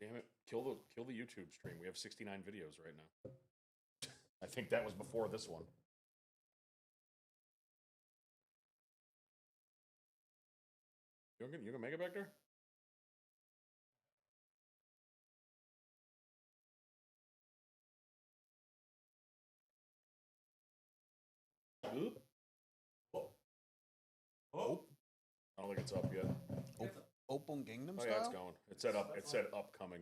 damn it. Kill the YouTube stream. We have 69 videos right now. I think that was before this one. You gonna make it back there? Oop. Oh. I don't think it's up yet. Open Gangnam Style? Oh yeah, it's going. It said up. It said upcoming.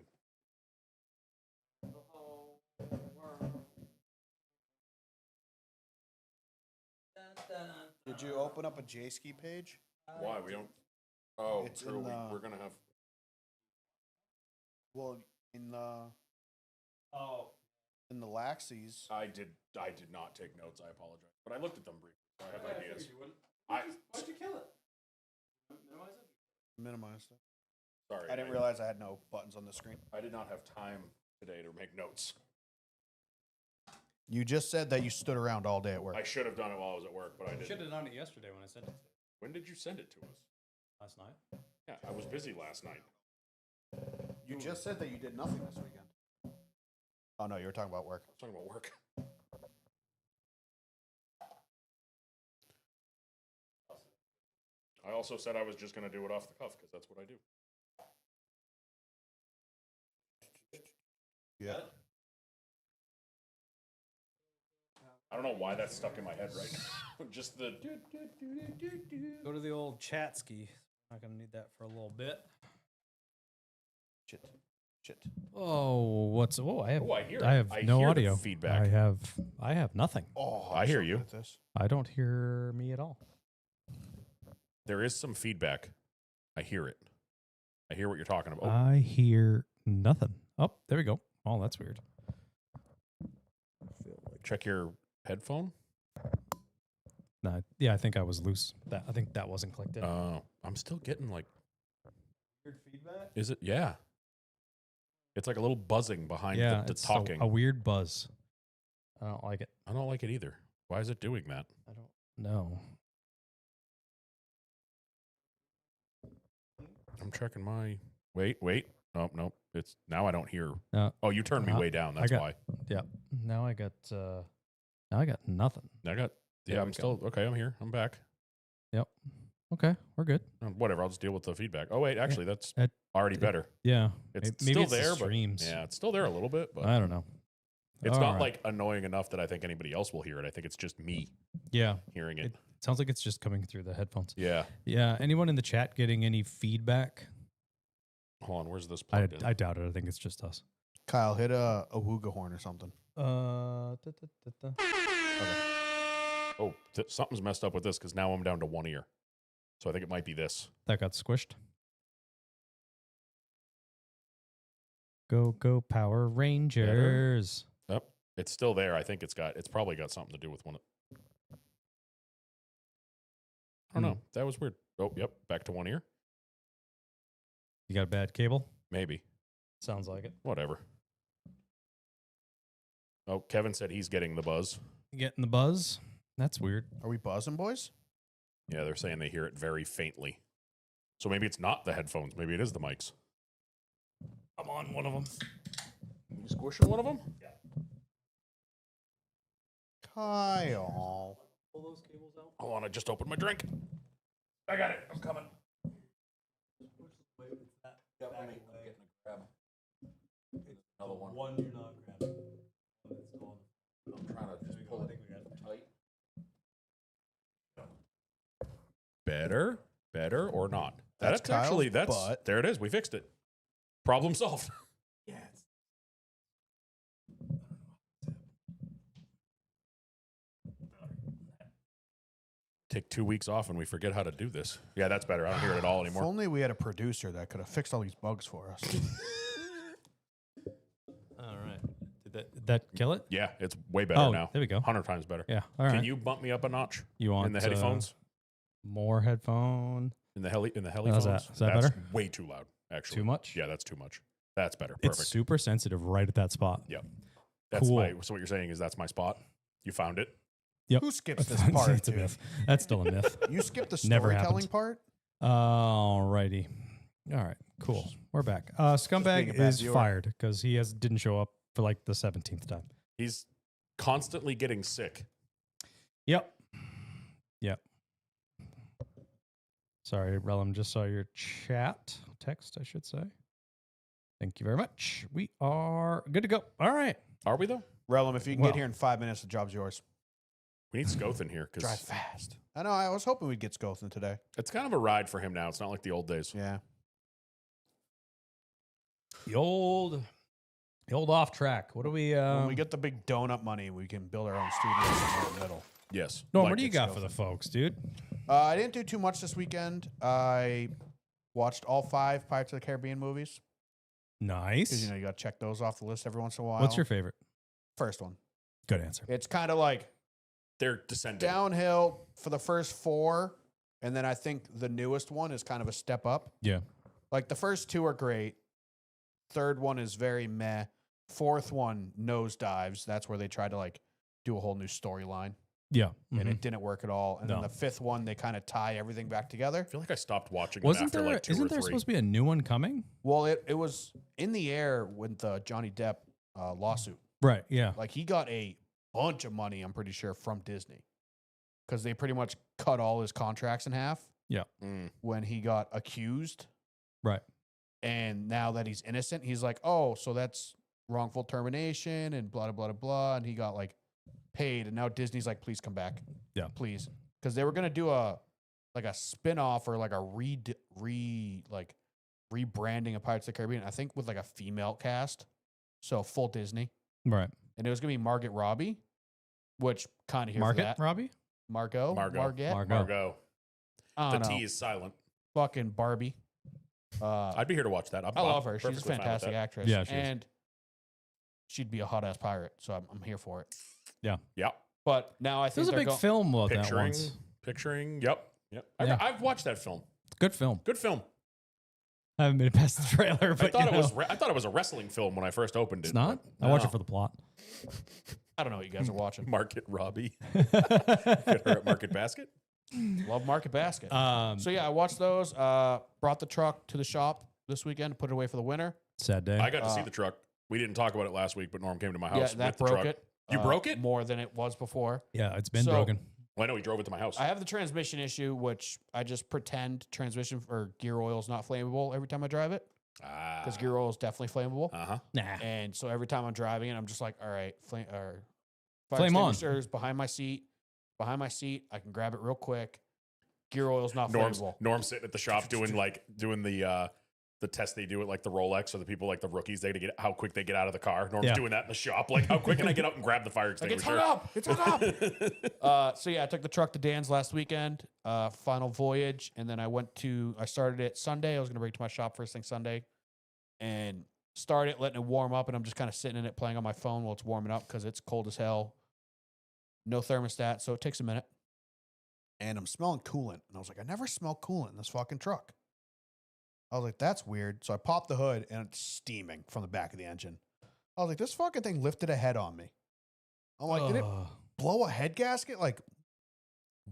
Did you open up a J-Ski page? Why? We don't. Oh, It's true. in the- We're gonna have. Well, in the Laxies. I did not take notes. I apologize, but I looked at them briefly. I have ideas. Why'd you kill it? Minimize it? Minimized it. Sorry, I didn't realize I had no buttons on the screen. I did not have time today to make notes. You just said that you stood around all day at work. I should have done it while I was at work, but I You didn't. should have done it yesterday when I sent it When did you send it to us? last night. Yeah, I was busy last night. You just said that you did nothing this weekend. Oh, no, you were talking about work. I was talking about work. I also said I was just going to do it off the cuff because that's what I do. Yeah. I don't know why that's stuck in my head right now. Just the. Go to the old chat ski. Not gonna need that for a little bit. Shit. Oh, what's I have? Oh, I hear it. I have I no hear the audio. feedback. I have nothing. Oh, I hear you. good at this. I don't hear me at all. There is some feedback. I hear it. I hear what you're talking about. I hear nothing. Oh, there we go. Oh, that's weird. Check your headphone. No, yeah, I think I was loose. I think that wasn't clicked in. I'm still getting like. Weird feedback. Is it? Yeah. It's like a little buzzing behind the it's talking. a weird buzz. I don't like it. I don't like it either. Why is it doing that? I don't know. I'm checking my. Wait. Oh no, it's now I don't hear. Oh, you turned me way down. That's why. Yeah. Now I got nothing. Yeah, I'm still okay. I'm here. I'm back. Yep. Okay, we're good. Whatever. I'll just deal with the feedback. Oh wait, actually, that's It- already better. Yeah. It's Maybe still it's the there, but streams. yeah, it's still there a little bit, but I don't know. it's All not right. like annoying enough that I think anybody else will hear it. I think it's just me Yeah. hearing it. It sounds like it's just coming through the headphones. Yeah. Yeah. Anyone in the chat getting any feedback? Hold on. Where's this I plugged in? doubt it. I think it's just us. Kyle, hit a wooga horn or something. Oh, something's messed up with this because now I'm down to one ear. So I think it might be this. That got squished. Go Power Rangers. Yep. It's still there. I think it's probably got something to do with one. I don't know. That was weird. Oh, yep. Back to one ear. You got a bad cable? Maybe. Sounds like it. Whatever. Oh, Kevin said he's getting the buzz. You getting the buzz? That's weird. Are we buzzing, boys? Yeah, they're saying they hear it very faintly. So maybe it's not the headphones. Maybe it is the mics. I'm on one of them. You squishing one of them? Yeah. Kyle. Pull those cables out. Hold on, I just opened my drink. I got it. I'm coming. Another one. One you're not grabbing. I'm trying to just pull it tight. Better or not? That's actually Kyle's butt. There it is. We fixed it. Problem solved. Yeah. Take 2 weeks off and we forget how to do this. Yeah, that's better. I don't hear it at all If anymore. only we had a producer that could have fixed all these bugs for us. All right. Did that kill it? Yeah, it's way better now. There we go. 100 times better. Yeah. All right. Can you bump me up a notch You want in the headphones? More headphone? In the headphones? How's that? Is that That's better? way too loud, actually. Too much? Yeah, that's too much. That's better. It's Perfect. super sensitive right at that spot. Yep. That's Cool. so what you're saying is that's my spot? You found it? Yep. Who skips this part? It's a dude? myth. That's still a myth. You skipped the Never storytelling happened. part? All righty. All right, cool. We're back. being a Scumbag bad is viewer. fired because he didn't show up for like the 17th time. He's constantly getting sick. Yep. Sorry, Relum, just saw your text, I should say. Thank you very much. We are good to go. All right. Are we though? Relum, if you can Well. get here in 5 minutes, the job's yours. We need Scothen here Drive because fast. I know. I was hoping we'd get Scothen today. it's kind of a ride for him now. It's not like the old days. Yeah. The old off track. What do we When we get the big donut money, we can build our own studio somewhere in the middle. Yes. Norm, Like what do you it's got Scothen. for the folks, dude? I didn't do too much this weekend. I watched all 5 Pirates of the Caribbean movies Nice. because you got to check those off the list every once in a while. What's your favorite? first one? Good answer. It's kind of like They're descending. downhill for the first 4, and then I think the newest one is kind of a step up. Yeah. Like the first 2 are great. Third one is very meh. Fourth one nosedives. That's where they tried to like do a whole new storyline, Yeah. and Mhm. it didn't work at all. And No. then the 5th one, they kind of tie everything back together. I feel like I stopped watching it Wasn't after there? like 2 Isn't or there 3. supposed to be a new one coming? Well, it was in the air with the Johnny Depp lawsuit. Right. Yeah. Like he got a bunch of money, I'm pretty sure, from Disney because they pretty much cut all his contracts in half Mm. when he got accused. Right. And now that he's innocent, he's like, oh, so that's wrongful termination and blah, blah, blah, blah. And he got like paid. And now Disney's like, please come back. Yeah. Please. Because they were going to do a spin-off or like a rebranding of Pirates of the Caribbean, I think with like a female cast. So full Disney. Right. And it was going to be Margaret Robbie, which kind of here for Market, that. Robbie? Margot? Margot. Marget? Margot. I The don't know. T is silent. Fucking Barbie. I'd be here to watch that. I love her. She's a perfectly fine with fantastic that. actress. Yeah, she is. And she'd be a hot ass pirate. So I'm here for it. Yeah. But now I There think was a big film about that Picturing. once. Picturing. Yep. Yeah. I've watched that film. Good film. Good film. I haven't been past the trailer, but I thought you it was. know. I thought it was a wrestling film when I first opened it. It's not. but I watch no. it for the plot. I don't know what you guys are watching. Market Robbie. Get her at Market Basket. Love Market Basket. So So yeah, I watched those. Brought the truck to the shop this weekend, put it away for the winter. sad day. I got to see the truck. We didn't talk about it last week, but Norm came to my Yeah, house that with the broke truck. it. You broke it? More than it was before. Yeah, it's been So- broken. Well, I know he drove it to my house. I have the transmission issue, which I just pretend transmission or gear oil is not flammable every time I drive it because gear oil is definitely flammable. Uh-huh. Nah. And so every time I'm driving it, I'm just like, all right, fire Flame on. extinguishers behind my seat. Behind my seat, I can grab it real quick. Gear oil's not flammable. Norm's sitting at the shop doing the test they do at like the Rolex or the people like the rookies, they get how quick they get out of the car. Norm's Yeah. doing that in the shop. Like, how quick can I get out and grab the fire Like, it's extinguisher? hung up. It's hung up. So yeah, I took the truck to Dan's last weekend, final voyage, and then I started it Sunday. I was gonna bring it to my shop first thing Sunday, and started letting it warm up, and I'm just kind of sitting in it playing on my phone while it's warming up because it's cold as hell. No thermostat, so it takes a minute. And I'm smelling coolant, and I was like, I never smell coolant in this fucking truck. I was like, that's weird. So I popped the hood, and it's steaming from the back of the engine. I was like, this fucking thing lifted a head on me. I'm like, did it blow a head gasket? Like,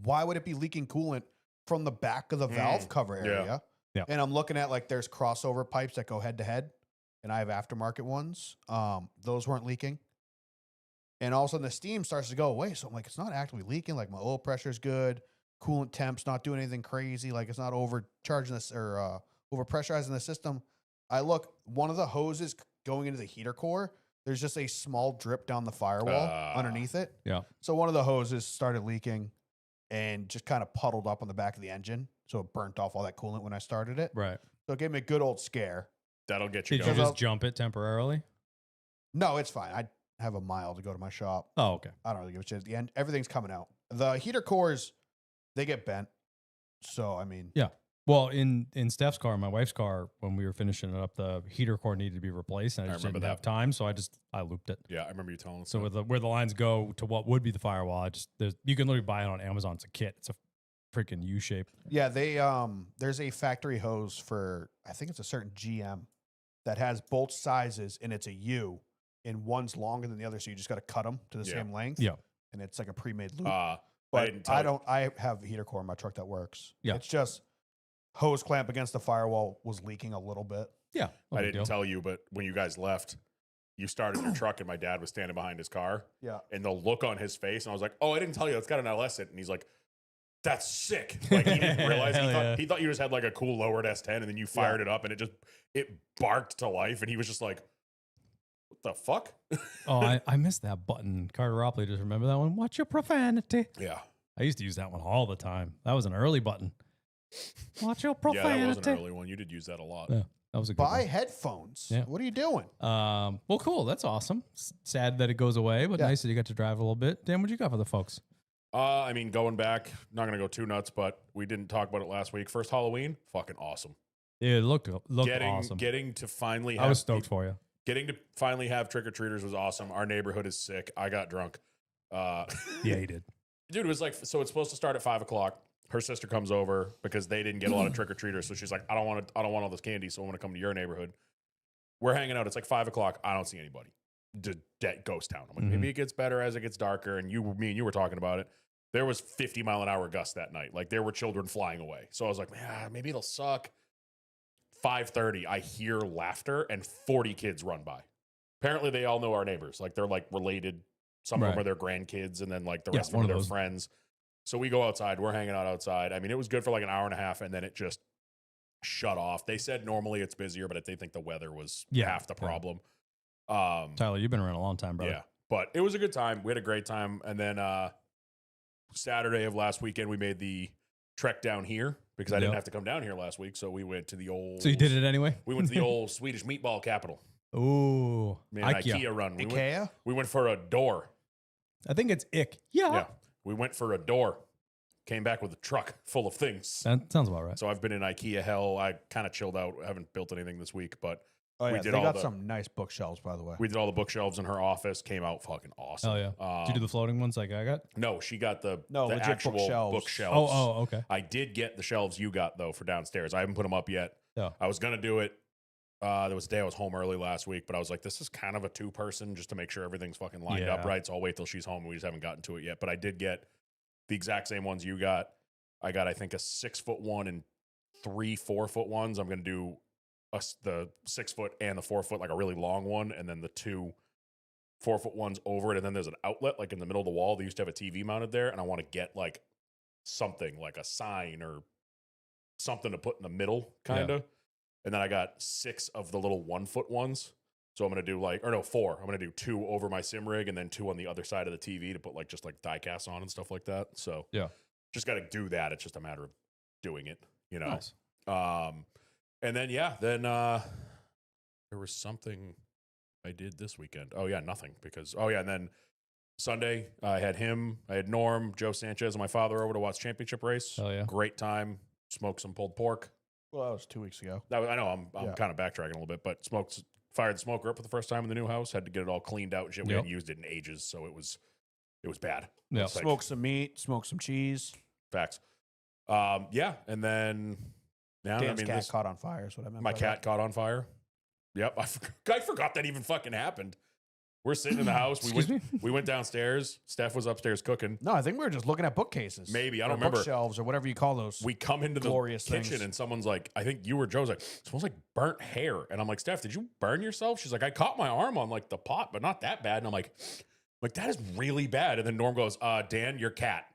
why would it be leaking coolant from the back of the valve cover area? Yeah. And I'm looking at like there's crossover pipes that go head to head, and I have aftermarket ones. Those weren't leaking. And all of a sudden the steam starts to go away. So I'm like, it's not actively leaking. Like my oil pressure's good. Coolant temp's not doing anything crazy. Like it's not overcharging this or overpressurizing the system. I look, one of the hoses going into the heater core, there's just a small drip down the firewall underneath it. Yeah. So one of the hoses started leaking and just kind of puddled up on the back of the engine. So it burnt off all that coolant when I started it. Right. So it gave me a good old scare. That'll get you Did you going. Because just jump it temporarily? No, it's fine. I have a mile to go to my shop. Oh, okay. I don't really give a shit. At the end, everything's coming out. The heater cores, they get bent. So, I mean, Well, in Steph's car, my wife's car, when we were finishing it up, the heater core needed to be replaced, and I just remember didn't have that. time, so I looped it. Yeah, I remember you telling us. So that. where the lines go to what would be the firewall, you can literally buy it on Amazon. It's a kit. It's a freaking U shape. yeah, there's a factory hose for, I think it's a certain GM that has both sizes and it's a U, and one's longer than the other. So you just got to cut them to the Yeah. same length. Yeah. And it's like a pre-made loop. I But didn't tell you. I have a heater core in my truck that works. Yeah. It's just hose clamp against the firewall was leaking a little bit. Yeah. no I big didn't deal. tell you, but when you guys left, you started your truck and my dad was standing behind his car. Yeah. And the look on his face, and I was like, "Oh, I didn't tell you, it's got an LS in it." And he's like, "That's sick." Like he didn't realize Hell yeah. he thought you just had like a cool lowered S10, and then you fired it up, and it barked to life, and he was just like, "What the fuck?" Oh, I missed that button. Carter Ropley, just remember that one? Watch your profanity. Yeah, I used to use that one all the time. That was an early button. Watch your profanity. yeah, that was an early one. You did use that a lot. Yeah, that was a good Buy one. headphones. Yeah. What are you doing? Well, cool. That's awesome. Sad that it goes away, but Yeah. nice that you got to drive a little bit. Dan, what you got for the folks? I mean, going back, not gonna go too nuts, but we didn't talk about it last week. First Halloween, fucking awesome. Yeah, it looked awesome. Getting to finally have I was stoked for you. Getting to finally have trick or treaters was awesome. Our neighborhood is sick. I got drunk. Yeah, he did. Dude, it was like, so it's supposed to start at 5:00. Her sister comes over because they didn't get a lot of trick or treaters. So she's like, I don't want all this candy. So I want to come to your neighborhood. We're hanging out. It's like 5:00. I don't see anybody. Dead ghost town. I'm like, maybe it gets better as it gets darker. And me and you were talking about it. There was 50-mile-an-hour gusts that night. Like there were children flying away. So I was like, maybe it'll suck. 5:30, I hear laughter and 40 kids run by. Apparently they all know our neighbors. Like they're like related. Some of them Right. are their grandkids, and then like the Yeah, rest of one them are of their those. friends. So we go outside. We're hanging out outside. I mean, it was good for like an hour and a half, and then it just shut off. They said normally it's busier, but they think the weather was half the yeah. problem. Tyler, you've been around a long time, brother. Yeah, but it was a good time. We had a great time, and then Saturday of last weekend we made the trek down here because I didn't Yep. have to come down here last week. So we went to the old. So you did it anyway? We went to the old Swedish meatball capital. Ooh. Made an IKEA. IKEA run. IKEA? We went for a door. I think it's ick. Yeah. Yeah, we went for a door. Came back with a truck full of things. That sounds about right. So I've been in IKEA hell. I kind of chilled out. I haven't built anything this week, but Oh, yeah. we did They all got the some nice bookshelves, by the way. we did all the bookshelves in her office. Came out fucking awesome. Hell yeah. Did you do the floating ones like I got? No, she got the legit actual bookshelves. bookshelves. Oh, okay. I did get the shelves you got though for downstairs. I haven't put them up yet. Yeah. I was gonna do it. There was a day I was home early last week, but I was like, this is kind of a 2-person just to make sure everything's fucking lined up Yeah. right. So I'll wait till she's home. We just haven't gotten to it yet. But I did get the exact same ones you got. I got, I think, a 6-foot one and 3 4-foot ones. I'm gonna do the 6-foot and the 4-foot, like a really long one, and then the 2 4-foot ones over it. And then there's an outlet like in the middle of the wall. They used to have a TV mounted there, and I want to get like something like a sign or something to put in the middle, kind of. And then I got 6 of the little 1-foot ones. So I'm gonna do 4. I'm gonna do 2 over my sim rig and then 2 on the other side of the TV to put like just like die casts on and stuff like that. So Yeah. just got to do that. It's just a matter of doing it, you know. Nice. And then there was something I did this weekend. Oh yeah, nothing and then Sunday I had Norm, Joe Sanchez, and my father over to watch championship race. Hell yeah. Great time. Smoked some pulled pork. Well, that was 2 weeks ago. I know I'm Yeah. kind of backtracking a little bit, but fired the smoker up for the first time in the new house. Had to get it all cleaned out and shit. We Yep. hadn't used it in ages, so it was bad. Yeah. It's like- Smoke some meat, smoke some cheese. Facts. And then Dan's cat caught on fire is what I meant. my by cat caught on fire. Yep, I forgot that even fucking happened. We're sitting in the house. We went downstairs. Steph was upstairs cooking. that. No, I think we were just looking at bookcases. Maybe, I Or don't remember. Bookshelves or whatever you call those. We come into the Glorious kitchen things. and someone's like, I think you or Joe's like, it smells like burnt hair. And I'm like, Steph, did you burn yourself? She's like, I caught my arm on like the pot, but not that bad. And I'm like, that is really bad. And then Norm goes, Dan, your cat.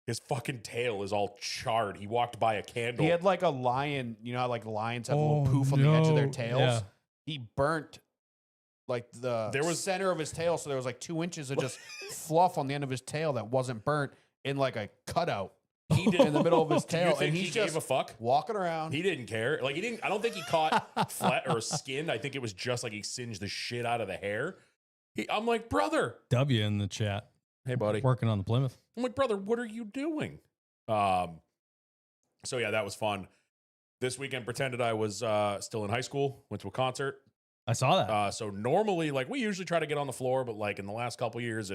His fucking tail is all charred. He walked by a candle. He had like a lion. You know how like lions have a little poof on the edge of their tails? Yeah. He burnt like the center of his tail. So there was like 2 inches of just fluff on the end of his tail that wasn't burnt in like a cutout. He did in the middle of his Do you tail. think And he he's gave just a fuck? walking around. He didn't care. Like I don't think he caught flat or skinned. I think it was just like he singed the shit out of the hair. I'm like, brother. W in the chat. Hey, buddy. Working on the Plymouth. I'm like, brother, what are you doing? So yeah, that was fun. This weekend pretended I was still in high school, went to a concert. I saw that. So normally, like we usually try to get on the floor, but like in the last couple years,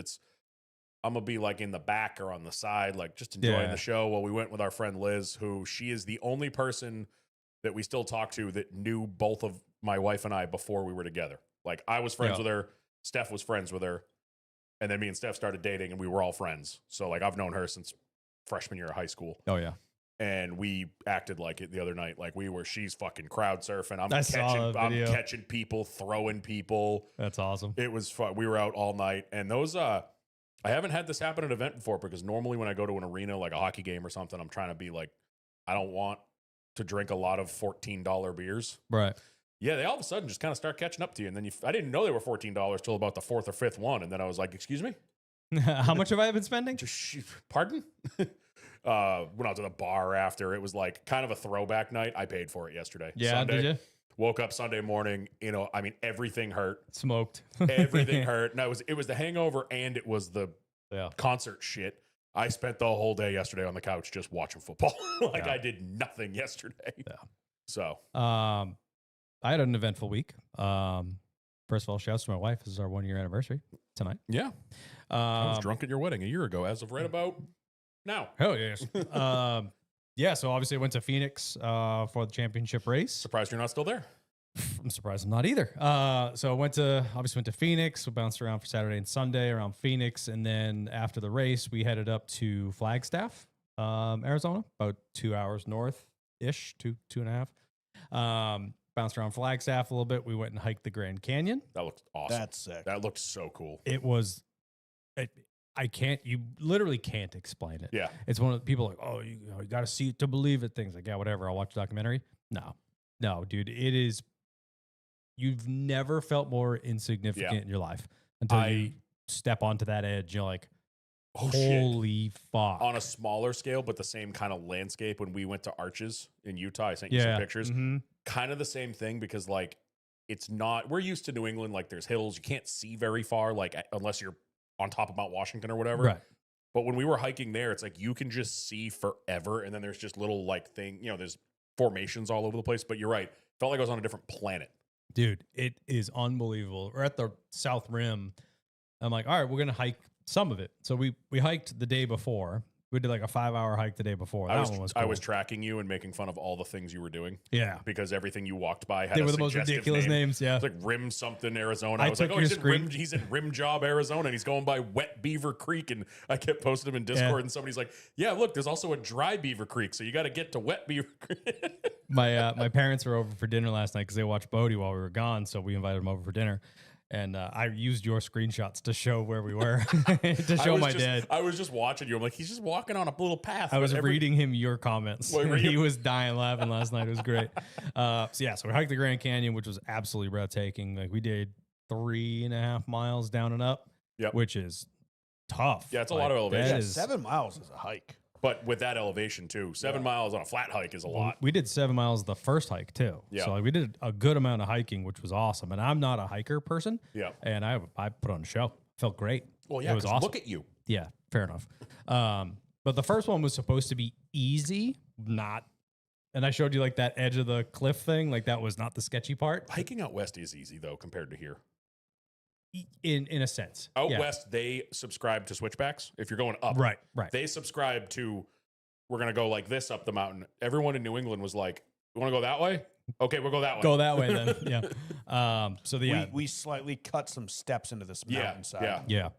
I'm gonna be like in the back or on the side, like just enjoying Yeah. the show. Well, we went with our friend Liz, who she is the only person that we still talk to that knew both of my wife and I before we were together. Like I was friends Yeah. with her, Steph was friends with her, and then me and Steph started dating, and we were all friends. So like I've known her since freshman year of high school. Oh, yeah. And we acted like it the other night. Like she's fucking crowd surfing. I'm saw the I'm video. catching people, throwing people. That's awesome. It was fun. We were out all night. And those, I haven't had this happen at an event before because normally when I go to an arena, like a hockey game or something, I'm trying to be like, I don't want to drink a lot of $14 beers. Right. Yeah, they all of a sudden just kind of start catching up to you. And then I didn't know they were $14 till about the fourth or fifth one. And then I was like, excuse me? How much have I been spending? Pardon? When I was at a bar after, it was like kind of a throwback night. I paid for it yesterday. Yeah, Sunday, did you? Woke up Sunday morning, I mean, everything hurt. Smoked. Everything hurt. No, it was the hangover and it was the concert shit. I spent the whole day yesterday on the couch just watching football. I did nothing yesterday. Yeah. So I had an eventful week. First of all, shouts to my wife. This is our 1 year anniversary tonight. Yeah. I was drunk at your wedding a year ago, as of right about now. Hell yes. Yeah, so obviously I went to Phoenix for the championship race. Surprised you're not still there. I'm surprised I'm not either. So I went to Phoenix. We bounced around for Saturday and Sunday around Phoenix. And then after the race, we headed up to Flagstaff, Arizona, about 2 hours north-ish, two and a half. Bounced around Flagstaff a little bit. We went and hiked the Grand Canyon. That looked awesome. That's sick. That looked so cool. It was, you literally can't explain it. Yeah. It's one of the people like, oh, you got to see it to believe it. Things like, yeah, whatever. I'll watch the documentary. No, dude, it is. You've never felt more insignificant in your life until you step onto that edge. You're like, holy fuck. On a smaller scale, but the same kind of landscape. When we went to Arches in Utah, I sent you some pictures. Mm-hmm. Kind of the same thing because it's not, we're used to New England, there's hills. You can't see very far, unless you're on top of Mount Washington or whatever. Right. But when we were hiking there, it's you can just see forever. And then there's just little there's formations all over the place. But you're right. Felt like I was on a different planet. Dude, it is unbelievable. We're at the South Rim. I'm like, all right, we're going to hike some of it. So we hiked the day before. We did like a 5-hour hike the day before. That one was cool. I was tracking you and making fun of all the things you were doing. Yeah. Because everything you walked by had they were the most ridiculous names. Yeah. It's like Rim something, Arizona. I was like, he's in Rim Job, Arizona, and he's going by Wet Beaver Creek. And I kept posting him in Discord, and somebody's like, yeah, look, there's also a Dry Beaver Creek, so you got to get to Wet Beaver Creek. My parents were over for dinner last night because they watched Bodie while we were gone, so we invited them over for dinner. And I used your screenshots to show where we were, to show my dad. I was just watching you. I'm like, he's just walking on a little path. I was reading him your comments. He was dying laughing last night. It was great. So we hiked the Grand Canyon, which was absolutely breathtaking. We did 3.5 miles down and up, which is tough. Yeah, it's a lot of elevation. 7 miles is a hike. But with that elevation too, 7 miles on a flat hike is a lot. We did 7 miles the first hike too. Yeah. So we did a good amount of hiking, which was awesome. And I'm not a hiker person. Yeah. And I put on a show. Felt great. Well, yeah, it was awesome. Look at you. Yeah, fair enough. But the first one was supposed to be easy, not. And I showed you that edge of the cliff thing. That was not the sketchy part. Hiking out west is easy though compared to here. In a sense. Out west, they subscribe to switchbacks. If you're going up, right. They subscribe to, we're going to go like this up the mountain. Everyone in New England was like, you want to go that way? Okay, we'll go that way. Go that way then. Yeah. We slightly cut some steps into this mountainside. Yeah.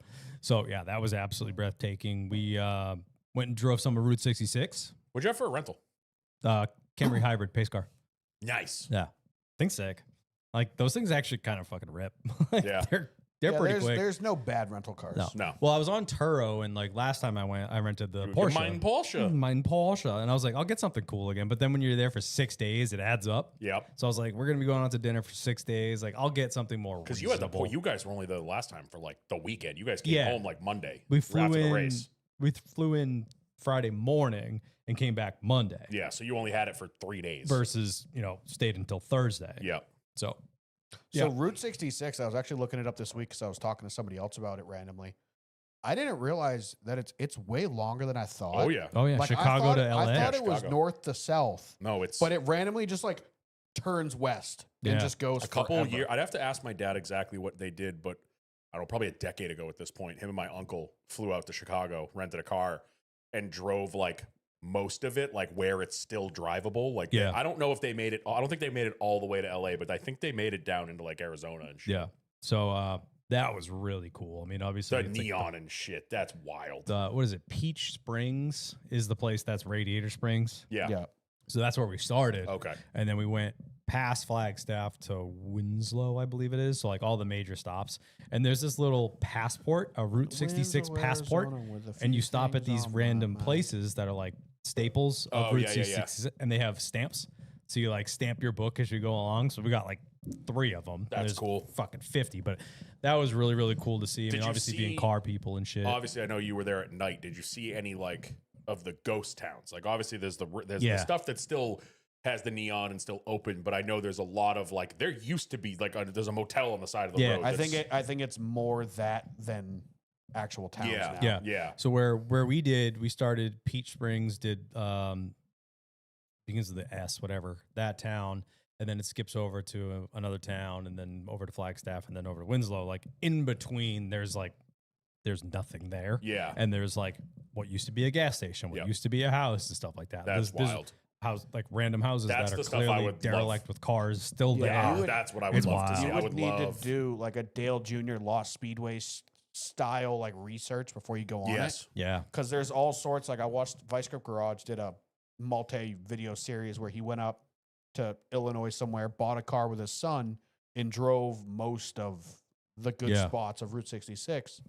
So that was absolutely breathtaking. We went and drove some of Route 66. What'd you have for a rental? Camry hybrid pace car. Nice. Yeah. Thing's sick. Those things actually kind of fucking rip. Yeah. They're pretty quick. There's no bad rental cars. No. Well, I was on Turo, and last time I went, I rented the Porsche. Mine Porsche. And I was like, I'll get something cool again. But then when you're there for 6 days, it adds up. Yep. So I was like, we're going to be going out to dinner for 6 days. I'll get something more because you guys were only the last time for the weekend. You guys came home Monday. We flew after in the race. We flew in Friday morning and came back Monday. Yeah. So you only had it for 3 days versus, stayed until Thursday. Yeah. So Route 66, I was actually looking it up this week because I was talking to somebody else about it randomly. I didn't realize that it's way longer than I thought. Oh, yeah. Chicago to LA. I thought it was north to south. No, but it randomly just turns west and just goes a couple of years. I'd have to ask my dad exactly what they did, but I don't know, probably a decade ago at this point, him and my uncle flew out to Chicago, rented a car, and drove most of it, where it's still drivable. I don't know if they made it. I don't think they made it all the way to LA, but I think they made it down into Arizona and shit. Yeah. So That was really cool. I mean, obviously, The it's like neon and shit. That's wild. what is it? Peach Springs is the place that's Radiator Springs. Yeah. So that's where we started. Okay. And then we went past Flagstaff to Winslow, I believe it is. So like all the major stops. And there's this little passport, a Route 66 passport. And you stop at these random places that are like staples of Route 66 and they have stamps. So you like stamp your book as you go along. So we got like 3 of them. That's There's cool. Fucking 50. But that was really, really cool to see. I Did mean, you obviously being see- car people and shit. Obviously, I know you were there at night. Did you see any like of the ghost towns? Like obviously there's the Yeah. stuff that still has the neon and still open, but I know there's a lot of like there used to be like there's a motel on the side of the Yeah. road. I think it's more that than actual towns Yeah. now. Yeah. So where we started Peach Springs, did begins with the S, whatever, that town, and then it skips over to another town, and then over to Flagstaff, and then over to Winslow. Like in between, there's nothing there. Yeah. And there's like what used to be a gas station, what Yep. used to be a house, and stuff like that. That's There's wild. house like random houses That's that the are stuff I clearly would derelict with cars still Yeah. there. You would- That's what I would It's love to wild. see. You I would would need love. to do like a Dale Jr. Lost Speedway style like research before you go on it. Yes. Yeah. Because there's all sorts. Like I watched Vice Grip Garage did a multi-video series where he went up to Illinois somewhere, bought a car with his son, and drove most of the good Yeah. spots of Route 66.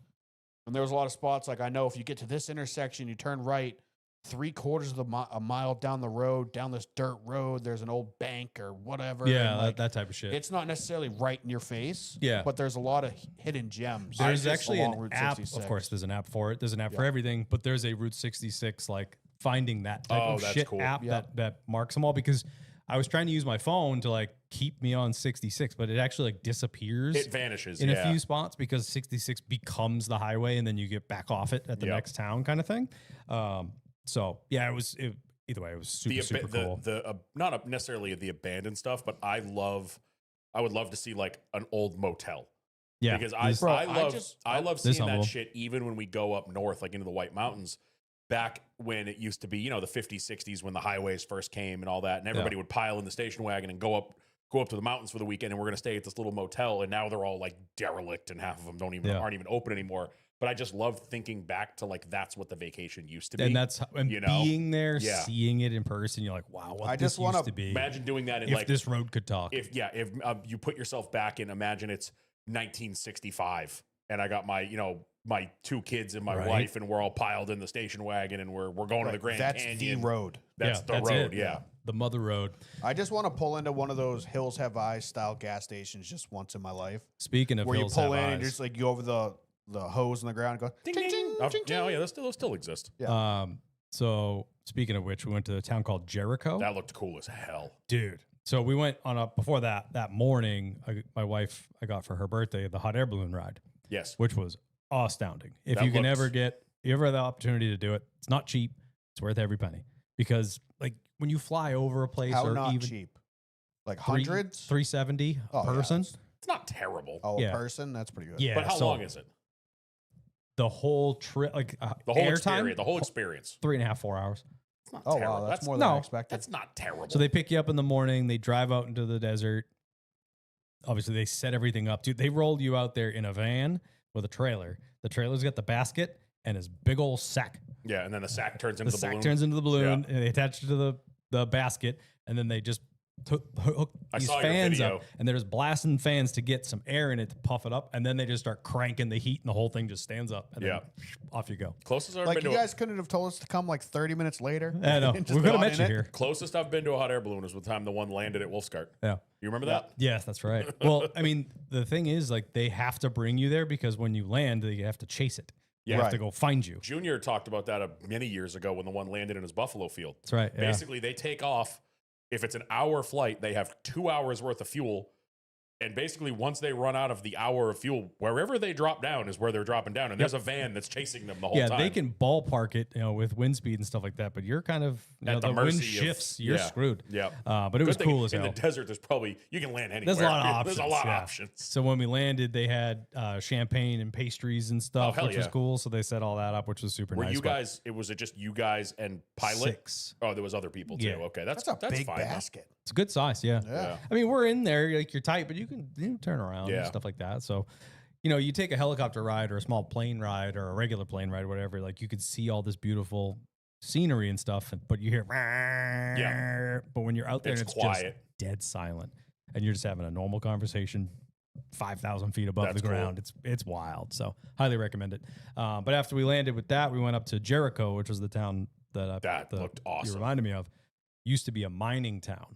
And there was a lot of spots like I know if you get to this intersection, you turn right, 3/4 of a mile down the road, down this dirt road, there's an old bank or whatever. Yeah, and, like, that type of shit. it's not necessarily right in your face. Yeah. But there's a lot of hidden gems. There's just actually along an Route app. 66. Of course, there's an app for it. There's an app for Yeah. everything, but there's a Route 66 like finding that type Oh, of that's shit cool. app Yeah. that marks them all because I was trying to use my phone to like keep me on 66, but it actually like disappears It vanishes in yeah. a few spots because 66 becomes the highway and then you get back off it at the Yep. next town kind of thing. So yeah, either way, it was super cool. Not necessarily the abandoned stuff, but I would love to see like an old motel. Yeah, Because this- I love This seeing that humble. shit even when we go up north, like into the White Mountains, back when it used to be, the 50s, 60s when the highways first came and all that, and everybody would pile in the station wagon and go up to the mountains for the weekend, and we're gonna stay at this little motel, and now they're all like derelict and half of them aren't even open anymore. But I just love thinking back to like that's what the vacation used to be. and that's and being there, Yeah. seeing it in person, you're like, wow, what I this just wanna used to be. Imagine doing that in if like this road could talk. if you put yourself back in, imagine it's 1965 and I got my my 2 kids and my Right. wife and we're all piled in the station wagon and we're going to the Grand That's Canyon. the road. That's Yeah, the that's road. it. Yeah. The mother road. I just want to pull into one of those Hills Have Eyes style gas stations just once in my life, Speaking of where you Hills pull Have in and Eyes, just like you over the hose in the ground and go Ding, ting, ding. ting, Oh, ting, yeah, ting. yeah, those still exist. so speaking of which, we went to a town called Jericho. That looked cool as hell. Dude. So we went on before that morning, my wife, I got for her birthday, the hot air balloon ride, Yes. which was astounding. If That you can looks- you ever have the opportunity to do it, it's not cheap. It's worth every penny because like when you fly over a place How or not even cheap? Like hundreds? 370 Oh, a yeah, person. It's not terrible. Oh, Yeah. a person? That's pretty good. Yeah. But how so long is it? the whole trip, like The whole airtime, experience. The whole experience. 3.5, 4 hours. It's not Oh, terrible. wow. That's more than I no, expected. That's not terrible. So they pick you up in the morning. They drive out into the desert. Obviously, they set everything up. Dude, they rolled you out there in a van with a trailer. The trailer's got the basket and his big old sack. yeah, and then the sack turns The into the sack balloon. turns into the balloon, and they attach it to the basket, and then they just hook I these saw your fans video. up, and they're just blasting fans to get some air in it to puff it up, and then they just start cranking the heat, and the whole thing just stands up, and then off you go. Closest I've Like been you to guys couldn't have told us to come like 30 minutes later. I know. and just We're going to gone met in you it? here. closest I've been to a hot air balloon was the time the one landed at Wolfscart. Yeah. You remember that? Yes, that's right. Well, I mean, the thing is, like, they have to bring you there because when you land, they have to chase it. You have to Right. go find you. Junior talked about that many years ago when the one landed in his Buffalo field. That's right. Yeah. Basically, they take off. If it's an hour flight, they have 2 hours worth of fuel. And basically, once they run out of the hour of fuel, wherever they drop down is where they're dropping down. And there's a van that's chasing them the whole Yeah, time. they can ballpark it, with wind speed and stuff like that, but you're kind of, At the the wind mercy of- shifts, you're yeah. screwed. Yeah. But it was Good thing cool as in hell. the desert, you can land anywhere. There's a lot of options. There's a lot of yeah. options. So when we landed, they had champagne and pastries and stuff, hell which was yeah. cool. So they set all that up, which was super Were nice. you but guys, was it just you guys and Pilot? 6. Oh, there was other people too. Yeah. Okay, that's That's a big fine. though. basket. It's a good size, yeah. Yeah. I mean, we're in there, like you're tight, but you can turn around Yeah. and stuff like that. So you know, you take a helicopter ride or a small plane ride or a regular plane ride or whatever, like you could see all this beautiful scenery and stuff, but you hear, but when you're out there It's and it's quiet. just dead silent and you're just having a normal conversation 5,000 feet above That's the ground, it's wild. So highly recommend it. But after we landed with that, we went up to Jericho, which was the town that looked you awesome. reminded me of. Used to be a mining town.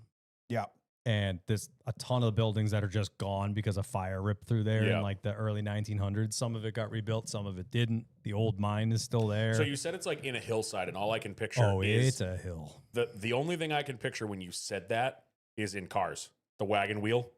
Yeah. And there's a ton of buildings that are just gone because a fire ripped through there in like the early 1900s. Some of it got rebuilt, some of it didn't. The old mine is still there. So you said it's like in a hillside, and all I can picture it's a hill. The only thing I can picture when you said that is in Cars, the wagon wheel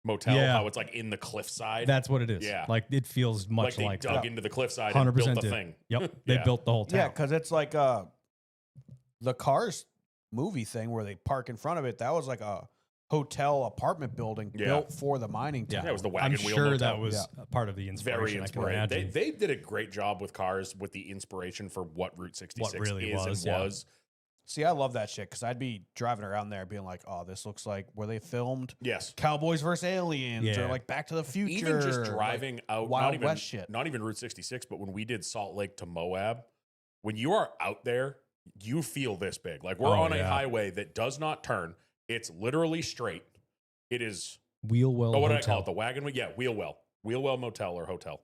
motel, how it's like in the cliffside. That's what it is. Yeah. Like it feels much like they dug into the cliffside 100% and built the did. thing. Yep. They built the whole town. Yeah, because it's like the Cars movie thing where they park in front of it. That was like a hotel apartment building built for the mining town. Yeah, it was the wagon I'm wheel sure motel. that was a part of the inspiration. Very I can inspiring. imagine. They did a great job with Cars with the inspiration for what Route 66 really is was, and was. See, I love that shit because I'd be driving around there being like, oh, this looks like where they filmed Yes. Cowboys versus Aliens or Yeah. like Back to the Future. Even just like driving out, Wild not even, West shit. not even Route 66, but when we did Salt Lake to Moab, when you are out there, you feel this big. Like we're on a highway that does not turn. It's literally straight. It is Wheelwell what did I Hotel. call it? The wagon wheel? Yeah, Wheelwell Motel or Hotel.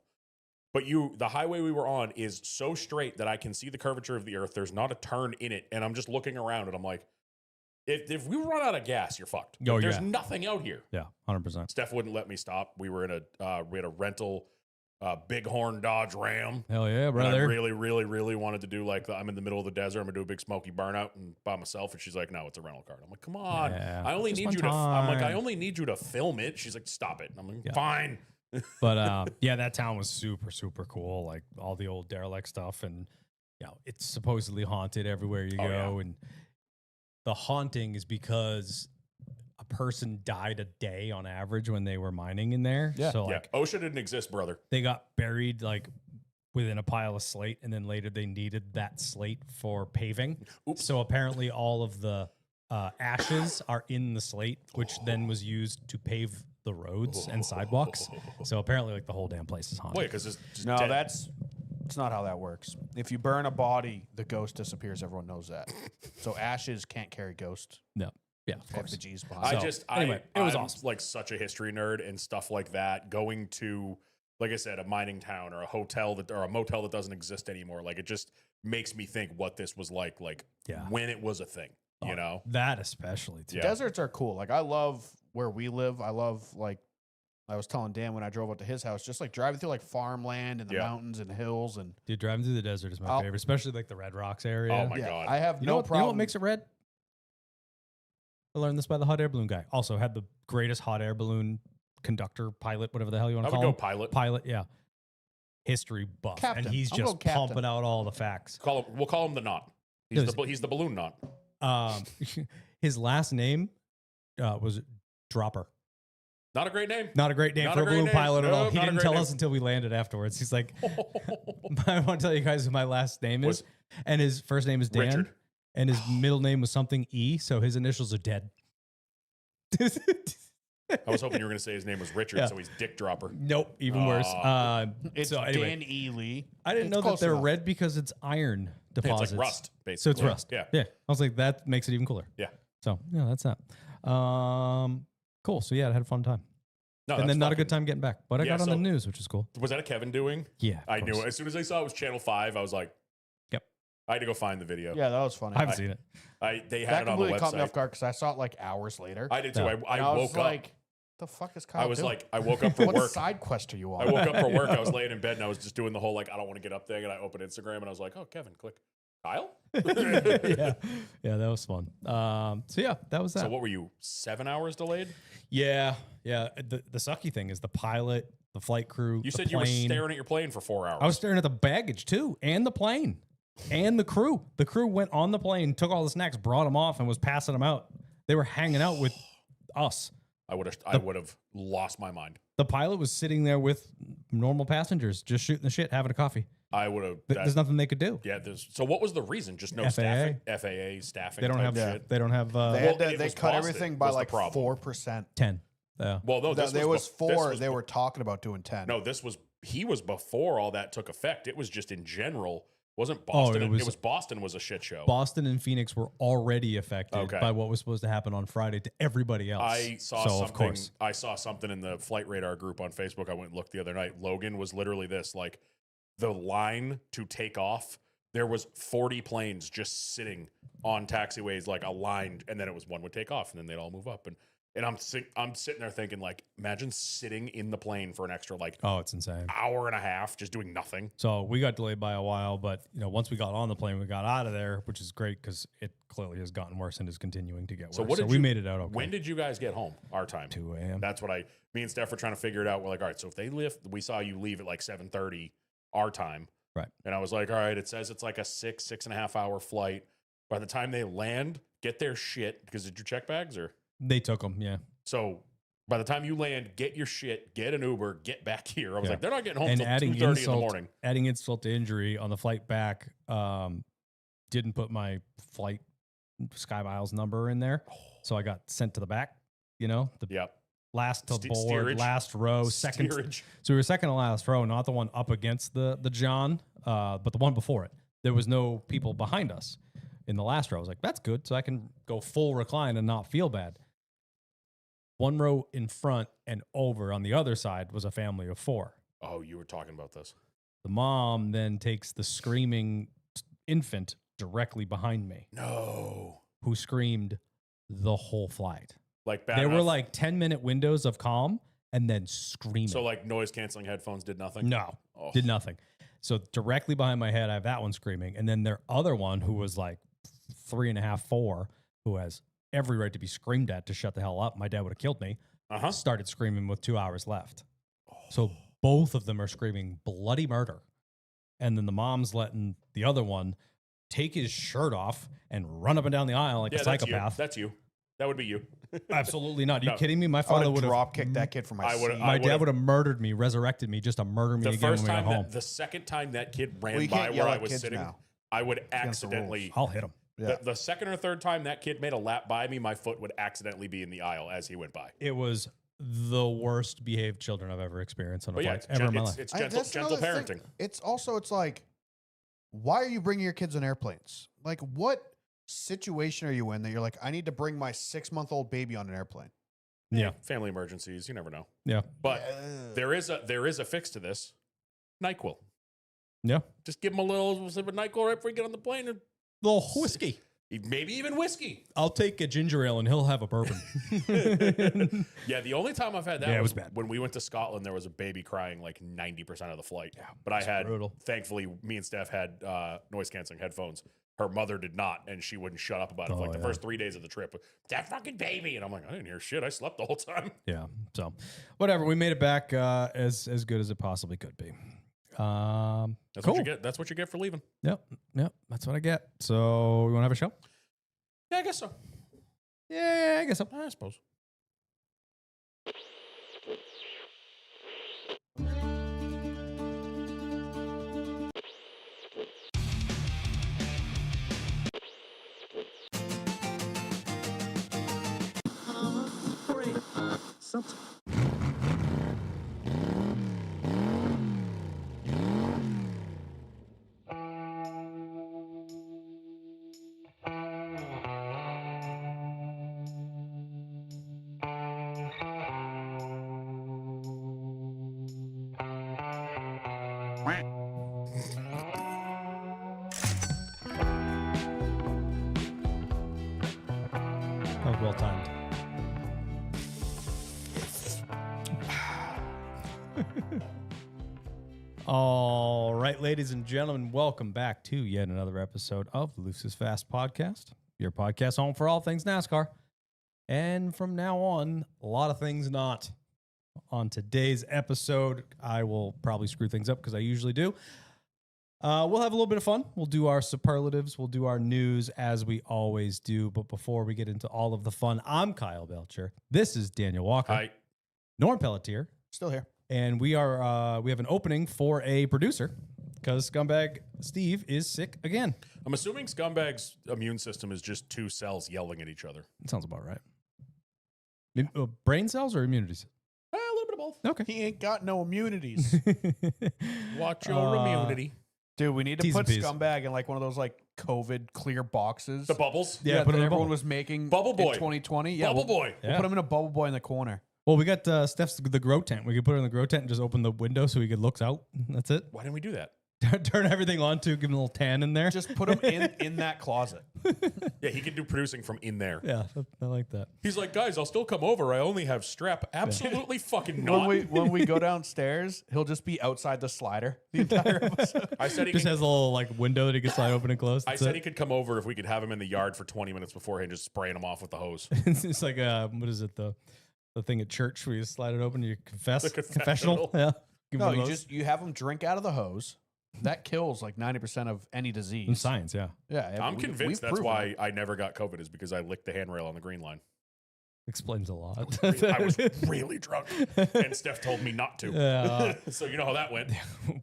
But the highway we were on is so straight that I can see the curvature of the earth. There's not a turn in it. And I'm just looking around and I'm like, if we run out of gas, you're fucked. Oh, There's yeah. nothing out here. Yeah, 100%. Steph wouldn't let me stop. We were in we had a rental Bighorn Dodge Ram. Hell yeah, And I brother. really, really, really wanted to do like I'm in the middle of the desert. I'm gonna do a big smoky burnout and by myself. And she's like, "No, it's a rental car." I'm like, "Come on, Yeah, I only just need one you to." I'm like, "I time. only need you to film it." She's like, "Stop it." And I'm like, Yeah. "Fine." But yeah, that town was super, super cool. Like all the old derelict stuff, and you know, it's supposedly haunted everywhere you Oh, go. yeah. And the haunting is because a person died a day on average when they were mining in there. Yeah. So Yeah, like OSHA didn't exist, brother. they got buried like within a pile of slate, and then later they needed that slate for paving. Oops. So apparently all of the ashes are in the slate, which then was used to pave the roads and sidewalks. So apparently like the whole damn place is haunted. Wait, because it's just No, dead. that's not how that works. If you burn a body, the ghost disappears. Everyone knows that. So ashes can't carry ghost. No. Yeah, of course. Effigies behind. Anyway, it was I'm awesome. like such a history nerd and stuff like that. Going to, like I said, a mining town or a hotel or a motel that doesn't exist anymore. Like it just makes me think what this was like Yeah. when it was a thing. You know, That especially too. Yeah. Deserts are cool. Like I love where we live. I love like I was telling Dan when I drove up to his house, just like driving through like farmland and the Yeah. mountains and hills and Dude, driving through the desert is my I'll- favorite, especially like the Red Rocks area. Oh my God. I have You no know what, problem. You know what makes it red? I learned this by the hot air balloon guy. Also had the greatest hot air balloon conductor, pilot, whatever the hell you want I to would call go him. pilot. Pilot, yeah. History buff. Captain. And he's I'll just go captain. pumping out all the facts. We'll call him the knot. He's the balloon knot. His last name was Dropper. Not a great name. Not a great name Not for a a great balloon name. pilot at No, all. He not a didn't great tell name. us until we landed afterwards. He's like, I want to tell you guys who my last name is. And his first name is Dan. Richard. And his middle name was something E. So his initials are dead. I was hoping you were going to say his name was Richard, Yeah. so he's Dick Dropper. Nope, even worse. It's so anyway, Dan Ely. I didn't It's know that close they're enough. red because it's iron Yeah, deposits. it's like rust, basically. So it's rust. Yeah. Yeah. I was like, that makes it even cooler. Yeah. So yeah, that's that. Cool. So yeah, I had a fun time. No, And that's then not a good fucking- time getting back. But I Yeah, got on so- the news, which is cool. Was that a Kevin doing? Yeah. of I knew course. it. As soon as I saw it was Channel 5, I was like, Yep. I had to go find the video. Yeah, that was funny. I haven't seen it. They had that it on the completely caught me website. off guard because I saw it like hours later. I did too. Yeah. I And I was woke up. like, the fuck is Kyle I was doing? like, I woke up from what work. side quest are you I on? woke up from work. Yeah. I was laying in bed and I was just doing the whole like, I don't want to get up thing. And I opened Instagram and I was like, oh, Kevin, click. Kyle? Yeah. Yeah, that was fun. So yeah, that was that. So what were you, 7 hours delayed? Yeah. Yeah. The sucky thing is the pilot, the flight crew. You the said you were plane. staring at your plane for 4 hours. I was staring at the baggage too, and the plane, and the crew. The crew went on the plane, took all the snacks, brought them off, and was passing them out. They were hanging out with us. I would have lost my mind. The pilot was sitting there with normal passengers, just shooting the shit, having a coffee. I would have. There's nothing they could do. Yeah. So what was the reason? Just no FAA. staffing? FAA staffing. They don't type have. shit? They don't have. They Well, it they was cut Boston everything by was the like problem. 4%. 10. Yeah. Well, no, this there was this 4. was They were talking about doing 10. No, he was before all that took effect. It was just in general. Wasn't Boston? it was Boston was a shit show. Boston and Phoenix were already affected Okay. by what was supposed to happen on Friday to everybody else. I saw so, something. Of course. I saw something in the Flight Radar group on Facebook. I went and looked the other night. Logan was literally this, like the line to take off. There was 40 planes just sitting on taxiways, like aligned, and then it was one would take off, and then they'd all move up. And I'm sitting there thinking, like, imagine sitting in the plane for an extra it's insane. hour and a half just doing nothing. So we got delayed by a while, but once we got on the plane, we got out of there, which is great because it clearly has gotten worse and is continuing to get worse. So we made it out okay. When did you guys get home? Our time, 2 a.m. That's what me and Steph were trying to figure it out. We're like, all right, so if they lift, we saw you leave at like 7:30 our time, right? And I was like, all right, it says it's like a 6.5 hour flight. By the time they land, get their shit, because did you check bags or? They took them, yeah. So by the time you land, get your shit, get an Uber, get back here. I was Yeah. like, they're not getting home And until 2:30 in the morning. Adding insult to injury on the flight back, didn't put my flight Sky Miles number in there, so I got sent to the back. The Yep. last to board, steerage. last row, second. Steerage. So we were second to last row, not the one up against the John, but the one before it. There was no people behind us in the last row. I was like, that's good, so I can go full recline and not feel bad. One row in front and over on the other side was a family of 4. Oh, you were talking about this. The mom then takes the screaming infant directly behind me, No. who screamed the whole flight. Like bad There were enough- like 10-minute windows of calm and then screaming. So like noise canceling headphones did nothing? No, Oh. did nothing. So directly behind my head, I have that one screaming. And then their other one, who was like 3.5, 4, who has every right to be screamed at to shut the hell up. My dad would have killed me. Uh-huh. Started screaming with 2 hours left. So both of them are screaming bloody murder. And then the mom's letting the other one take his shirt off and run up and down the aisle like a psychopath. That's you. That would be you. Absolutely not. Are you No. kidding me? My I father would would have have drop kicked that kid from my I would've- seat. My I dad would've- would have murdered me, resurrected me just to murder me The again first when we got time, home. the second time that kid ran Well, you by can't where yell I at was kids sitting, now. I would against the accidentally. I'll hit him. Yeah. The second or third time that kid made a lap by me, my foot would accidentally be in the aisle as he went by. It was the worst behaved children I've ever experienced on a But yeah, flight it's, ever in my life. it's I- gentle, that's gentle another parenting. thing. It's like, why are you bringing your kids on airplanes? Like, what situation are you in that you're like, I need to bring my 6-month-old baby on an airplane? Yeah. Family emergencies, you never know. Yeah. But Ugh. there is a fix to this. NyQuil. Yeah. Just give him a little sip of NyQuil right before you get on the plane, and Little whiskey. maybe even whiskey. I'll take a ginger ale and he'll have a bourbon. Yeah, the only time I've had that Yeah, it was was bad. when we went to Scotland. There was a baby crying like 90% of the flight. Yeah, but I had, brutal. thankfully, me and Steph had noise canceling headphones. Her mother did not, and she wouldn't shut up about it. For like the yeah. first 3 days of the trip, that fucking baby, and I'm like, I didn't hear shit. I slept the whole time. Yeah. So, whatever. We made it back as good as it possibly could be. That's cool. what you get. That's what you get for leaving. Yep. That's what I get. So, you want to have a show? Yeah, I guess so. Yeah, I guess so. I suppose. That was well timed. All right, ladies and gentlemen, welcome back to yet another episode of the Loose is Fast podcast, your podcast home for all things NASCAR. And from now on, a lot of things not. On today's episode, I will probably screw things up because I usually do. We'll have a little bit of fun. We'll do our superlatives. We'll do our news as we always do. But before we get into all of the fun, I'm Kyle Belcher. This is Daniel Walker. Hi. Norm Pelletier. Still here. And we have an opening for a producer because Scumbag Steve is sick again. I'm assuming Scumbag's immune system is just 2 cells yelling at each other. That sounds about right. Brain cells or immunities? A little bit of both. Okay. He ain't got no immunities. Watch your immunity. Dude, we need to T's put and P's. Scumbag in like one of those like COVID clear boxes. The bubbles. Yeah, Yeah, put that it in a everyone bubble. was making Bubble in boy. 2020. Yeah, Bubble boy. We'll put him in a bubble boy in the corner. Well, we got Steph's the grow tent. We could put her in the grow tent and just open the window so he could looks out. That's it. Why didn't we do that? Turn everything on to give him a little tan in there. Just put him in that closet. Yeah, he could do producing from in there. Yeah, I like that. He's like, guys, I'll still come over. I only have strep. Absolutely fucking not. When we go downstairs, he'll just be outside the slider the entire episode. I said he Just could, has a little like window that he can slide open and close. I That's said it. he could come over if we could have him in the yard for 20 minutes beforehand, just spraying him off with the hose. It's like what is it the thing at church where you slide it open and you confess The confessional. confessional. Yeah. Give No, him you those. have him drink out of the hose. That kills like 90% of any In disease. science, yeah, Yeah, I'm we've convinced that's proven why it. I never got COVID is because I licked the handrail on the green line. explains a lot. I was really drunk, and Steph told me not to. Yeah. So you know how that went.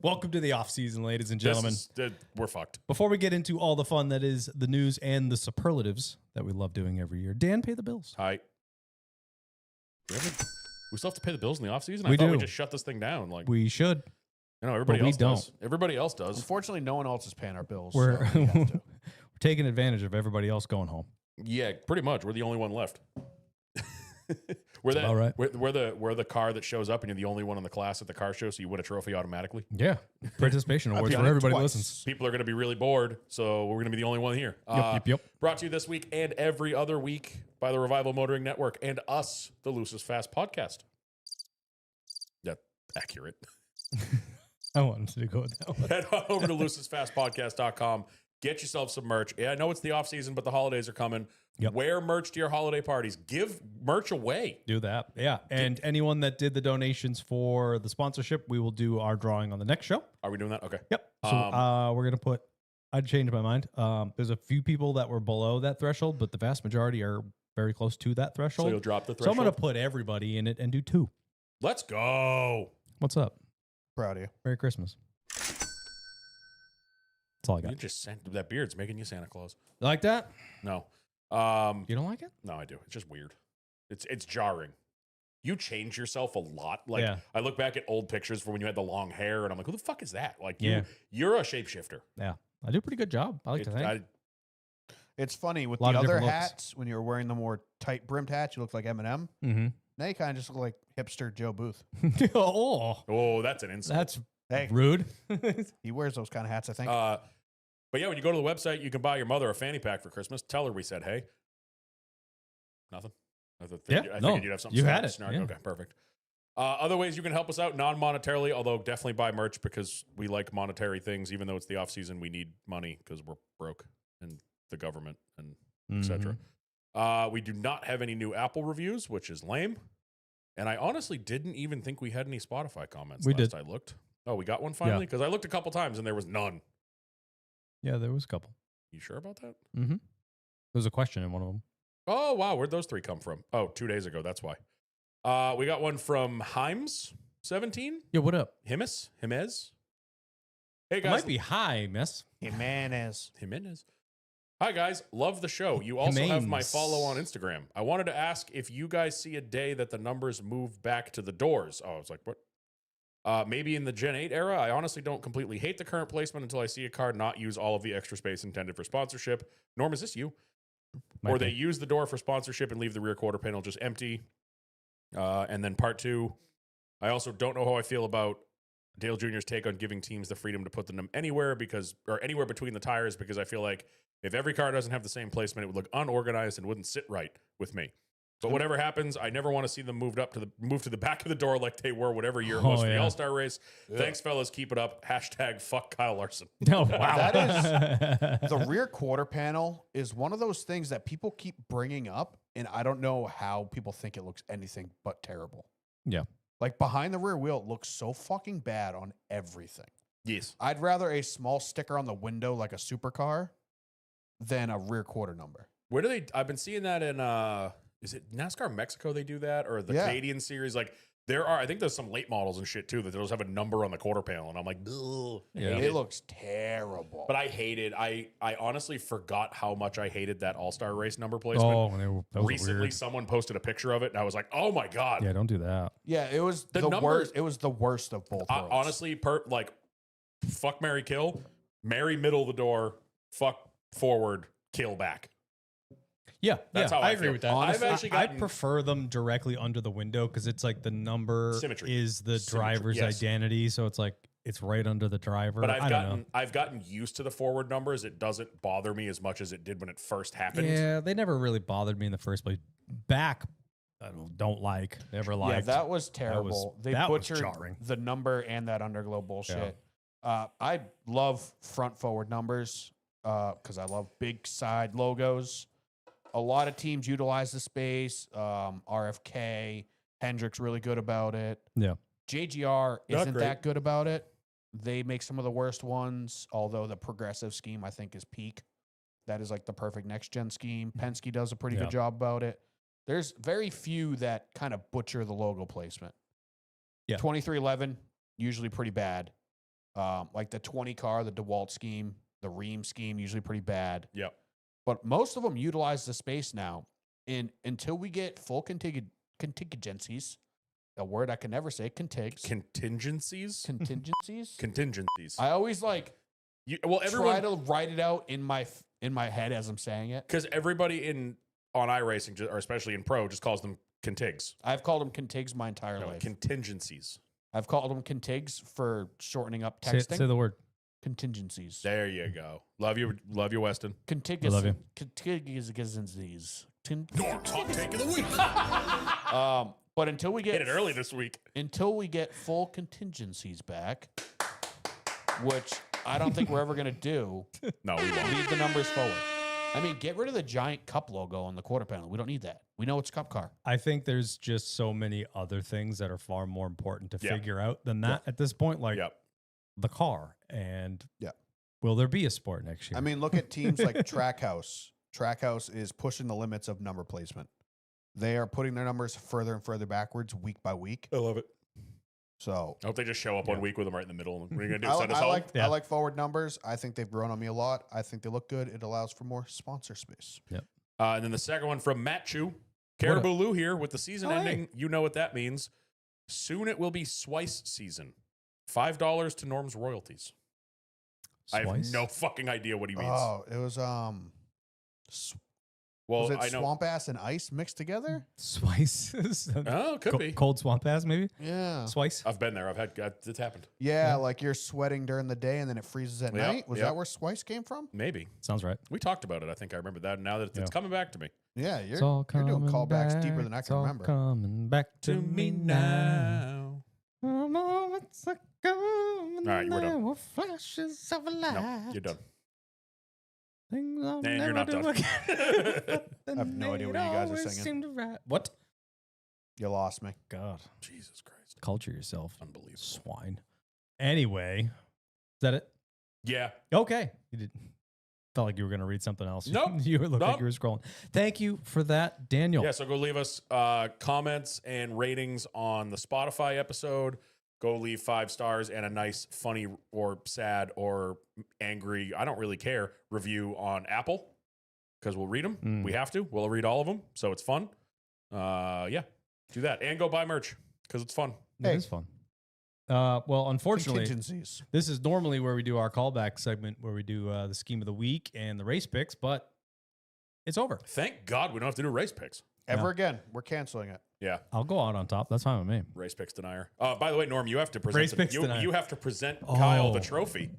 Welcome to the off season, ladies and This gentlemen. we're fucked. Before we get into all the fun that is the news and the superlatives that we love doing every year, Dan, pay the bills. Hi. We still have to pay the bills in the off season. We I thought we do. just shut this thing down. Like, We should. everybody but we else does. don't. Everybody else does. Unfortunately, no one else is paying our bills. We're so we have to. we're taking advantage of everybody else going home. Yeah, pretty much. We're the only one left. we're that. about right. We're the car that shows up, and you're the only one in the class at the car show, so you win a trophy automatically. Yeah, participation awards done for it everybody who twice. listens. People are going to be really bored, so we're going to be the only one here. Yep. Brought to you this week and every other week by the Revival Motoring Network and us, the Loosest Fast podcast. Yeah, accurate. I wanted to go with that one. Head on over to loosestfastpodcast.com. Get yourself some merch. Yeah, I know it's the off season, but the holidays are coming. Yep. Wear merch to your holiday parties. Give merch away. Do that. Yeah. And anyone that did the donations for the sponsorship, we will do our drawing on the next show. Are we doing that? Okay. Yep. So we're going to put, I'd change my mind. There's a few people that were below that threshold, but the vast majority are very close to that So threshold. you'll drop the So threshold. I'm going to put everybody in it and do 2. Let's go. What's up? Proud of you. Merry Christmas. That's all I You got. just that beard's making you Santa Claus. Like that? No. You don't like it? No, I do. It's just weird. It's jarring. You change yourself a lot. Like Yeah. I look back at old pictures from when you had the long hair, and I'm like, who the fuck is that? Like Yeah. you're a shapeshifter. Yeah. I do a pretty good job. I like to think. It's funny with Lot the of other different looks. hats. When you were wearing the more tight brimmed hats, you looked like Eminem. Mm-hmm. Now you kind of just look like hipster Joe Booth. Oh, Oh, that's an insult. that's Hey, rude. he wears those kind of hats. I think. But yeah, when you go to the website, you can buy your mother a fanny pack for Christmas. Tell her we said hey. Nothing. I figured you'd have something. you snarky- had it, snarky. yeah. Okay, perfect. Other ways you can help us out non-monetarily, although definitely buy merch because we like monetary things. Even though it's the off season, we need money because we're broke and the government and etc. We do not have any new Apple reviews, which is lame. And I honestly didn't even think we had any Spotify comments We last did. I looked. Oh, we got one finally? Because I looked a couple times and there was none. Yeah, there was a couple. You sure about that? Mm-hmm. There was a question in one of them. Oh, wow. Where'd those 3 come from? Oh, 2 days ago. That's why. We got one from Himes17. Yeah, what up? Jimenez. Hey, It guys. might be high, miss. Jimenez. Jimenez. Hi, guys. Love the show. You also have my Jimenez. follow on Instagram. I wanted to ask if you guys see a day that the numbers move back to the doors. Oh, I was like, what? Maybe in the Gen 8 era. I honestly don't completely hate the current placement until I see a card not use all of the extra space intended for sponsorship. Norm, is this you? Might Or be. they use the door for sponsorship and leave the rear quarter panel just empty. And then part 2, I also don't know how I feel about Dale Jr.'s take on giving teams the freedom to put them anywhere anywhere between the tires, because I feel like if every car doesn't have the same placement, it would look unorganized and wouldn't sit right with me. But whatever happens, I never want to see them move to the back of the door like they were whatever year it was Oh, for the yeah. All-Star race. Thanks, fellas. Keep it up. # fuck Kyle Larson. Oh, wow. The rear quarter panel is one of those things that people keep bringing up, and I don't know how people think it looks anything but terrible. Yeah. Like behind the rear wheel, it looks so fucking bad on everything. Yes. I'd rather a small sticker on the window like a supercar than a rear quarter number. Where do they? I've been seeing that in. Is it NASCAR Mexico? They do that, or the Yeah. Canadian series? Like I think there's some late models and shit too that those have a number on the quarter panel, and I'm like, ugh, Yeah. hate It looks terrible. But I hated. I honestly forgot how much I hated that All-Star race number placement. Oh, that was Recently, weird. someone posted a picture of it, and I was like, "Oh my god!" Yeah, don't do that. yeah, it was The the number- worst. It was the worst of both worlds. Honestly, fuck, marry, kill, marry, middle of the door, fuck, forward, kill, back. Yeah, That's how I I agree feel. with that. I've actually I'd gotten- prefer them directly under the window because it's like the number Symmetry. is the Symmetry, driver's yes. identity, so it's like it's right under the driver. But I don't know. I've gotten used to the forward numbers. It doesn't bother me as much as it did when it first happened. Yeah, they never really bothered me in the first place. Back, I don't like, never liked. Yeah, that was terrible. They that was butchered jarring. the number and that underglow bullshit. I love front forward numbers because I love big side logos. A lot of teams utilize the space. RFK, Hendrick's really good about it. Yeah. JGR Not isn't great. that good about it. They make some of the worst ones, although the progressive scheme I think is peak. That is like the perfect next gen scheme. Penske does a pretty Yeah. good job about it. There's very few that kind of butcher the logo placement. Yeah. 2311, usually pretty bad. Like the 20 car, the DeWalt scheme, the Ream scheme, usually pretty bad. Yep. But most of them utilize the space now. And until we get full contingencies, a word I can never say, Contingencies. contingencies. I I always like well, try everyone to write it out in my head as I'm saying it. because everybody on iRacing or especially in pro just calls them contigs. I've called them contigs my entire No, life. contingencies. I've called them contigs for shortening up say, texting. say the word. Contingencies. There you go. Love you, Weston. Contigus. I love you. Contingencies. Norm's hot take of the week. But until we Hit get it early this week. full contingencies back, which I don't think we're ever gonna do, No, we won't. leave the numbers forward. I mean, get rid of the giant cup logo on the quarter panel. We don't need that. We know it's cup car. I think there's just so many other things that are far more important to Yeah. figure out than that at this point. Like Yep. the car and Yeah. will there be a sport next year? I mean, look at teams like Trackhouse. Trackhouse is pushing the limits of number placement. They are putting their numbers further and further backwards week by week. I love it. So I hope they just show up one week with them right in the middle. What are you gonna do? I, Send us I home? like Yeah. I like forward numbers. I think they've grown on me a lot. I think they look good. It allows for more sponsor space. And then the second one from Matt Chu. Caribou Lou here with the season Oh, hey. ending. You know what that means. Soon it will be Swice season. $5 to Norm's royalties. I have Slice? no fucking idea what he means. Oh, it was well, was it I know. swamp ass and ice mixed together? Swice. Oh, could be. Cold swamp ass, maybe? Yeah. Swice? I've been there. It's happened. Yeah, like you're sweating during the day and then it freezes at Yep, night. Was yep. that where Swice came from? Maybe. Sounds right. We talked about it. I think I remember that. Now that Yeah. it's coming back to me. Yeah, It's you're all doing coming callbacks back, deeper than I it's can all remember. coming back to me now. Moments ago, All right, we're there done. were flashes of light. No, you're done. Things I'll And never you're not do done. again. I have no idea what you guys are singing. What? You lost me. God, Jesus Christ. culture yourself, Unbelievable. swine. Anyway, is that it? Yeah. Okay. You did. Felt like you were going to read something else. Nope. You looked like Nope. you were scrolling. Thank you for that, Daniel. Yeah, so go leave us comments and ratings on the Spotify episode. Go leave 5 stars and a nice, funny, or sad, or angry, I don't really care, review on Apple because we'll read them. Mm. We have to. We'll read all of them, so it's fun. Yeah, do that. And go buy merch because it's fun. It Hey. is fun. Well, unfortunately, Contingencies. this is normally where we do our callback segment where we do the scheme of the week and the race picks, but it's over. Thank God we don't have to do race picks. Ever Yeah. again, we're canceling it. Yeah, I'll go out on top. That's fine with me. race picks denier. By the way, Norm, you have to present Race picks denier. you have to present Kyle the Oh. trophy.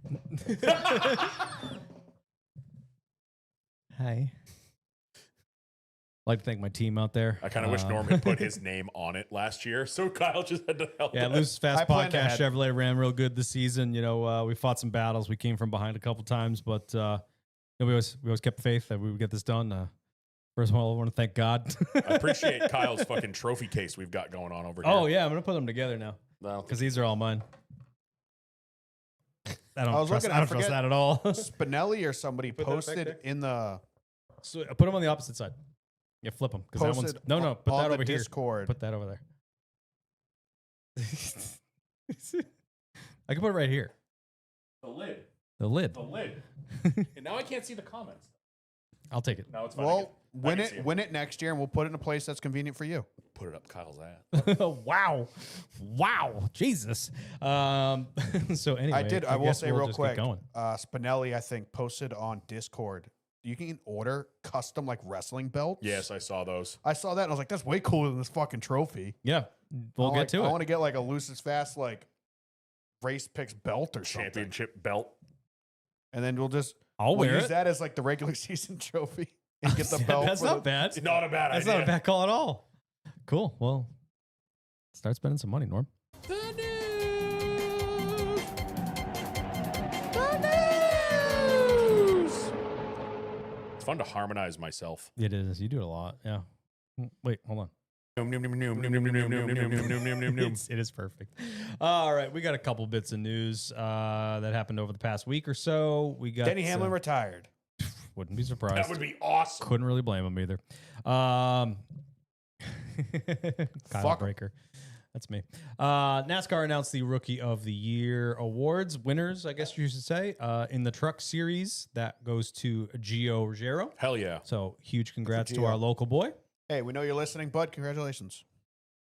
Hi. Like to thank my team out there. I kind of wish Norm had put his name on it last year, so Kyle just had to help. Yeah, us. Loose Fast I planned Podcast ahead. Chevrolet ran real good this season. You know, we fought some battles. We came from behind a couple times, but we always kept faith that we would get this done. First of all, I want to thank God. I appreciate Kyle's fucking trophy case we've got going on over here. Oh yeah, I'm gonna put them together now Well, because these are all mine. I don't I was trust, looking, I I don't trust forget- that at all. Spinelli or somebody Put that back posted there. in the So put them on the opposite side. Yeah, flip them because that one's posted no. on Put on that the over here. Discord. Put that over there. I can put it right here. The lid. The lid. The lid. And now I can't see the comments. I'll take it. Now it's fine. Well, I can see win it next year, and we'll put it in a place that's convenient for you. Put it up Kyle's ass. Wow. Jesus. So anyway, I will guess say we'll real just quick. get going. Spinelli, I think, posted on Discord. You can order custom like wrestling belts. Yes, I saw those. I saw that and I was like, that's way cooler than this fucking trophy. Yeah, we'll get to I it. want to get like a Lucis Fast like race picks belt or something. Championship belt. And then we'll I'll wear use it. that as like the regular season trophy and get the belt. That's for not the- bad. It's not a bad That's idea. not a bad call at all. Cool. Well, start spending some money, Norm. It's fun to harmonize myself. It is. You do it a lot. Yeah. Wait, hold on. It is perfect. All right, we got a couple bits of news that happened over the past week or so. We got Denny Hamlin retired. wouldn't be surprised. That would be awesome. Couldn't really blame him either. Kyle Fuck 'em. Breaker. That's me. NASCAR announced the Rookie of the Year awards winners, I guess you should say, in the Truck Series. That goes to Gio Ruggiero. Hell yeah. So huge congrats to Gio. our local boy. Hey, we know you're listening, bud. Congratulations.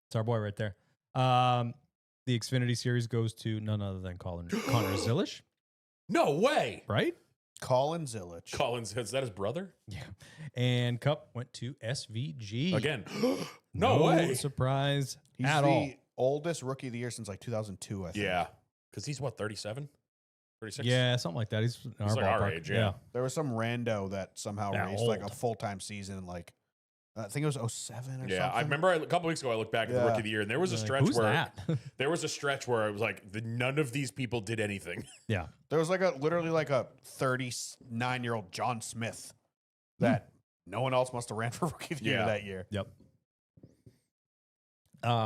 It's our boy right there. The Xfinity Series goes to none other than Connor Zilish, No way. right? Colin Zillich. Collins, is that his brother? Yeah. And Cup went to SVG. Again. No way. Surprise He's at the all. oldest rookie of the year since like 2002, I think. Yeah. Because he's what, 37? 36? Yeah, something like that. He's in our like our ballpark. age, yeah. There was some rando that somehow Yeah, raced like a old. full-time season. Like, I think it was 07 or Yeah, something. I remember a couple weeks ago I looked back at the Yeah. rookie of the year and there was a Like, stretch who's where that? there was a stretch where it was like none of these people did anything. Yeah. There was like literally like a 39-year-old John Smith that no one else must have ran for rookie of the year Yeah. that year. Yep.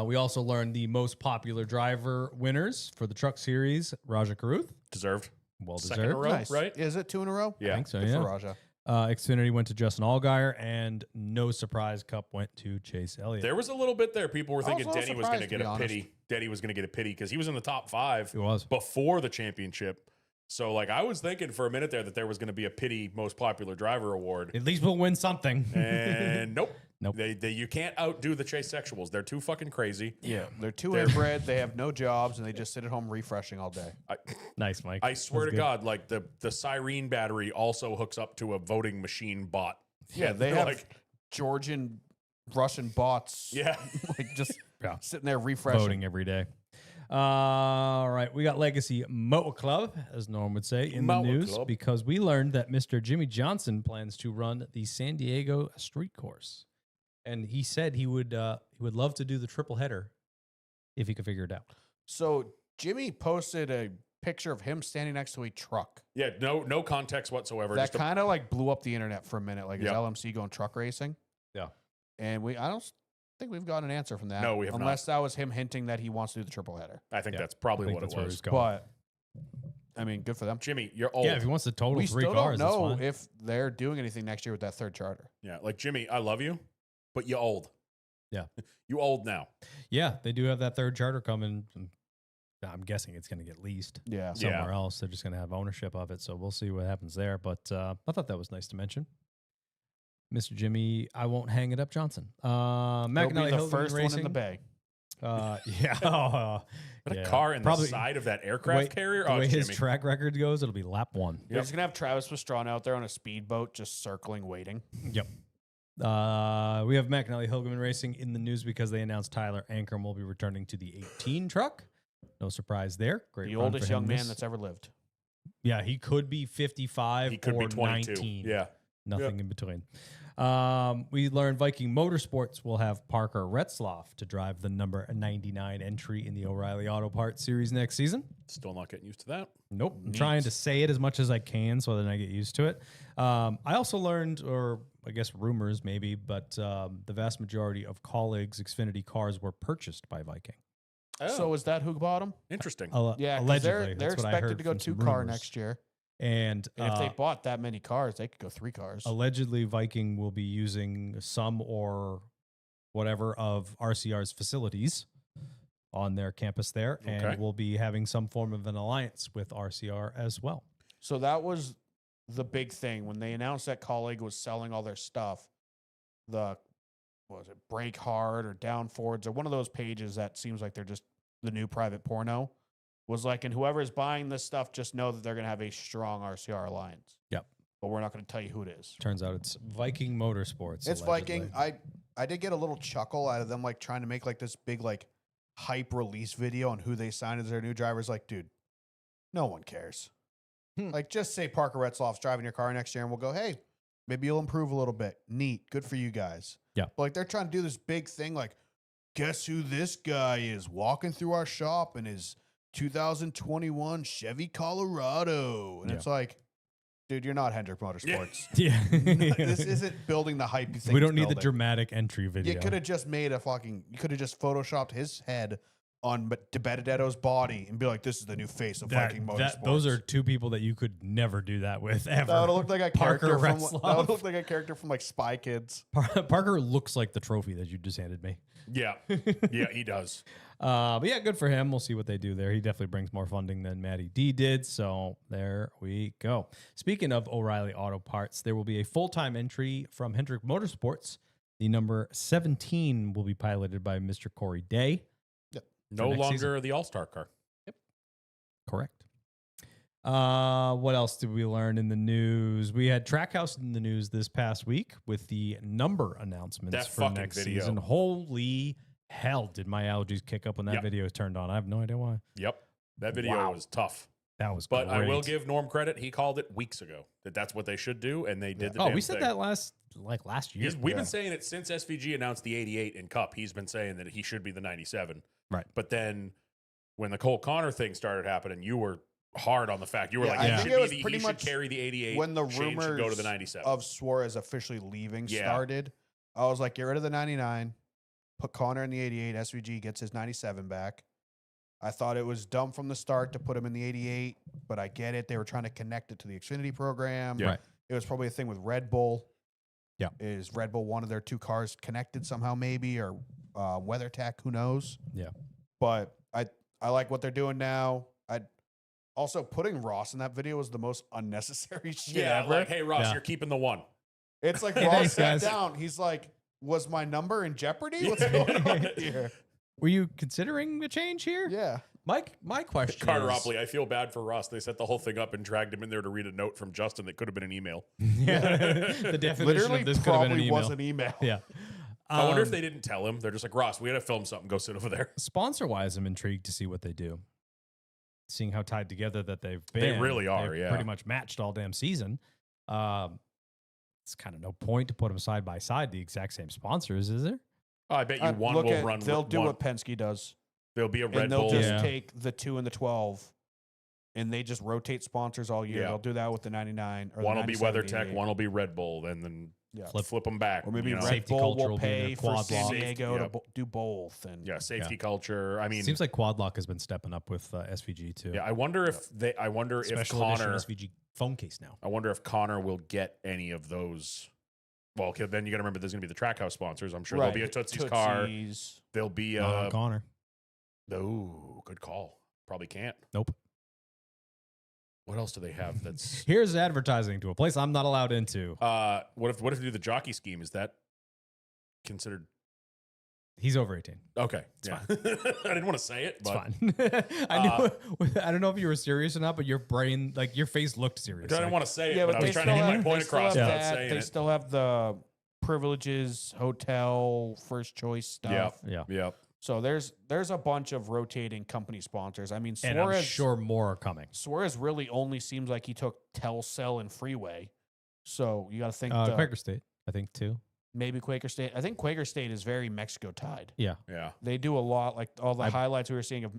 We also learned the most popular driver winners for the Truck Series. Raja Karuth, Deserved. well Second in a deserved. row, Nice. right? Is it 2 in a row? Yeah. I think so, Good yeah. for Raja. Xfinity went to Justin Allgaier, and no surprise, Cup went to Chase Elliott. There was a little bit there. People were I was thinking a little Denny was going to surprised, get to be a honest. pity. Denny was going to get a pity because he was in the top 5 It was. before the championship. So, like, I was thinking for a minute there that there was going to be a pity most popular driver award. At least we'll win something. And nope. Nope. You can't outdo the Chase Sexuals. They're too fucking crazy. Yeah. They're too They're- inbred. They have no jobs, and they just sit at home refreshing all day. Nice, Mike. I swear That's to good. God, like the Cyrene battery also hooks up to a voting machine bot. Yeah, they they're have like, Georgian, Russian bots. yeah. like just Yeah. sitting there refreshing. Voting every day. All right, we got Legacy Motor Club, as Norm would say, in the Motor news Club. because we learned that Mr. Jimmy Johnson plans to run the San Diego Street Course, and he said he would love to do the triple header if he could figure it out. So Jimmy posted a picture of him standing next to a truck. Yeah, no context whatsoever. That Just a, kind of like blew up the internet for a minute. Like, is Yeah. LMC going truck racing? Yeah. And I don't think we've got an answer from that. No, we have not. Unless that was him hinting that he wants to do the triple header. I think Yeah, that's probably I think what that's it where was. he's going. But I mean, good for them. Jimmy, you're old. Yeah, if he wants to total We 3 still cars, don't know that's fine. if they're doing anything next year with that third charter. Yeah, like Jimmy, I love you, but you're old. Yeah. You old now. Yeah, they do have that third charter coming. I'm guessing it's going to get leased Yeah. somewhere else. They're just going to have ownership of it. So we'll see what happens there. But I thought that was nice to mention. Mr. Jimmy, I won't hang it up, Johnson. He'll McAnally be the Hilton first Racing. one in the bay. Yeah. Put Yeah. a car in Probably the side of that aircraft carrier. The Oh, way it's his Jimmy. track record goes, it'll be lap 1. They're just going to have Travis Pastrana out there on a speedboat just circling, waiting. Yep. We have McAnally Hilgeman Racing in the news because they announced Tyler Ankrum will be returning to the 18 truck. No surprise there. Great The run oldest for him young man this- that's ever lived. Yeah, he could be 55 He could or be 22. 19. Yeah. Nothing in between. We learned Viking Motorsports will have Parker Retzloff to drive the number 99 entry in the O'Reilly Auto Parts Series next season. Still not getting used to that. Nope. I'm trying to say it as much as I can so that I get used to it. I also learned, or I guess rumors maybe, but the vast majority of colleagues' Xfinity cars were purchased by Viking. Oh, So is that who bought him? interesting. Yeah, 'cause allegedly. they're That's what I expected heard to go from some 2-car rumors. next year. And, And if they bought that many cars, they could go 3 cars. allegedly Viking will be using some or whatever of RCR's facilities on their campus there, Okay. and we'll be having some form of an alliance with RCR as well. So that was the big thing when they announced that Colleague was selling all their stuff. The what was it, Break Hard or Down Forwards or one of those pages that seems like they're just the new private porno was like, and whoever is buying this stuff, just know that they're going to have a strong RCR alliance. Yep. But we're not going to tell you who it is. Turns out it's Viking Motorsports. It's allegedly. Viking. I did get a little chuckle out of them, like trying to make like this big like hype release video on who they signed as their new drivers. Like, dude, no one cares. Like, just say Parker Retzloff's driving your car next year, and we'll go, hey, maybe you'll improve a little bit. Neat, good for you guys. Yeah. But like, they're trying to do this big thing. Like, guess who this guy is walking through our shop in his 2021 Chevy Colorado, and Yeah. it's like, dude, you're not Hendrick Motorsports. Yeah. This isn't building the hype you think. We it's don't need the building. dramatic entry video. You could have just made you could have just photoshopped his head on De Benedetto's body and be like, this is the new face of Viking Motorsports. Those are two people that you could never do that with ever. That would look like a Parker character from Retzloff. that would look like a character from like Spy Kids. Parker looks like the trophy that you just handed me. Yeah. Yeah, he does. But yeah, good for him. We'll see what they do there. He definitely brings more funding than Matty D did. So there we go. Speaking of O'Reilly Auto Parts, there will be a full-time entry from Hendrick Motorsports. The number 17 will be piloted by Mr. Corey Day. No next longer season. the All-Star car. Correct. What else did we learn in the news? We had Trackhouse in the news this past week with the number announcements That for fucking next video. season. Holy hell, did my allergies kick up when that Yep. video was turned on? I have no idea why. Yep. That video Wow. was tough. That was But I will great. give Norm credit. He called it weeks ago that that's what they should do, and they did the Oh, damn we said thing. that last year. We've Yeah. been saying it since SVG announced the 88 in Cup. He's been saying that he should be the 97. Right. But then when the Cole Connor thing started happening, you were hard on the fact. You were Yeah, like, I he think should, it be was the, pretty he should much carry the 88. When the Shane should go to rumors the 97. of Suarez officially leaving Yeah. started, I was like, get rid of the 99, put Connor in the 88. SVG gets his 97 back. I thought it was dumb from the start to put him in the 88, but I get it. They were trying to connect it to the Xfinity program. Yeah. Right. It was probably a thing with Red Bull. Yeah. Is Red Bull one of their two cars connected somehow, maybe, or WeatherTech? Who knows? Yeah. But I like what they're doing now. I also putting Ross in that video was the most unnecessary shit yeah, ever. like, hey, Ross, Yeah. you're keeping the one. It's like Hey, Ross thanks, sat guys. down. He's like, "Was my number in jeopardy? What's going on here?" Were you considering a change here? Yeah. My question Carter is, Opley, I feel bad for Ross. They set the whole thing up and dragged him in there to read a note from Justin that could have been an email. Yeah. The definition Literally, of this could have been an probably email. was an email. Yeah. I wonder if Um, they didn't tell him. They're just like, Ross, we had to film something. Go sit over there. Sponsor-wise, I'm intrigued to see what they do. Seeing how tied together that they've They been. really are, They've yeah. pretty much matched all damn season. It's kind of no point to put them side by side, the exact same sponsors, is there? Oh, I bet you one Look will at- run. They'll do one. what Penske does. There'll be a Red And they'll Bull. just Yeah. take the 2 and the 12 and they just rotate sponsors all year. Yeah. They'll do that with the 99 or One the will be 97, WeatherTech, 88. one will be Red Bull, and then Yeah. flip them back. Or maybe you know? Red Safety Bull culture will will be pay their for quad San lock. Diego Yep. to do both. And Yeah, safety culture. I mean, Seems like Quad Lock has been stepping up with SVG too. yeah. I wonder if they. I wonder if Special edition Connor. SVG phone case now. I wonder if Connor will get any of those. Well, okay, then you got to remember there's going to be the Trackhouse sponsors. I'm sure there'll be a Tootsie's car. Tootsie's. There'll be Not on a. Connor. Oh, good call. Probably can't. Nope. What else do they have? That's. Here's advertising to a place I'm not allowed into. What if they do the jockey scheme? Is that considered? He's over 18. Okay, yeah. I didn't want to say it, It's but fine. I knew. I don't know if you were serious or not, but your brain, like your face, looked serious. I didn't Like, want to say it. Yeah, but but I they was trying still to get my have, point they still across have without that. saying They it. still have the privileges, hotel, first choice stuff. yeah. Yep. So there's a bunch of rotating company sponsors. I mean, And I'm Suarez, sure more are coming. Suarez really only seems like he took Telcel and Freeway. So you got to think Quaker State, I think, too. maybe Quaker State. I think Quaker State is very Mexico tied. Yeah. Yeah. They do a lot, like all the I- highlights we were seeing of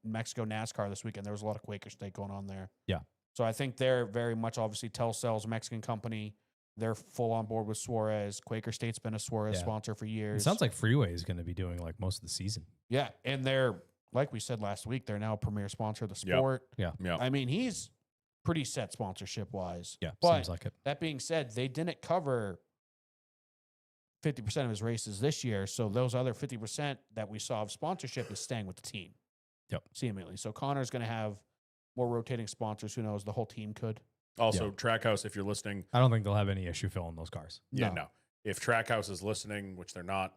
Mexico NASCAR this weekend. There was a lot of Quaker State going on there. Yeah. So I think they're very much obviously Telcel's a Mexican company. They're full on board with Suarez. Quaker State's been a Suarez Yeah. sponsor for It years. sounds like Freeway is going to be doing like most of the season. Yeah, and they're like we said last week, they're now a premier sponsor of the Yep. sport. Yeah. I mean, he's pretty set sponsorship wise. Yeah. But seems like it. that being said, they didn't cover 50% of his races this year. So those other 50% that we saw of sponsorship is staying with the team. Yep. Seemingly. So Connor's going to have more rotating sponsors. Who knows? The whole team could. Also, Trackhouse, if you're listening, I don't think they'll have any issue filling those cars. yeah, no. If Trackhouse is listening, which they're not,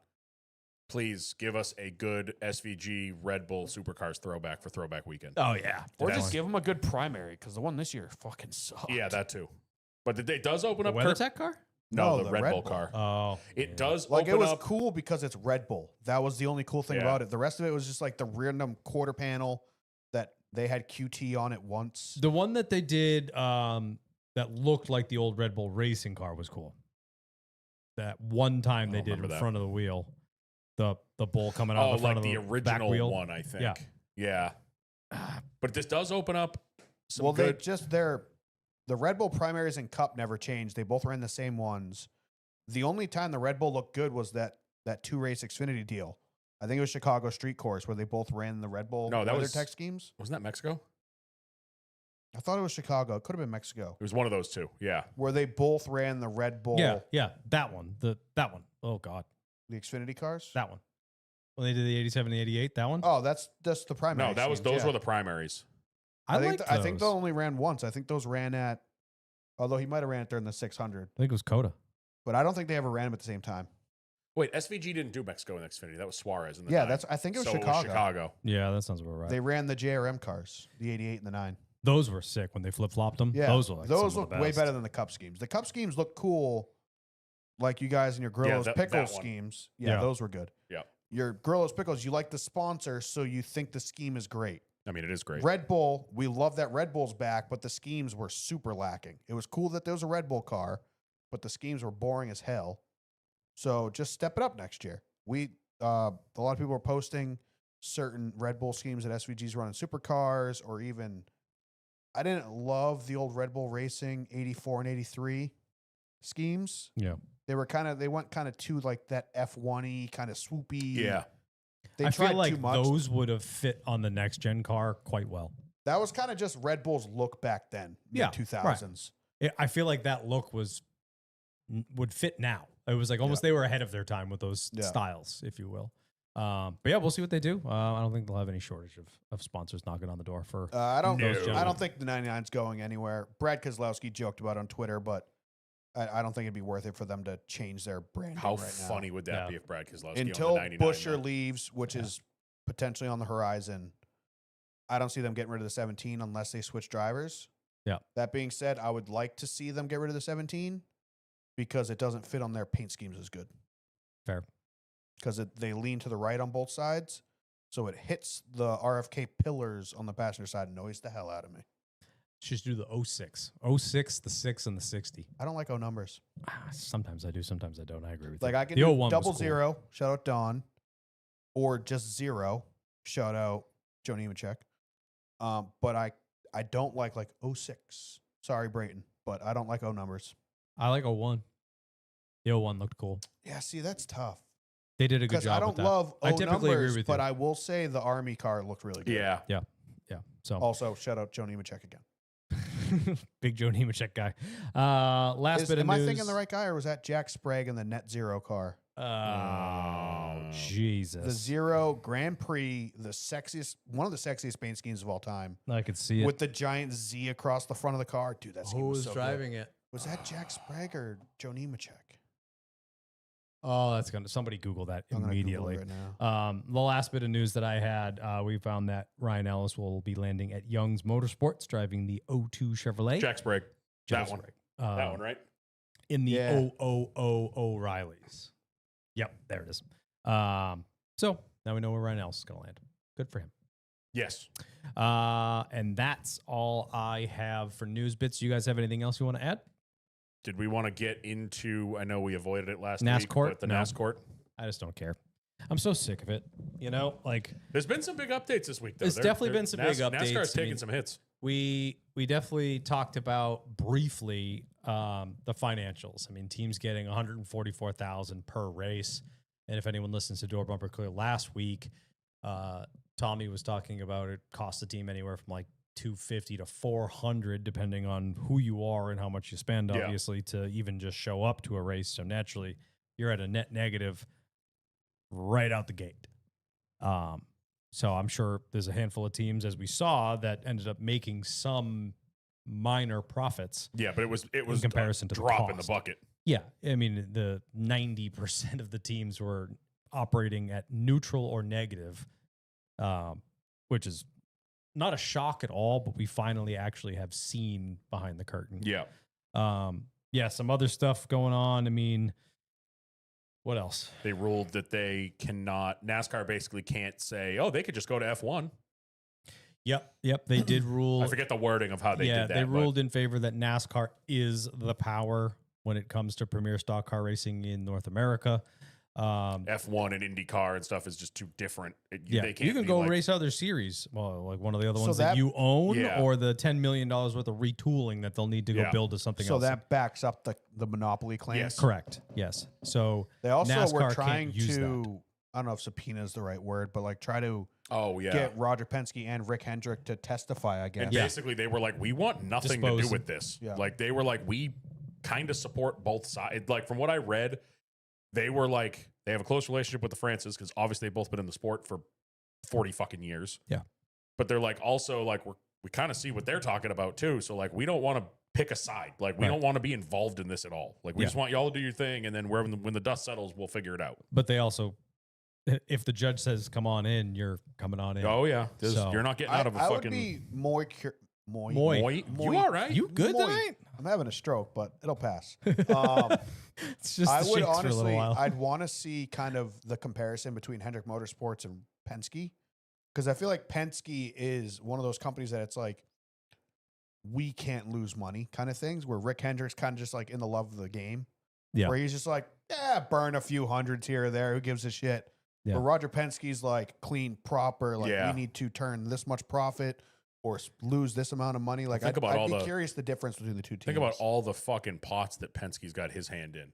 please give us a good SVG Red Bull Supercars throwback for Throwback Weekend. Oh, yeah. Or just give them a good primary because the one this year fucking sucked. Yeah, that too. But it does open The up. WeatherTech car? No, No, the the Red Red Bull Bull. car. Oh. It yeah. does Like open it was up. cool because it's Red Bull. That was the only cool thing Yeah. about it. The rest of it was just like the random quarter panel that they had QT on it once. The one that they did that looked like the old Red Bull racing car was cool. That one time I they don't did in remember that. front of the wheel. The bull coming out Oh, the front like of the the back original wheel. one, I think. Yeah. Yeah. But this does open up some Well, they good. just the Red Bull primaries and Cup never changed. They both ran the same ones. The only time the Red Bull looked good was that 2-race Xfinity deal. I think it was Chicago Street Course where they both ran the Red Bull No, that was- WeatherTech schemes. Wasn't that Mexico? I thought it was Chicago. It could have been Mexico. It was one of those two. Yeah. Where they both ran the Red Bull, Yeah, that one. That one. Oh God, the Xfinity cars. that one. When they did the 87 and 88, that one. Oh, that's the primary. No, that was schemes, those yeah. were the primaries. I think like I think they those. only ran once. I think those ran at, although he might have ran it during the 600, I think it was Coda. but I don't think they ever ran them at the same time. Wait, SVG didn't do Mexico in Xfinity. That was Suarez in the Yeah, 9. I think it was So Chicago. It was Chicago. Yeah, that sounds about right. They ran the JRM cars, the 88 and the 9. Those were sick when they flip flopped them. Yeah, those were like those some look of the way best. better than the Cup schemes. The Cup schemes look cool, like you guys in your Grillos that Pickles one. schemes. Yeah, Yeah. those were good. Yeah. Your Grillos Pickles, you like the sponsor, so you think the scheme is great. I mean, it is great. Red Bull, we love that Red Bull's back, but the schemes were super lacking. It was cool that there was a Red Bull car, but the schemes were boring as hell. So just step it up next year. A lot of people are posting certain Red Bull schemes that SVG's running supercars, or even I didn't love the old Red Bull Racing 84 and 83 schemes. Yeah. They went kind of too like that F1-y, kind of swoopy. Yeah. They I tried feel like too much. those would have fit on the next gen car quite well. That was kind of just Red Bull's look back then, Yeah, mid-2000s. I feel like that look would fit now. It was like almost they were ahead of their time with those Yeah. styles, if you will. But yeah, we'll see what they do. I don't think they'll have any shortage of sponsors knocking on the door for. I don't. No. I gentlemen. don't think the 99's going anywhere. Brad Kozlowski joked about it on Twitter, but I don't think it'd be worth it for them to change their branding. How right funny would that Yeah. be if Brad Keselowski now. owned Until the 99 Busher then? leaves, which is potentially on the horizon. I don't see them getting rid of the 17 unless they switch drivers. Yeah. That being said, I would like to see them get rid of the 17 because it doesn't fit on their paint schemes as good. Fair. Because they lean to the right on both sides, so it hits the RFK pillars on the passenger side and annoys the hell out of me. Just do the 06. 06, the 6, and the 60. I don't like O numbers. Sometimes I do, sometimes I don't. I agree with Like you. I can the do 01 was double cool. zero, shout out Don, or just 0, shout out Joe Nemechek. But I don't like 06. Sorry, Brayton, but I don't like O numbers. I like 01. The 01 looked cool. Yeah, see, that's tough. They did a good Because job I don't with that. love O I typically agree numbers, with but you. I will say the Army car looked really good. Yeah. Yeah. So Also, shout out Joe Nemechek again. big Joe Nemechek guy. Last bit of Am news. I thinking the right guy, or was that Jack Sprague in the Net Zero car? Oh, Jesus. The Zero Grand Prix, one of the sexiest paint schemes of all time, I could see it. with the giant Z across the front of the car. Dude, that scheme Who was was so driving good. it? Was that Jack Sprague or Joe Nemechek? Oh, that's gonna somebody Google that I'm gonna Google it immediately. right now. The last bit of news that I had, we found that Ryan Ellis will be landing at Young's Motorsports, driving the 02 Chevrolet. Jack Sprague. Joe That one. Sprague. That one, right? In the Yeah. 0000 O'Reillys. Yep, there it is. So now we know where Ryan Ellis is going to land. Good for him. Yes. And that's all I have for news bits. You guys have anything else you want to add? Did we want to get into? I know we avoided it last NASCAR? week, but the No. NASCAR. I just don't care. I'm so sick of it. You know, like There's been some big updates this week, though. There's definitely been some big updates. NASCAR's I taking mean, some hits. we definitely talked about briefly the financials. I mean, teams getting $144,000 per race. And if anyone listens to Door Bumper Clear last week, Tommy was talking about it cost the team anywhere from like $250 to $400, depending on who you are and how much you spend, Yeah. obviously, to even just show up to a race. So naturally, you're at a net negative right out the gate. So I'm sure there's a handful of teams, as we saw, that ended up making some minor profits. Yeah, but it was in comparison to the drop in the cost. bucket. Yeah, I mean, the 90% of the teams were operating at neutral or negative, which is not a shock at all, but we finally actually have seen behind the curtain. Yeah. Yeah, some other stuff going on. I mean, what else? They ruled that they cannot, NASCAR basically can't say, oh, they could just go to F1. Yep, they did rule. I forget the wording of how they did that. They but- ruled in favor that NASCAR is the power when it comes to premier stock car racing in North America. F1 and IndyCar and stuff is just too different. Yeah, They can't you can be go like, race other series. Well, like one of the other So ones that that- you own, Yeah. or the $10 million worth of retooling that they'll need to go Yeah. build to something So else. that backs up the monopoly claims. Yes. Correct. Yes. So They also NASCAR were can't trying use that. to, I don't know if subpoena is the right word, but like try to Oh, yeah. get Roger Penske and Rick Hendrick to testify, I guess. And Yeah. basically, they were like, we want nothing to Dispose do of- with this. Yeah. Like, they were like, we kind of support both sides. Like, from what I read, they were like, they have a close relationship with the Francis because obviously they've both been in the sport for 40 fucking years. Yeah. But they're like, also, like, we kind of see what they're talking about too. So, like, we don't want to pick a side. Like, we Right. don't want to be involved in this at all. Like, we Yeah. just want y'all to do your thing. And then when the dust settles, we'll figure it out. but they also, if the judge says, come on in, you're coming on in. Oh, yeah. So- You're not getting I, out of a I would fucking. be more Moi. Moi. You all right? You good Moi. tonight? I'm having a stroke, but it'll pass. It's just I the would shakes for a little honestly, while. I'd want to see kind of the comparison between Hendrick Motorsports and Penske, because I feel like Penske is one of those companies that it's like, we can't lose money kind of things, where Rick Hendrick's kind of just like in the love of the game. Yeah. Where he's just like, yeah, burn a few hundreds here or there. Who gives a shit? Yeah. But Roger Penske's like clean, proper. Like, Yeah. we need to turn this much profit or lose this amount of money. Like, Think I'd, about all I'd be the- curious the difference between the two teams. Think about all the fucking pots that Penske's got his hand in.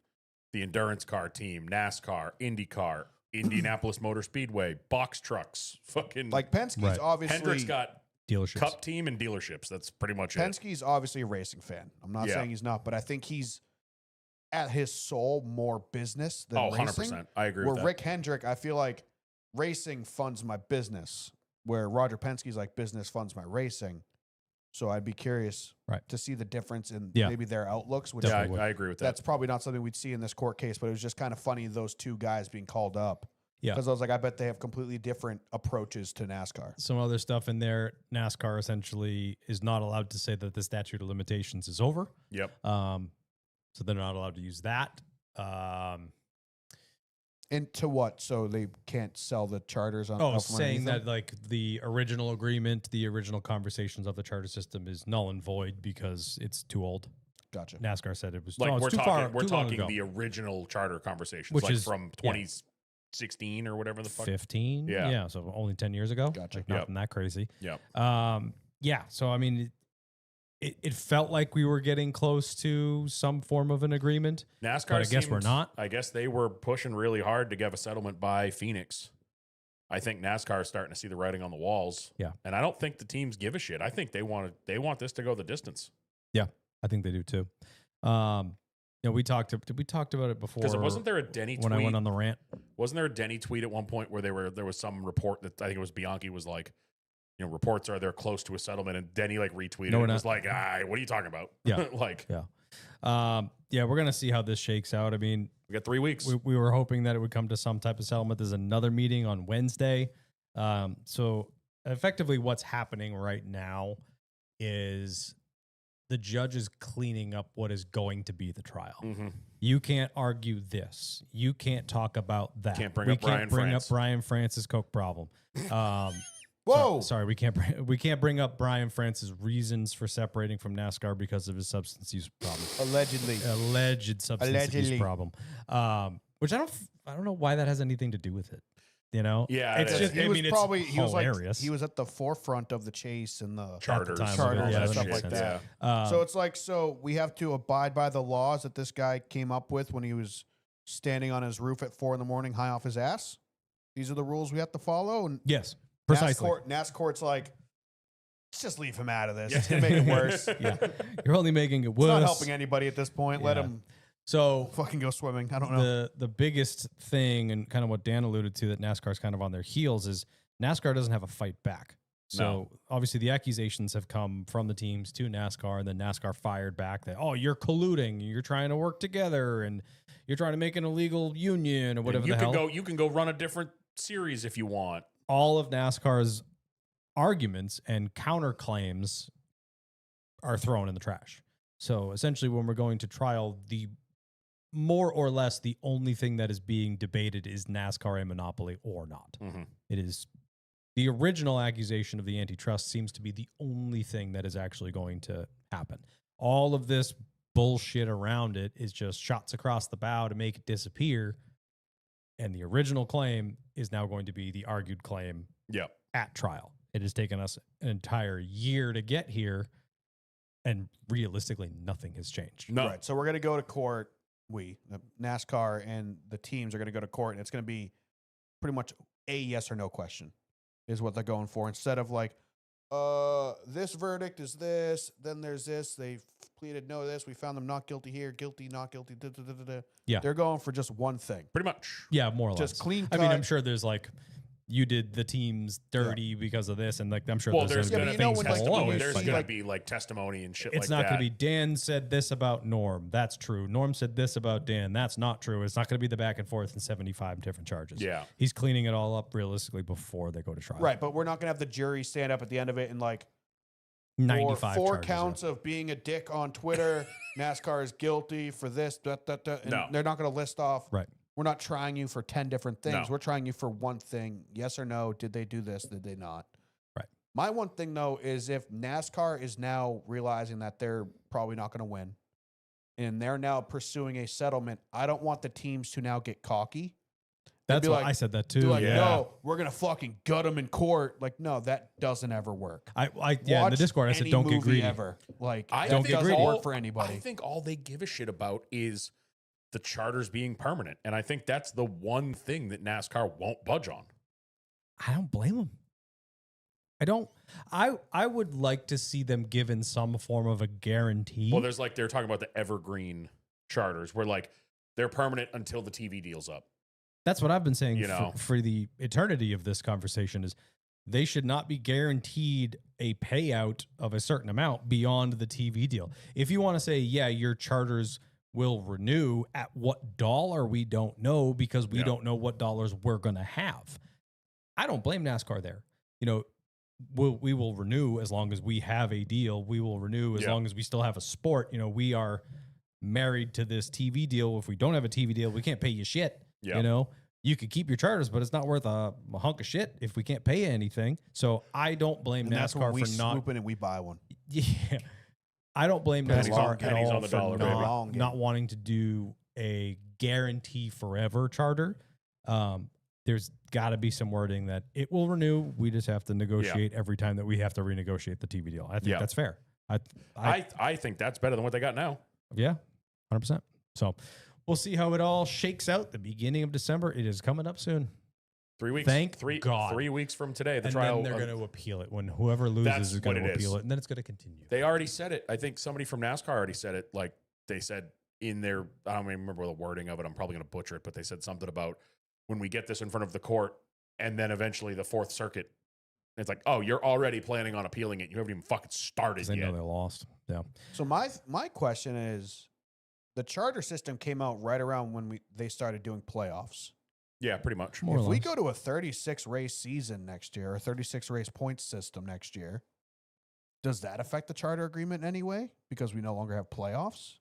The endurance car team, NASCAR, IndyCar, Indianapolis Motor Speedway, box trucks, fucking like Penske's Right. obviously Hendrick's got Dealerships. cup team and dealerships. That's pretty much it. Penske's obviously a racing fan. I'm not Yeah. saying he's not, but I think he's at his soul more business than Oh, racing. 100%. I agree Where with that. Rick Hendrick, I feel like racing funds my business, where Roger Penske's like business funds my racing. So I'd be curious Right. to see the difference in Yeah. maybe their outlooks, which yeah, Definitely would. I agree with that. that's probably not something we'd see in this court case, but it was just kind of funny those two guys being called up. Yeah. Because I was like, I bet they have completely different approaches to NASCAR. Some other stuff in there. NASCAR essentially is not allowed to say that the statute of limitations is over. Yep. So they're not allowed to use that. And to what? So they can't sell the charters on Oh, out from saying underneath that like the original agreement, the original conversations of the charter system is null and void because it's too old. them? Gotcha. NASCAR said it was Like no, it's we're too talking, far, we're too long talking ago. the original charter conversations, Which like is- from yeah. 2016 or whatever the fuck. 15. Yeah. Yeah. So only 10 years ago. Gotcha. Like Yep. nothing that crazy. Yep. Yeah. So, I mean, it felt like we were getting close to some form of an agreement. NASCAR, But I guess we're seemed- not. I guess they were pushing really hard to get a settlement by Phoenix. I think NASCAR is starting to see the writing on the walls. Yeah. And I don't think the teams give a shit. I think they want this to go the distance. I think they do too. We talked about it before. Because wasn't there a Denny tweet? when I went on the rant? Wasn't there a Denny tweet at one point where there was some report that I think it was Bianchi was like, reports are they're close to a settlement, and Denny like retweeted No, it we're and was not. like, what are you talking about? Yeah. like Yeah, we're gonna see how this shakes out. I mean, we got 3 weeks. we were hoping that it would come to some type of settlement. There's another meeting on Wednesday. So effectively, what's happening right now is the judge is cleaning up what is going to be the trial. Mhm. You can't argue this. You can't talk about that. Can't bring we up can't Brian bring France. up Brian France's coke problem. Whoa. Sorry, we can't bring up Brian France's reasons for separating from NASCAR because of his substance use problem. Allegedly. Alleged substance abuse Allegedly. problem. Which I don't know why that has anything to do with it. Yeah, it's it just is. I mean, it's he was hilarious. he was at the forefront of the chase and the Charters, time, charters yeah, and that stuff makes like sense. that. So it's like, so we have to abide by the laws that this guy came up with when he was standing on his roof at 4 a.m, high off his ass. These are the rules we have to follow. And Yes, precisely. NASCAR's like, let's just leave him out of this. It's gonna make it worse. Yeah, you're only making it It's worse. not helping anybody at this point. Let Yeah. him. So Fucking go swimming. I don't know. the biggest thing, and kind of what Dan alluded to, that NASCAR's kind of on their heels, is NASCAR doesn't have a fight back. So obviously the accusations have come from the teams to NASCAR, and then NASCAR fired back that, oh, you're colluding, you're trying to work together, and you're trying to make an illegal union or whatever You the can hell. go. You can go run a different series if you want. All of NASCAR's arguments and counterclaims are thrown in the trash. So essentially, when we're going to trial, the more or less the only thing that is being debated is NASCAR a monopoly or not. Mhm. It is the original accusation of the antitrust seems to be the only thing that is actually going to happen. All of this bullshit around it is just shots across the bow to make it disappear. And the original claim is now going to be the argued claim Yep. at trial. It has taken us an entire year to get here, and realistically, nothing has changed. No. Right. So we're going to go to court. The NASCAR and the teams are going to go to court, and it's going to be pretty much a yes or no question is what they're going for. Instead of like, this verdict is this, then there's this. They pleaded no to this. We found them not guilty here, guilty, not guilty. Da, da, da, da, da. Yeah. They're going for just one thing. Pretty much. Yeah, more or Just less. clean I cut. mean, I'm sure there's like, you did the teams dirty because of this, and like I'm sure Well, there's gonna going be to you be know when, like, testimony. you There's see, going like- to be like testimony and shit It's like not that. going to be Dan said this about Norm. That's true. Norm said this about Dan. That's not true. It's not going to be the back and forth and 75 different charges. Yeah. He's cleaning it all up realistically before they go to trial. Right. But we're not going to have the jury stand up at the end of it and like, 95 four charges, counts of being a dick on Twitter. NASCAR is guilty for this. And No. They're not going to list off. Right. We're not trying you for 10 different things. No. We're trying you for one thing. Yes or no. Did they do this? Did they not? Right. My one thing, though, is if NASCAR is now realizing that they're probably not going to win and they're now pursuing a settlement, I don't want the teams to now get cocky. That's be why like- I said that Be too. like, Yeah. no, we're going to fucking gut them in court. Like, no, that doesn't ever work. Yeah, in the Watch Discord, I said, any don't get movie greedy. ever. Like, I Don't that get doesn't greedy. work for anybody. I think all they give a shit about is the charters being permanent. And I think that's the one thing that NASCAR won't budge on. I don't blame them. I would like to see them given some form of a guarantee. Well, there's like, they're talking about the evergreen charters where like they're permanent until the TV deal's up. That's what I've been saying You know. for the eternity of this conversation is they should not be guaranteed a payout of a certain amount beyond the TV deal. If you want to say, yeah, your charters will renew at what dollar, we don't know because we Yeah. don't know what dollars we're going to have. I don't blame NASCAR there. You know, we will renew as long as we have a deal. We will renew as Yeah. long as we still have a sport. You know, we are married to this TV deal. If we don't have a TV deal, we can't pay you shit. Yeah. You know, you could keep your charters, but it's not worth a hunk of shit if we can't pay you anything. So I don't blame and that's when NASCAR we for not. swoop in and we buy one. Yeah, I don't blame Pennies NASCAR on- at pennies all on the for dollar, baby. Long game. not wanting to do a guarantee forever charter. There's got to be some wording that it will renew. We just have to negotiate every time that we have to renegotiate the TV deal. I think Yeah. that's fair. I think that's better than what they got now. Yeah, 100%. So we'll see how it all shakes out. The beginning of December. It is coming up soon. 3 weeks. Thank three, God. 3 weeks from today, the And trial. then they're going to appeal it. When whoever loses That's is going what to it is. appeal it, and then it's going to continue. They already said it. I think somebody from NASCAR already said it. Like they said in their, I don't even remember the wording of it. I'm probably going to butcher it, but they said something about when we get this in front of the court and then eventually the Fourth Circuit. It's like, oh, you're already planning on appealing it. You haven't even fucking started 'Cause they yet. know they lost. Yeah. So my question is, the charter system came out right around when they started doing playoffs. Yeah, pretty much. More or If we less. go to a 36 race season next year, or 36 race points system next year, does that affect the charter agreement in any way? Because we no longer have playoffs?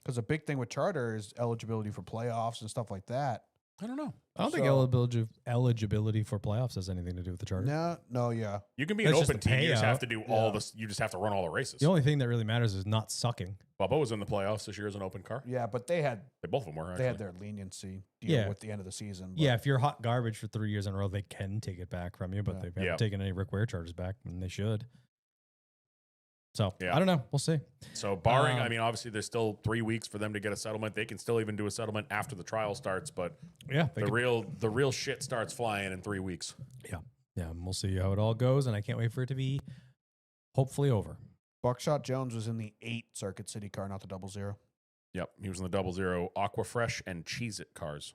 Because a big thing with charter is eligibility for playoffs and stuff like that. I don't know. I don't think So- eligibility for playoffs has anything to do with the charter. No, yeah. You can be an That's just open the team. You just have payout. to do all Yeah. this. You just have to run all the races. The only thing that really matters is not sucking. Bubba was in the playoffs this year as an open car. Yeah, but they had They both of them were. Actually. they had their leniency deal Yeah. with the end of the season. but- Yeah, if you're hot garbage for 3 years in a row, they can take it back from you, but Yeah. they haven't Yeah. taken any Rick Ware charges back, and they should. So Yeah. I don't know. We'll see. So barring, I Um, mean, obviously there's still 3 weeks for them to get a settlement. They can still even do a settlement after the trial starts, but Yeah, the real shit starts flying in 3 weeks. yeah, and we'll see how it all goes, and I can't wait for it to be hopefully over. Buckshot Jones was in the 8 Circuit City car, not the 00. Yep, he was in the 00 Aqua Fresh and Cheez-It cars.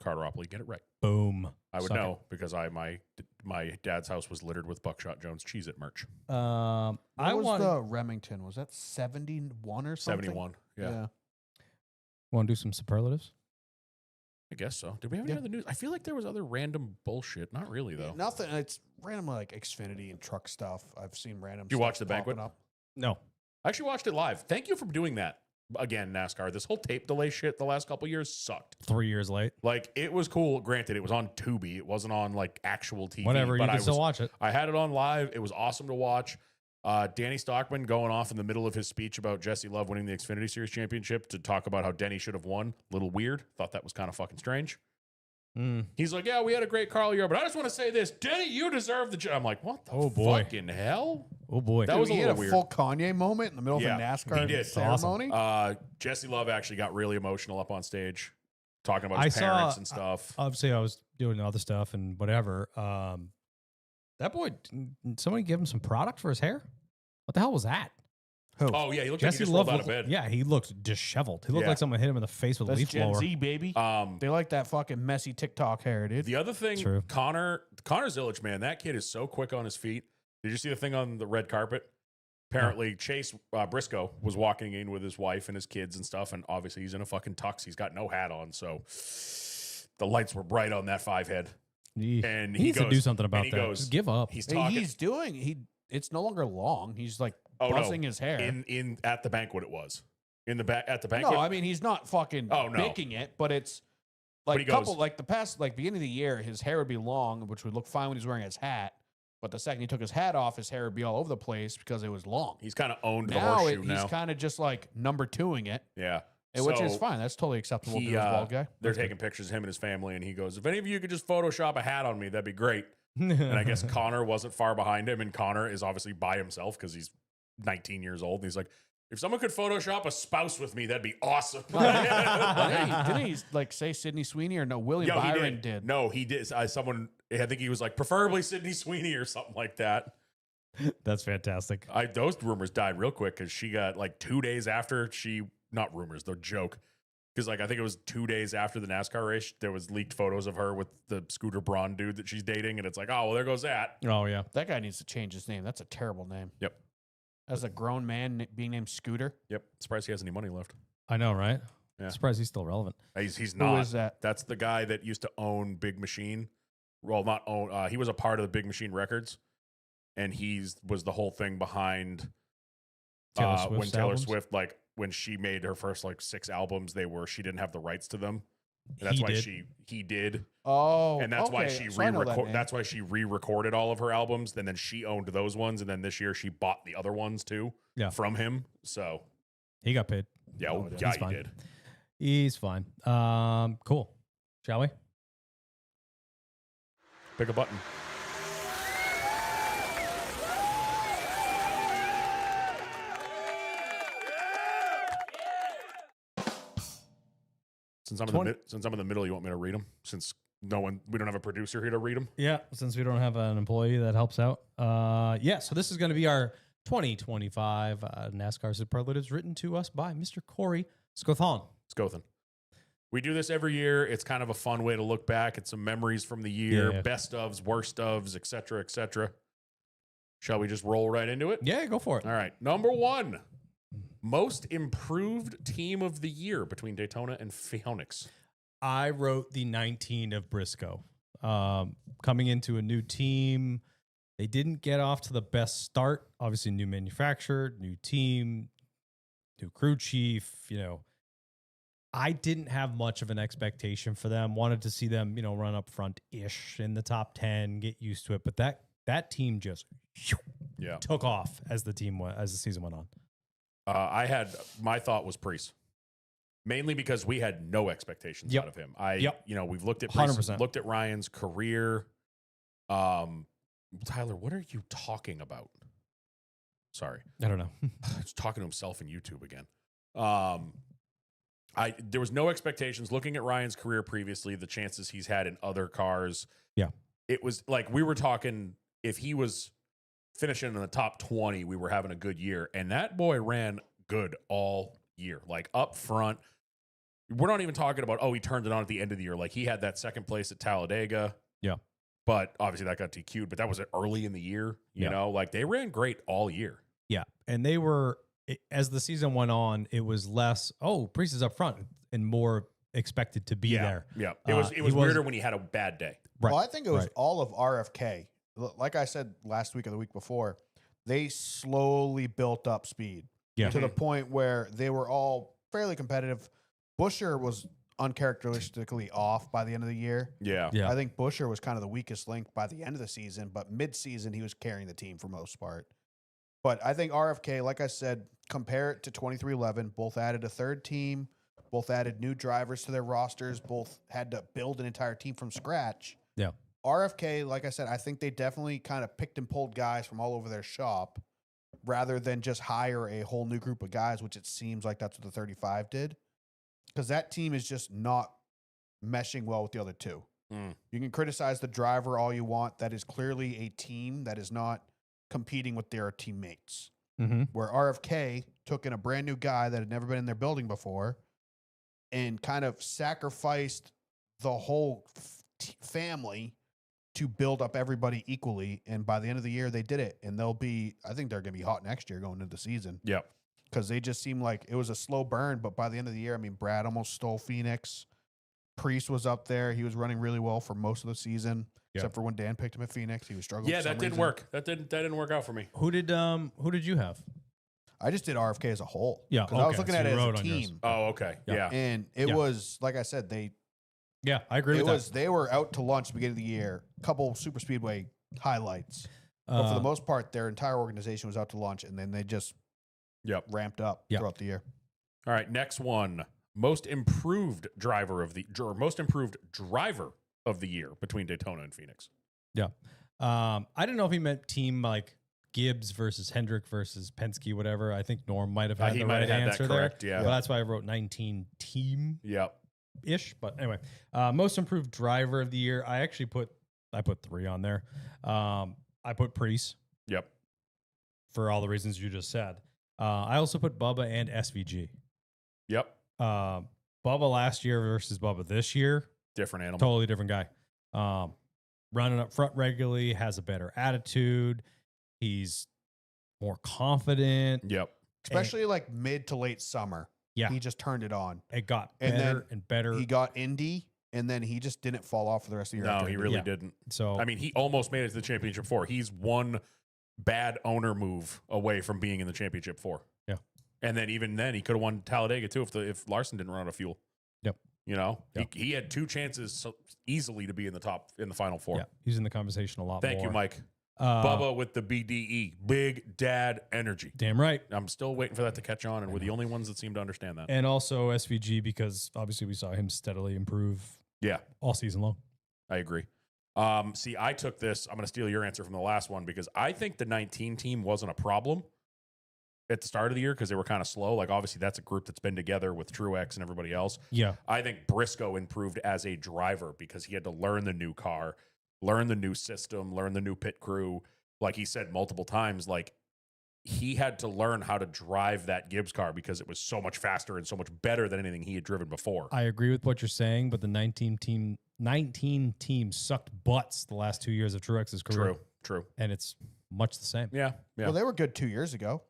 Carteropoly, get it right. Boom. I would Suck know because my dad's house was littered with Buckshot Jones Cheez-It merch. it. What I was want the Remington? Was that 71 or something? 71. Yeah, want to do some superlatives. I guess so. Did we have any Yeah. other news? I feel like there was other random bullshit. Not really though. Nothing. It's random like Xfinity and truck stuff. I've seen random. You stuff watch the popping banquet? Up. No. I actually watched it live. Thank you for doing that. Again, NASCAR. This whole tape delay shit the last couple years sucked. 3 years late. Like it was cool. Granted, it was on Tubi. It wasn't on like actual TV. Whatever. You but can still watch it. I had it on live. It was awesome to watch. Danny Stockman going off in the middle of his speech about Jesse Love winning the Xfinity Series championship to talk about how Denny should have won. Little weird. Thought that was kind of fucking strange. He's like, yeah, we had a great car all year, but I just want to say this, Denny, you deserve the job. I'm like, what the fucking hell? Oh boy. That was a He had little a weird. full Kanye moment in the middle Yeah, of a NASCAR he did. ceremony. Jesse Love actually got really emotional up on stage, talking about I his saw- parents and stuff. Obviously, I was doing other stuff and whatever. That boy, somebody give him some product for his hair. What the hell was that? Oh yeah, he looked like he just rolled out of bed. Yeah, he looked disheveled. He looked Yeah. like someone hit him in the face with a That's leaf Gen blower. Z, baby. They like that fucking messy TikTok hair, dude. The other thing, True. Connor Zillich, man, that kid is so quick on his feet. Did you see the thing on the red carpet? Apparently, Chase Briscoe was walking in with his wife and his kids and stuff, and obviously he's in a fucking tux. He's got no hat on, so the lights were bright on that five head. And he needs to do something about and he that. goes, Just give up. He's Hey, talking. he's doing. It's no longer long. He's like Oh, no. buzzing his hair. in at the banquet. It was in the back at the banquet. No, I mean he's not fucking Oh, no. making it, but it's But like he couple goes- like the past like beginning of the year, his hair would be long, which would look fine when he's wearing his hat. But the second he took his hat off, his hair would be all over the place because it was long. He's kind of owned the Now horseshoe he's now. kind of just like number twoing it, Yeah, which is So fine. That's totally acceptable to he, do as a bald guy. They're taking pictures of him and his family, and he goes, "If any of you could just Photoshop a hat on me, that'd be great." And I guess Connor wasn't far behind him, and Connor is obviously by himself because he's 19 years old. And he's like, if someone could Photoshop a spouse with me, that'd be awesome. Didn't he like say Sydney Sweeney or no? William Yo, he Byron did. No, he did. I think he was like, preferably Sydney Sweeney or something like that. That's fantastic. Those rumors died real quick because she got like 2 days after not rumors, they're joke. Because like I think it was 2 days after the NASCAR race, there was leaked photos of her with the Scooter Braun dude that she's dating, and it's like, oh well, there goes that. Oh yeah. That guy needs to change his name. That's a terrible name. Yep. As a grown man being named Scooter. Yep. Surprised he has any money left. I know, right? Yeah. Surprised he's still relevant. He's Who not. is that? That's the guy that used to own Big Machine. Well, not own. He was a part of the Big Machine Records, and was the whole thing behind Taylor Swift's when Taylor albums? Swift, like when she made her first like 6 albums, she didn't have the rights to them. And that's He why did. he did, Oh, and that's why okay. she So I know that re-record. name. That's why she re-recorded all of her albums. And then she owned those ones, and then this year she bought the other ones too. Yeah. From him. So He got paid. yeah, Oh, yeah, he's he fine. did. He's fine. Cool. Shall we? Pick a button. Since I'm in the middle, you want me to read them? Since we don't have a producer here to read them. Yeah, since we don't have an employee that helps out. Yeah, so this is going to be our 2025 NASCAR Superlatives written to us by Mr. Corey Scothon. Scothan. We do this every year. It's kind of a fun way to look back at some memories from the year, Yeah. best ofs, worst ofs, et cetera, et cetera. Shall we just roll right into it? Yeah, go for it. All right. Number 1, most improved team of the year between Daytona and Phoenix. I wrote the 19 of Briscoe. Coming into a new team, they didn't get off to the best start. Obviously, new manufacturer, new team, new crew chief. I didn't have much of an expectation for them. Wanted to see them, run up front-ish in the top 10, get used to it. But that team just Yeah. took off as the season went on. My thought was Priest. Mainly because we had no expectations Yep. out of him. We've looked at 100%. looked at Ryan's career. Tyler, what are you talking about? Sorry. I don't know. He's talking to himself in YouTube again. There was no expectations looking at Ryan's career previously, the chances he's had in other cars. Yeah. It was like we were talking if he was finishing in the top 20, we were having a good year. And that boy ran good all year. Like up front, we're not even talking about, he turned it on at the end of the year. Like he had that second place at Talladega. Yeah. But obviously that got DQ'd, but that was early in the year. You know, like they ran great all year. Yeah. And they were, as the season went on, it was less, Priest is up front and more expected to be there. Yeah. It was weirder when he had a bad day. Right. Well, I think it was all of RFK. Like I said last week or the week before, they slowly built up speed to the point where they were all fairly competitive. Busher was uncharacteristically off by the end of the year. Yeah. I think Busher was kind of the weakest link by the end of the season, but mid-season he was carrying the team for most part. But I think RFK, like I said, compare it to 2311, both added a third team, both added new drivers to their rosters, both had to build an entire team from scratch. Yeah. RFK, like I said, I think they definitely kind of picked and pulled guys from all over their shop rather than just hire a whole new group of guys, which it seems like that's what the 35 did. Because that team is just not meshing well with the other two. You can criticize the driver all you want. That is clearly a team that is not competing with their teammates. Where RFK took in a brand new guy that had never been in their building before and kind of sacrificed the whole family to build up everybody equally. And by the end of the year, they did it. And I think they're going to be hot next year going into the season. Yeah. Because they just seemed like it was a slow burn. But by the end of the year, I mean, Brad almost stole Phoenix. Priest was up there. He was running really well for most of the season, except for when Dan picked him at Phoenix. He was struggling. Yeah, that didn't work. That didn't work out for me. Who did you have? I just did RFK as a whole. Yeah, because I was looking at it as a team. Oh, okay. Yeah. And it was, like I said, I agree with that. They were out to lunch at the beginning of the year, a couple super speedway highlights. But for the most part, their entire organization was out to lunch, and then they just ramped up throughout the year. All right, next one. Most improved driver of the year between Daytona and Phoenix. Yeah. I didn't know if he meant team like Gibbs versus Hendrick versus Penske, whatever. I think Norm might have had the right answer there. Yeah. Well, that's why I wrote 19 team. Yep. Ish. But anyway, most improved driver of the year. I put 3 on there. I put Priest. Yep. For all the reasons you just said. I also put Bubba and SVG. Yep. Bubba last year versus Bubba this year. Different animal. Totally different guy. Running up front regularly, has a better attitude. He's more confident. Yep. Especially like mid to late summer. Yeah. He just turned it on. It got better and better. He got Indy, and then he just didn't fall off for the rest of the year. No, he really didn't. So I mean, he almost made it to the championship 4. He's one bad owner move away from being in the championship 4. Yeah. And then even then, he could have won Talladega too if Larson didn't run out of fuel. Yep. You know, Yep. he had 2 chances so easily to be in the final 4. yeah, he's in the conversation a lot Thank more. you, Mike. Bubba with the BDE, Big Dad Energy. Damn right. I'm still waiting for that to catch on, and we're the only ones that seem to understand that. And also SVG, because obviously we saw him steadily improve all season long. I agree. See, I took this. I'm going to steal your answer from the last one because I think the 19 team wasn't a problem at the start of the year because they were kind of slow. Like, obviously, that's a group that's been together with Truex and everybody else. Yeah. I think Briscoe improved as a driver because he had to learn the new car, learn the new system, learn the new pit crew. Like he said multiple times, like he had to learn how to drive that Gibbs car because it was so much faster and so much better than anything he had driven before. I agree with what you're saying, but the 19 teams sucked butts the last 2 years of Truex's career. True. And it's much the same. Yeah. Well, they were good 2 years ago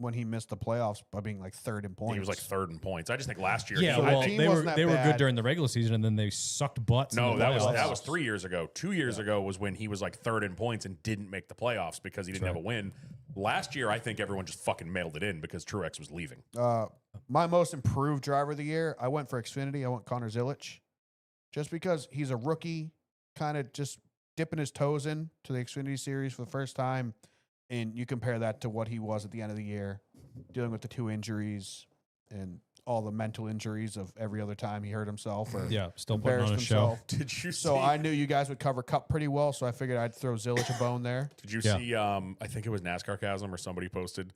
when he missed the playoffs by being like 3rd in points. He was like 3rd in points. I just think last year. Yeah, So the well, team they wasn't were that good bad. during the regular season, and then they sucked butts. No, in the that playoffs. was 3 years ago. 2 years ago was when he was like 3rd in points and didn't make the playoffs because he didn't have a win. Last year, I think everyone just fucking mailed it in because Truex was leaving. My most improved driver of the year, I went for Xfinity. I went Connor Zilic. Just because he's a rookie, kind of just dipping his toes in to the Xfinity series for the first time. And you compare that to what he was at the end of the year, dealing with the 2 injuries and all the mental injuries of every other time he hurt himself or still putting on embarrassed a show. himself. Did you So see? I knew you guys would cover Cup pretty well, so I figured I'd throw Zilic a bone there. Did you see? I think it was NASCAR Chasm or somebody posted.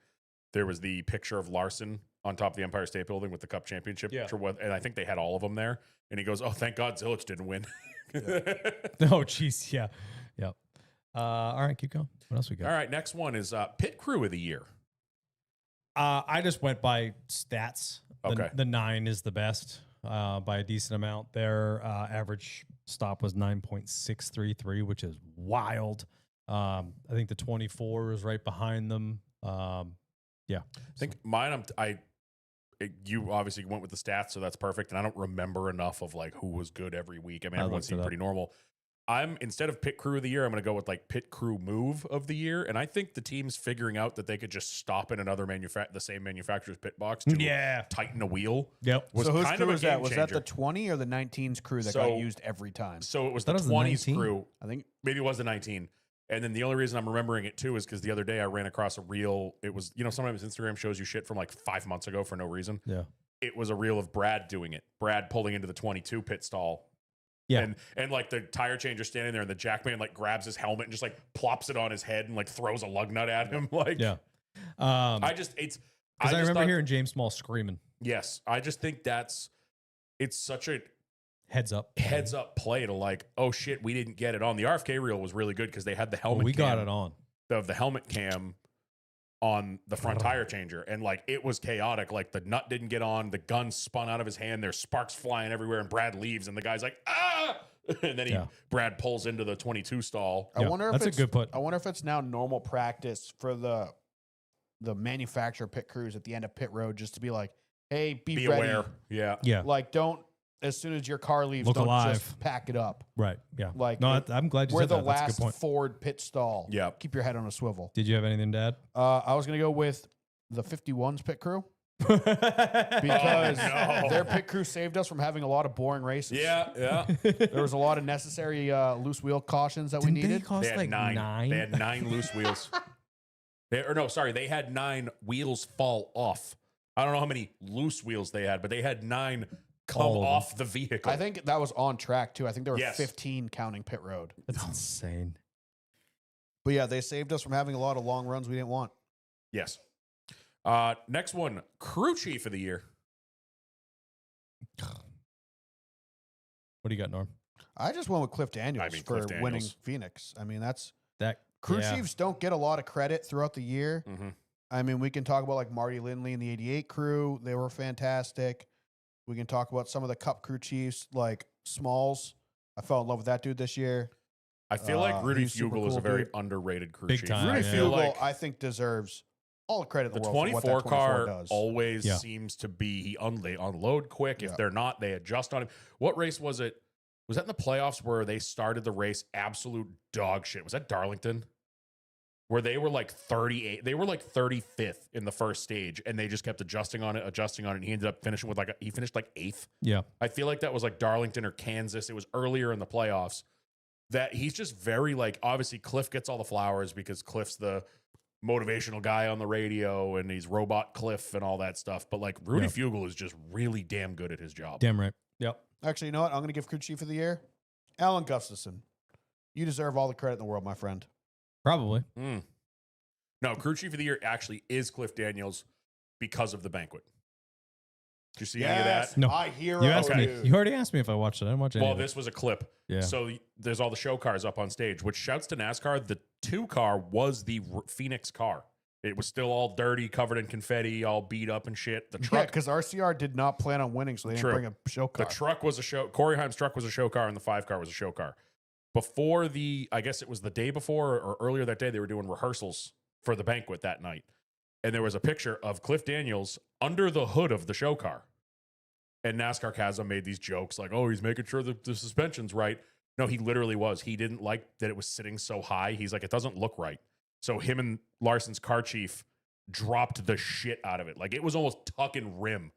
There was the picture of Larson on top of the Empire State Building with the Cup Championship. Yeah. And I think they had all of them there. And he goes, "Oh, thank God Zilic didn't win." Oh, jeez. Yeah. Yep. All right, keep going. What else we got? All right, next one is Pit Crew of the Year. I just went by stats. Okay. The 9 is the best by a decent amount. Their average stop was 9.633, which is wild. I think the 24 is right behind them. Yeah. I think mine, you obviously went with the stats, so that's perfect. And I don't remember enough of like who was good every week. I mean, I everyone looked it seemed up. pretty normal. Instead of pit crew of the year, I'm going to go with like pit crew move of the year. And I think the team's figuring out that they could just stop in another the same manufacturer's pit box to Yeah. tighten a wheel. Yep. Was so whose kind crew of a was that? game Was that changer. the 20 or the 19's crew that So- got used every time? So it was Thought the it was the 20s 19. crew. I think Maybe it was the 19. And then the only reason I'm remembering it too is because the other day I ran across a reel. It was, sometimes Instagram shows you shit from like 5 months ago for no reason. Yeah. It was a reel of Brad doing it. Brad pulling into the 22 pit stall. Yeah. And like the tire changer standing there and the jackman like grabs his helmet and just like plops it on his head and like throws a lug nut at him. Like, Yeah. I just, it's, Because I just remember thought- hearing James Small screaming, Yes. I just think it's such a heads up. heads up play to like, oh shit, we didn't get it on. The RFK reel was really good because they had the helmet. We got cam it on. of the helmet cam on the front tire changer, and like it was chaotic. Like the nut didn't get on, the gun spun out of his hand, there's sparks flying everywhere, and Brad leaves, and the guy's like, ah, and then Brad pulls into the 22 stall. I wonder if that's a it's good put. I wonder if it's now normal practice for the manufacturer pit crews at the end of pit road just to be like, hey, be ready. aware. Yeah. Yeah. Like, don't as soon as your car leaves, Look don't alive. just pack it up. Right. Yeah. Like, No, I'm glad you we're said the that. That's a good last point. forward pit stall. Yeah. Keep your head on a swivel. Did you have anything to add? I was gonna go with the 51's pit crew because because no. their pit crew saved us from having a lot of boring races. Yeah. There was a lot of necessary loose wheel cautions that we They needed. cost They had like nine. They had 9 loose wheels. They had 9 wheels fall off. I don't know how many loose wheels they had, but they had 9 come All of them. off the vehicle. I think that was on track too. I think there were Yes. 15 counting pit road. That's insane. But yeah, they saved us from having a lot of long runs we didn't want. Yes. Next one, crew chief of the year. What do you got, Norm? I just went with Cliff Daniels I mean, for Cliff Daniels. winning Phoenix. I mean, that's That crew yeah. chiefs don't get a lot of credit throughout the year. Mm-hmm. I mean, we can talk about like Marty Lindley and the 88 crew. They were fantastic. We can talk about some of the cup crew chiefs like Smalls. I fell in love with that dude this year. I feel like Rudy he's super Fugel is a cool, very dude. underrated crew Big chief. time. I Rudy yeah. feel Fugel, like I think, deserves all the credit in the the world for what 24 that 24 car does. always Yeah. seems to be they unload quick. Yeah. If they're not, they adjust on him. What race was it? Was that in the playoffs where they started the race absolute dog shit? Was that Darlington? Where they were like 38, they were like 35th in the first stage, and they just kept adjusting on it. And he ended up finishing with he finished like 8th. Yeah. I feel like that was like Darlington or Kansas. It was earlier in the playoffs that he's just very like, obviously Cliff gets all the flowers because Cliff's the motivational guy on the radio and he's robot Cliff and all that stuff. But like Rudy Fugel is just really damn good at his job. Damn right. Yep. Actually, you know what? I'm going to give crew chief of the year, Alan Gustafson. You deserve all the credit in the world, my friend. Probably. Mm. No, crew chief of the year actually is Cliff Daniels because of the banquet. Did you see any of that? No. I hear You asked Okay. me. You already asked me if I watched it. I didn't watch it. Well, this was a clip. Yeah. So there's all the show cars up on stage, which shouts to NASCAR. The 2 car was the Phoenix car. It was still all dirty, covered in confetti, all beat up and shit. The Yeah, truck, because RCR did not plan on winning, so they didn't True. bring a show the car. truck was a show. Corey Haim's truck was a show car, and the 5 car was a show car. Before I guess it was the day before or earlier that day, they were doing rehearsals for the banquet that night, and there was a picture of Cliff Daniels under the hood of the show car. And NASCAR Chasm made these jokes like, "Oh, he's making sure that the suspension's right." No, he literally was. He didn't like that it was sitting so high. He's like, it doesn't look right. So him and Larson's car chief dropped the shit out of it. Like it was almost tucking rim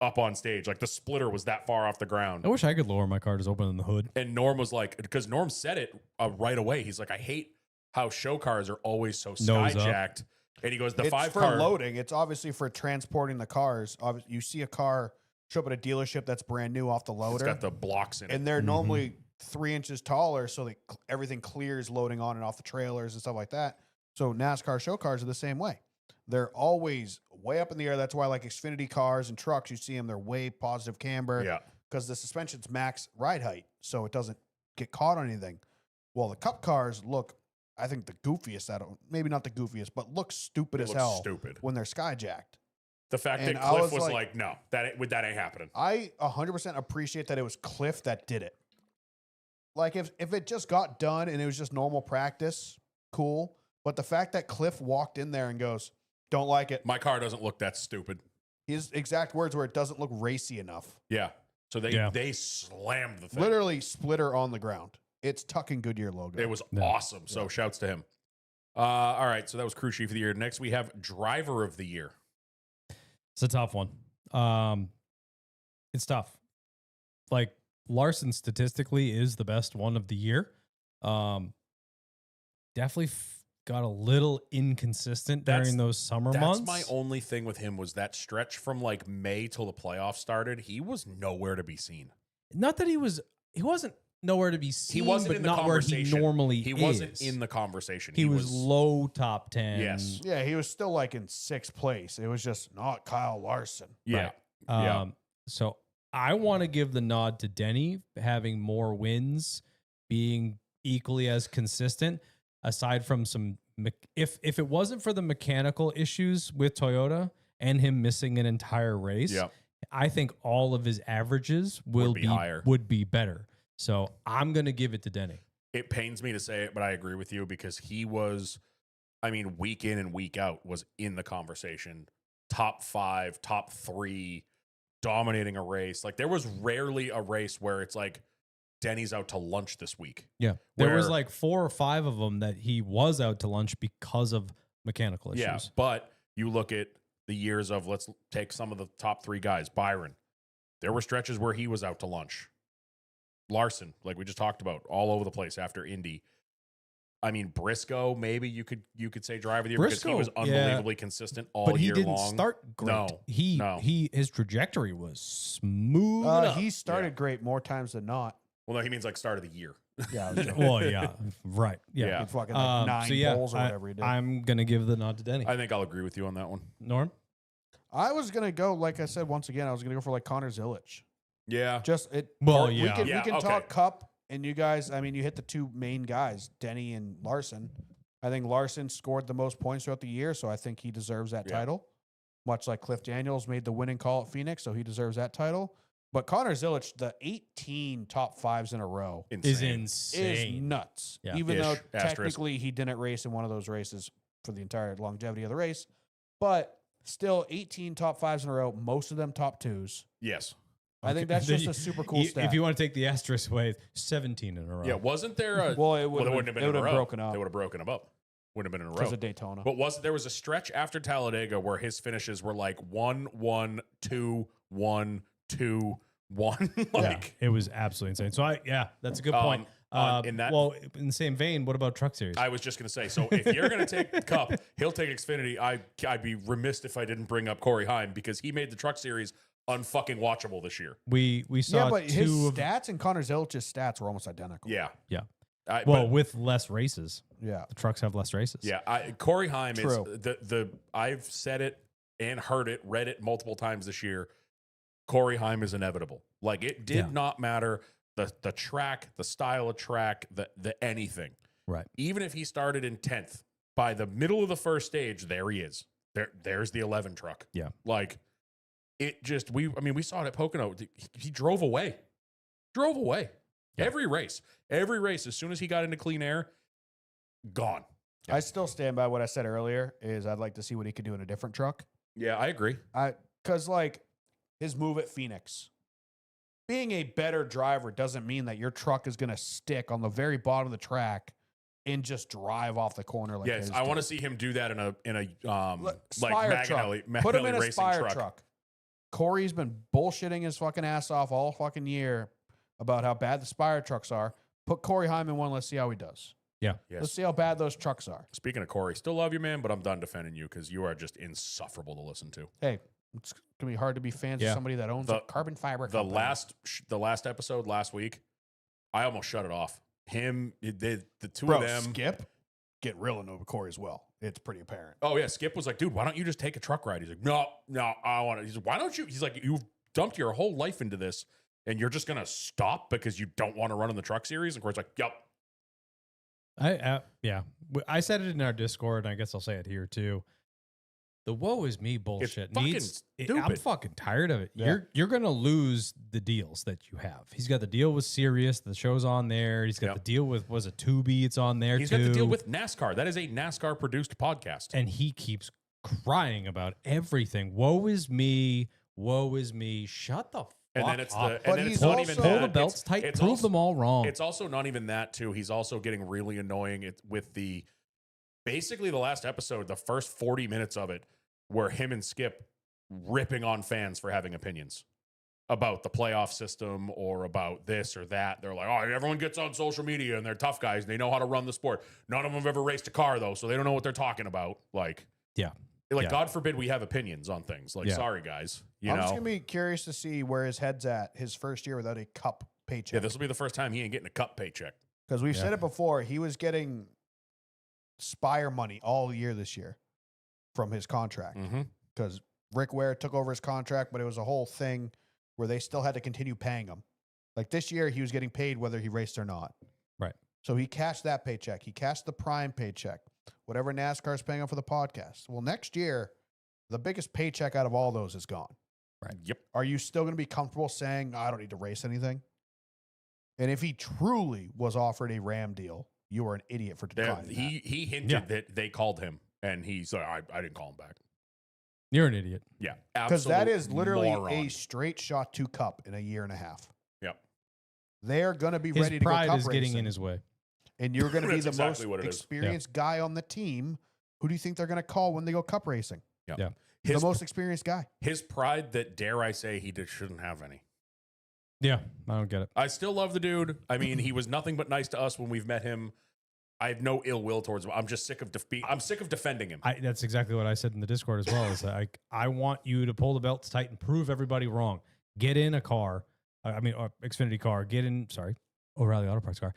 up on stage. Like the splitter was that far off the ground. I wish I could lower my car just open in the hood. And Norm was like, because Norm said it right away. He's like, I hate how show cars are always so Nose up. skyjacked. And he goes, the it's 5 for car loading. It's obviously for transporting the cars. You see a car show up at a dealership that's brand new off the it's loader, got the blocks in it. and they're normally 3 inches taller, so everything clears loading on and off the trailers and stuff like that. So NASCAR show cars are the same way. They're always way up in the air. That's why like Xfinity cars and trucks, you see them, they're way positive camber. Yeah. Because the suspension's max ride height, so it doesn't get caught on anything. Well, the cup cars look, I think, the goofiest maybe not the goofiest, but look stupid It as looks hell stupid. when they're skyjacked. The fact And that I Cliff was was like- no, that ain't happening. I 100% appreciate that it was Cliff that did it. Like if it just got done and it was just normal practice, cool. But the fact that Cliff walked in there and goes, "Don't like it." My car doesn't look that stupid. His exact words were, "It doesn't look racy enough." Yeah. So Yeah. they slammed the thing. Literally splitter on the ground. It's tucking Goodyear logo. It was Yeah. awesome. So shouts to him. All right. So that was crew chief of the year. Next we have driver of the year. It's a tough one. It's tough. Like Larson statistically is the best one of the year. Definitely got a little inconsistent during those summer months. That's my only thing with him was that stretch from like May till the playoffs started. He was nowhere to be seen. Not that he wasn't nowhere to be seen, He wasn't but in the not where he conversation. normally He is. wasn't in the conversation. He was low top 10. Yes. Yeah, he was still like in 6th place. It was just not Kyle Larson. Yeah. Right. Yeah. So I want to give the nod to Denny having more wins, being equally as consistent. Aside from some, if it wasn't for the mechanical issues with Toyota and him missing an entire race, Yeah. I think all of his averages will be higher. would be better. So I'm gonna give it to Denny. It pains me to say it, but I agree with you because he was, I mean, week in and week out was in the conversation. Top 5, top 3, dominating a race. Like there was rarely a race where it's like Denny's out to lunch this week. Yeah, there was Where- like 4 or 5 of them that he was out to lunch because of mechanical issues. Yeah, but you look at the years of, let's take some of the top 3 guys. Byron, there were stretches where he was out to lunch. Larson, like we just talked about, all over the place after Indy. I mean, Briscoe, maybe you could say driver of the year because he was Briscoe, yeah. unbelievably consistent all But he year didn't long. start great. No, His trajectory was smooth. enough. He started great more times than not. Well, no, he means like start of the year. Yeah, I was joking. Well, yeah, right. Yeah. Yeah. He fucking like 9 bowls or whatever he did. I'm gonna give the nod to Denny. I think I'll agree with you on that one. Norm. I was gonna go, like I said once again, I was gonna go for like Connor Zillich. Yeah. Just it. Well, we yeah. can, Yeah, we can okay. talk Cup, and you guys. I mean, you hit the 2 main guys, Denny and Larson. I think Larson scored the most points throughout the year, so I think he deserves that Yeah. title. Much like Cliff Daniels made the winning call at Phoenix, so he deserves that title. But Connor Zillich, the 18 top 5s in a row, Is Insane. is insane. nuts. Yeah. Even though Ish, asterisk. technically he didn't race in one of those races for the entire longevity of the race, but still 18 top 5s in a row, most of them top 2s. Yes. I think that's just a super cool stat. If you want to take the asterisk away, 17 in a row. Yeah. Wasn't there a? well, it they would wouldn't have been it in a would row. have broken up They would have broken them up. Wouldn't have been in a row. because of Daytona. But there was a stretch after Talladega where his finishes were like 1, 1, 2, 1, 2, 1. Like It was absolutely insane. So that's a good point. in that- well, in the same vein, what about Truck Series? I was just gonna say. So if you're gonna take the Cup, he'll take Xfinity. I'd be remiss if I didn't bring up Corey Heim because he made the Truck Series unfucking watchable this year. we saw yeah, but his 2 of stats and Connor Zillich's stats were almost identical. Yeah. Yeah. Well, well with less races. Yeah. The trucks have less races. yeah. Corey Heim True. is the I've said it and heard it, read it multiple times this year. Corey Heim is inevitable. Like it did Yeah. not matter the track, the style of track, the anything. Right. Even if he started in 10th, by the middle of the first stage, there he is. There's the 11 truck. Yeah. Like it just we saw it at Pocono. He drove away. Drove away. Yeah. Every race, as soon as he got into clean air, gone. I still stand by what I said earlier is I'd like to see what he could do in a different truck. Yeah, I agree. Because like his move at Phoenix, being a better driver doesn't mean that your truck is going to stick on the very bottom of the track and just drive off the corner like Yes, his I want to did. see him do that in a like Spire truck. Magnelli Put him in a racing Spire truck. Corey's been bullshitting his fucking ass off all fucking year about how bad the Spire trucks are. Put Corey Heim in one. Let's see how he does. Yes. Let's see how bad those trucks are. Speaking of Corey, still love you, man, but I'm done defending you because you are just insufferable to listen to. Hey, it's gonna be hard to be fans Yeah. of somebody that owns The- a carbon fiber. The company. last episode last week, I almost shut it off. The two Bro, of them. Skip, get real into Corey as well. It's pretty apparent. Oh yeah, Skip was like, dude, why don't you just take a truck ride? He's like, no, I want to. He's like, why don't you? He's like, you've dumped your whole life into this, and you're just gonna stop because you don't want to run in the truck series. And Corey's like, yep. I said it in our Discord, and I guess I'll say it here too. The woe is me bullshit. fucking I'm stupid. fucking tired of it. Yeah. You're gonna lose the deals that you have. He's got the deal with Sirius. The show's on there. He's got Yep. the deal with was it Tubi? It's on there He's too. got the deal with NASCAR. That is a NASCAR produced podcast. and he keeps crying about everything. Woe is me. Woe is me. Shut the fuck And then it's up. the But and then he's it's not also- even Pull that. the belts tight. It's Prove also, them all wrong. It's also not even that too. He's also getting really annoying with the basically the last episode, the first 40 minutes of it, where him and Skip ripping on fans for having opinions about the playoff system or about this or that. They're like, oh, everyone gets on social media and they're tough guys and they know how to run the sport. None of them have ever raced a car though, so they don't know what they're talking about. Like, Yeah. God forbid we have opinions on things. Like, Yeah. sorry guys, you I'm know. just gonna be curious to see where his head's at his first year without a cup Yeah, paycheck. this will be the first time he ain't getting a cup paycheck. Because we've Yeah. said it before, he was getting Spire money all year this year from his contract. Mm-hmm. Because Rick Ware took over his contract, but it was a whole thing where they still had to continue paying him. Like this year, he was getting paid whether he raced or not. Right. So he cashed that paycheck. He cashed the prime paycheck, whatever NASCAR is paying him for the podcast. Well, next year, the biggest paycheck out of all those is gone. Yep. Are you still going to be comfortable saying, I don't need to race anything? And if he truly was offered a Ram deal, you were an idiot for declining. He hinted that they called him, and he's like, I didn't call him back. You're an idiot. Yeah, because that is absolute literally moron. a straight shot to Cup in a year and a half. Yep. They're going to be His ready to go pride Cup is getting racing, in his way. and you're going to be That's the exactly most what it is. experienced guy on the team. Who do you think they're going to call when they go Cup racing? Yeah. His, The most experienced guy. his pride that, dare I say, he shouldn't have any. Yeah, I don't get it. I still love the dude. I mean, he was nothing but nice to us when we've met him. I have no ill will towards him. I'm just sick of I'm sick of defending him. That's exactly what I said in the Discord as well. Is like I want you to pull the belts tight and prove everybody wrong. Get in a car. Xfinity car. Get in. Sorry, O'Reilly Auto Parts car.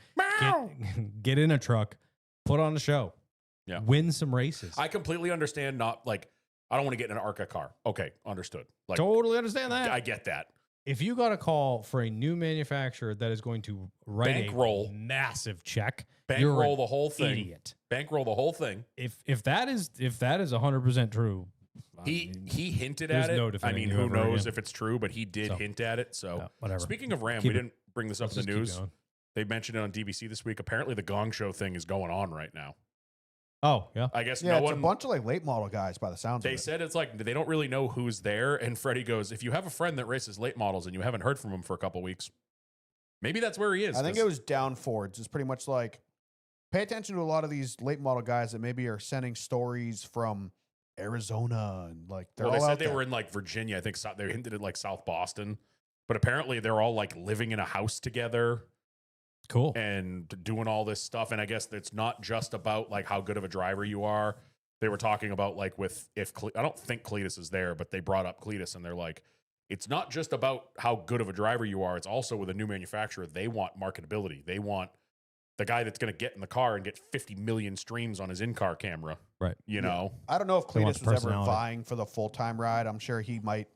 Get in a truck. Put on a show. Yeah. Win some races. I completely understand. Not like I don't want to get in an ARCA car. Okay, understood. Like totally understand that. I get that. If you got a call for a new manufacturer that is going to write Bankroll. a massive check, you're Bankroll an the whole thing. idiot. Bankroll the whole thing. If that is 100% true, I He mean, he hinted there's at it. no I defending mean, you who ever knows again. if it's true, but he did So, hint at it. So yeah, whatever. speaking of Ram, Keep we it- didn't bring this up Let's in the just keep news. going. They mentioned it on DBC this week. Apparently, the Gong Show thing is going on right now. Oh yeah, I guess Yeah, no it's one. a bunch of like late model guys by the sounds They of it. said it's like they don't really know who's there. And Freddie goes, if you have a friend that races late models and you haven't heard from him for a couple weeks, maybe that's where he is. I think 'cause it was down Fords. It's pretty much like pay attention to a lot of these late model guys that maybe are sending stories from Arizona and like they're Well, they all said out they there. were in like Virginia. I think they hinted at like South Boston, but apparently they're all like living in a house together cool. and doing all this stuff. And I guess it's not just about like how good of a driver you are. They were talking about like I don't think Cletus is there, but they brought up Cletus and they're like, it's not just about how good of a driver you are. It's also with a new manufacturer. They want marketability. They want the guy that's going to get in the car and get 50 million streams on his in-car camera. Right. You know, I don't know if They want Cletus the was ever personality. vying for the full time ride. I'm sure he might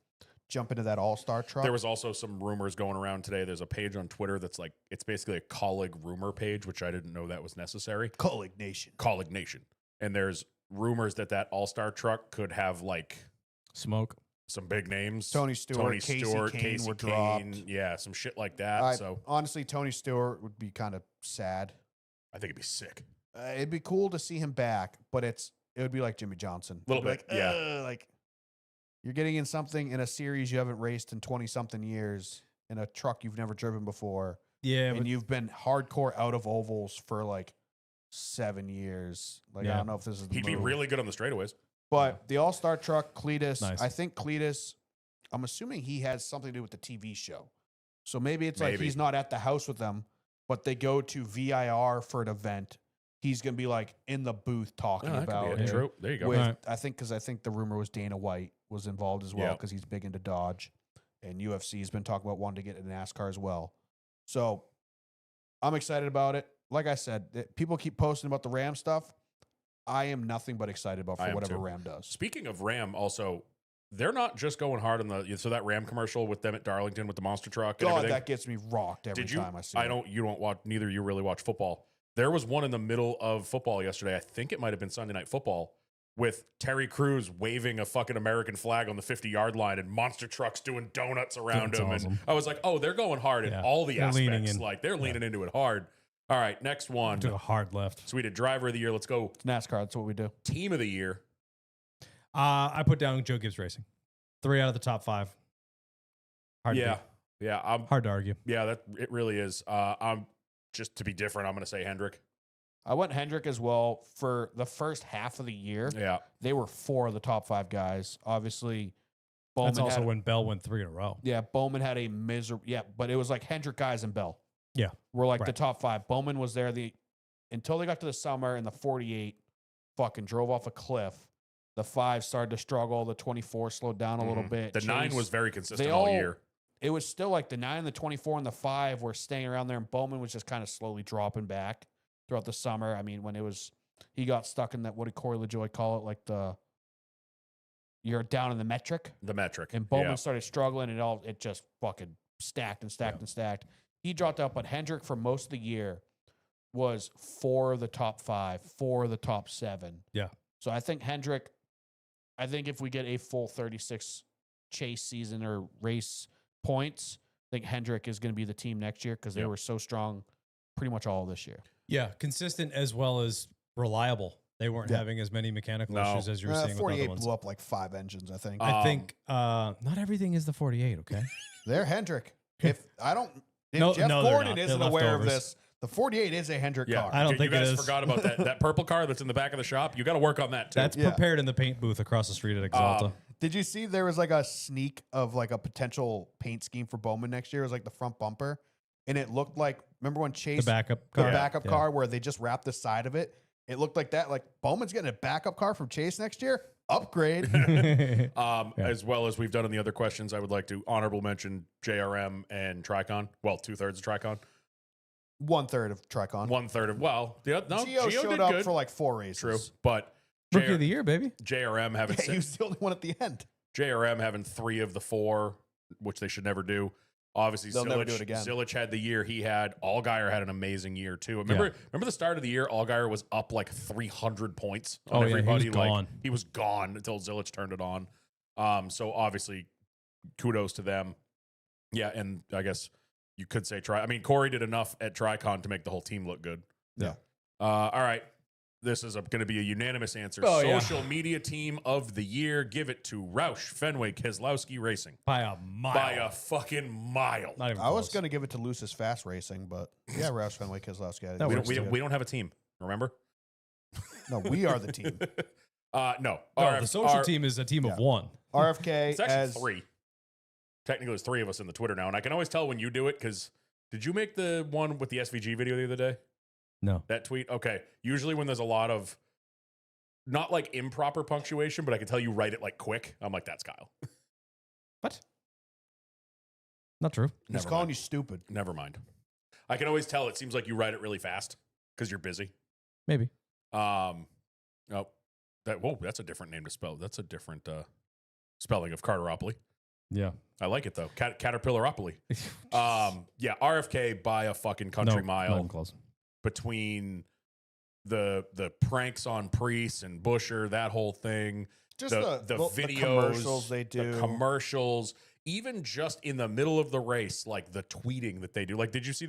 jump into that all star truck. there was also some rumors going around today. There's a page on Twitter that's like, it's basically a colleague rumor page, which I didn't know that was necessary. Colleague Nation. Colleague Nation. And there's rumors that all-star truck could have like Smoke. some big names. Tony Stewart, Casey Kane were dropped. Yeah, some shit like that. So Honestly, Tony Stewart would be kind of sad. I think it'd be sick. It'd be cool to see him back, but it would be like Jimmy Johnson. Little It'd be bit, like, yeah. Like you're getting in something in a series you haven't raced in 20 something years in a truck you've never driven before, Yeah, and but you've been hardcore out of ovals for like 7 years. Like I Yeah. don't know if this is the He'd be move. really good on the straightaways. But the All Star truck, Cletus, Nice. I think Cletus, I'm assuming he has something to do with the TV show. So maybe it's like Maybe. he's not at the house with them, but they go to VIR for an event. He's going to be like in the booth talking Oh, that could about be it. it. True. There you go. With, Right. I think the rumor was Dana White was involved as well Yeah. because he's big into Dodge, and UFC has been talking about wanting to get into NASCAR as well. So I'm excited about it. Like I said, people keep posting about the Ram stuff. I am nothing but excited about I for am whatever too. Ram does. Speaking of Ram, also, they're not just going hard on so that Ram commercial with them at Darlington with the monster truck and God, everything. that gets me rocked every Did you? time I see it. You don't watch. Neither of you really watch football. There was one in the middle of football yesterday. I think it might have been Sunday Night Football, with Terry Crews waving a fucking American flag on the 50-yard line and monster trucks doing donuts around That's him. awesome. And I was like, oh, they're going hard in Yeah. all the They're leaning aspects. in. Like they're leaning into it hard. All right, next one. Took a hard left. So we did driver of the year. Let's go It's NASCAR. That's what we do. team of the year. I put down Joe Gibbs Racing. 3 out of the top 5. Hard to Yeah. beat. Yeah. Hard to argue. Yeah, it really is. I'm just to be different. I'm going to say Hendrick. I went Hendrick as well for the first half of the year. Yeah. They were 4 of the top 5 guys. Obviously, Bowman That's also had, when Bell won 3 in a row. yeah, Bowman had a miserable, yeah, but it was like Hendrick guys and Bell. Yeah. Were like the Right. top 5. Bowman was there until they got to the summer, and the 48 fucking drove off a cliff. The 5 started to struggle. The 24 slowed down a little bit. The 9 Chase- was very consistent they all all- year. It was still like the 9 and the 24 and the 5 were staying around there, and Bowman was just kind of slowly dropping back throughout the summer. I mean, when he got stuck in that, what did Corey LaJoy call it? Like you're down in the metric. The metric. And Bowman Yeah. started struggling, and it just fucking stacked and stacked and stacked. He dropped out, but Hendrick for most of the year was 4 of the top 5, 4 of the top 7. Yeah. So I think if we get a full 36 chase season or race points, I think Hendrick is going to be the team next year because they Yep. were so strong pretty much all of this year. Yeah, consistent as well as reliable. They weren't Yeah. having as many mechanical No. issues as you were seeing with 48 other ones. blew up like 5 engines, I think. I think not everything is the 48, okay? They're Hendrick. If No, Jeff no, they're Gordon not. They're isn't aware of leftovers. this, the 48 is a Hendrick Yeah. car. I don't you think it guys is. forgot about that purple car that's in the back of the shop. You got to work on that too. That's Yeah. prepared in the paint booth across the street at Exalta. Did you see there was like a sneak of like a potential paint scheme for Bowman next year? It was like the front bumper. And it looked like, remember when The Chase, backup the car. backup Yeah. car where they just wrapped the side of it? It looked like that. Like Bowman's getting a backup car from Chase next year. Upgrade. Yeah. As well as we've done in the other questions, I would like to honorable mention JRM and Tricon. Well, 2/3 of Tricon. 1/3 of Tricon. 1/3 of, well, no, Gio showed did up good. for like 4 races. True. But Rookie of the year, baby. JRM having Yeah, he was the only one at the end. JRM having 3 of the 4, which they should never do. Obviously, They'll never do it again. Zilich had the year he had. Allgaier had an amazing year too. Remember the start of the year, Allgaier was up like 300 points on Oh, yeah, he was everybody. Like gone. he was gone until Zilich turned it on. So obviously, kudos to them. Yeah, and I guess you could say Corey did enough at Tricon to make the whole team look good. Yeah. All right. This is going to be a unanimous answer. Oh, yeah. Social media team of the year. Give it to Roush Fenway Keselowski Racing By a mile. by a fucking mile. Not even I was close. going to give it to Lucis Fast Racing, but yeah, Roush Fenway Keselowski. had it. That We works we don't have a team. Remember? No, we are the team. No. No, RF the social R- team is a team yeah. of 1. RFK It's actually as 3. Technically, there's 3 of us in the Twitter now, and I can always tell when you do it because did you make the one with the SVG video the other day? No. That tweet? Okay. Usually when there's a lot of not like improper punctuation, but I can tell you write it like quick. I'm like, that's Kyle. What? Not true. he's Never calling mind. you stupid. Never mind. I can always tell. It seems like you write it really fast because you're busy. Maybe. Oh, that's a different name to spell. That's a different spelling of Carteropoly. Yeah. I like it though. Caterpillaropoly. Yeah, RFK by a fucking country Not mile even close. between the pranks on Priest and Busher, that whole thing. Just the videos, the commercials they do. the commercials, even just in the middle of the race, like the tweeting that they do. Like, did you see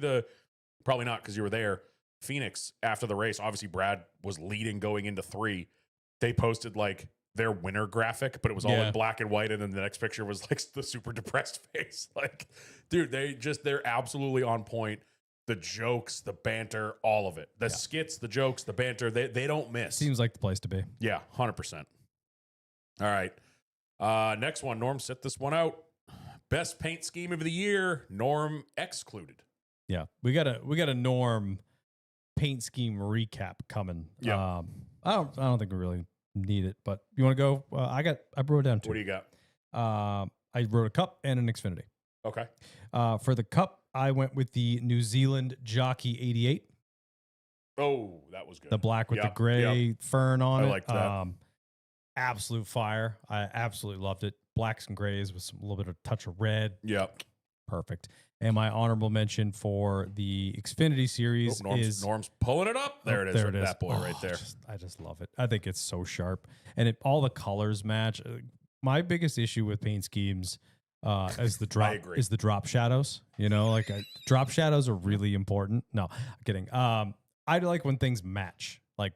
probably not because you were there, Phoenix after the race? Obviously, Brad was leading going into 3. They posted like their winner graphic, but it was all Yeah. in black and white. And then the next picture was like the super depressed face. Like, dude, they're absolutely on point. The jokes, the banter, all of it. The skits, the jokes, the banter, they don't miss. Seems like the place to be. Yeah, 100%. All right. Next one, Norm, sit this one out. Best paint scheme of the year, Norm excluded. Yeah. We got a Norm paint scheme recap coming. Yeah. I don't think we really need it, but you want to go? I wrote down 2. What do you got? I wrote a cup and an Xfinity. Okay. For the cup, I went with the New Zealand Jockey 88, Oh, that was good. the black with the Yep, gray yep. fern on I it. liked that. Absolute fire. I absolutely loved it. Blacks and grays with a little bit of touch of red. Yep. perfect. And my honorable mention for the Xfinity Series is Norm's pulling it up. There it is. There it is. That boy right there. I just love it. I think it's so sharp, and all the colors match. My biggest issue with paint schemes is the drop shadows. You know, like drop shadows are really important. No, I'm kidding. I like when things match, like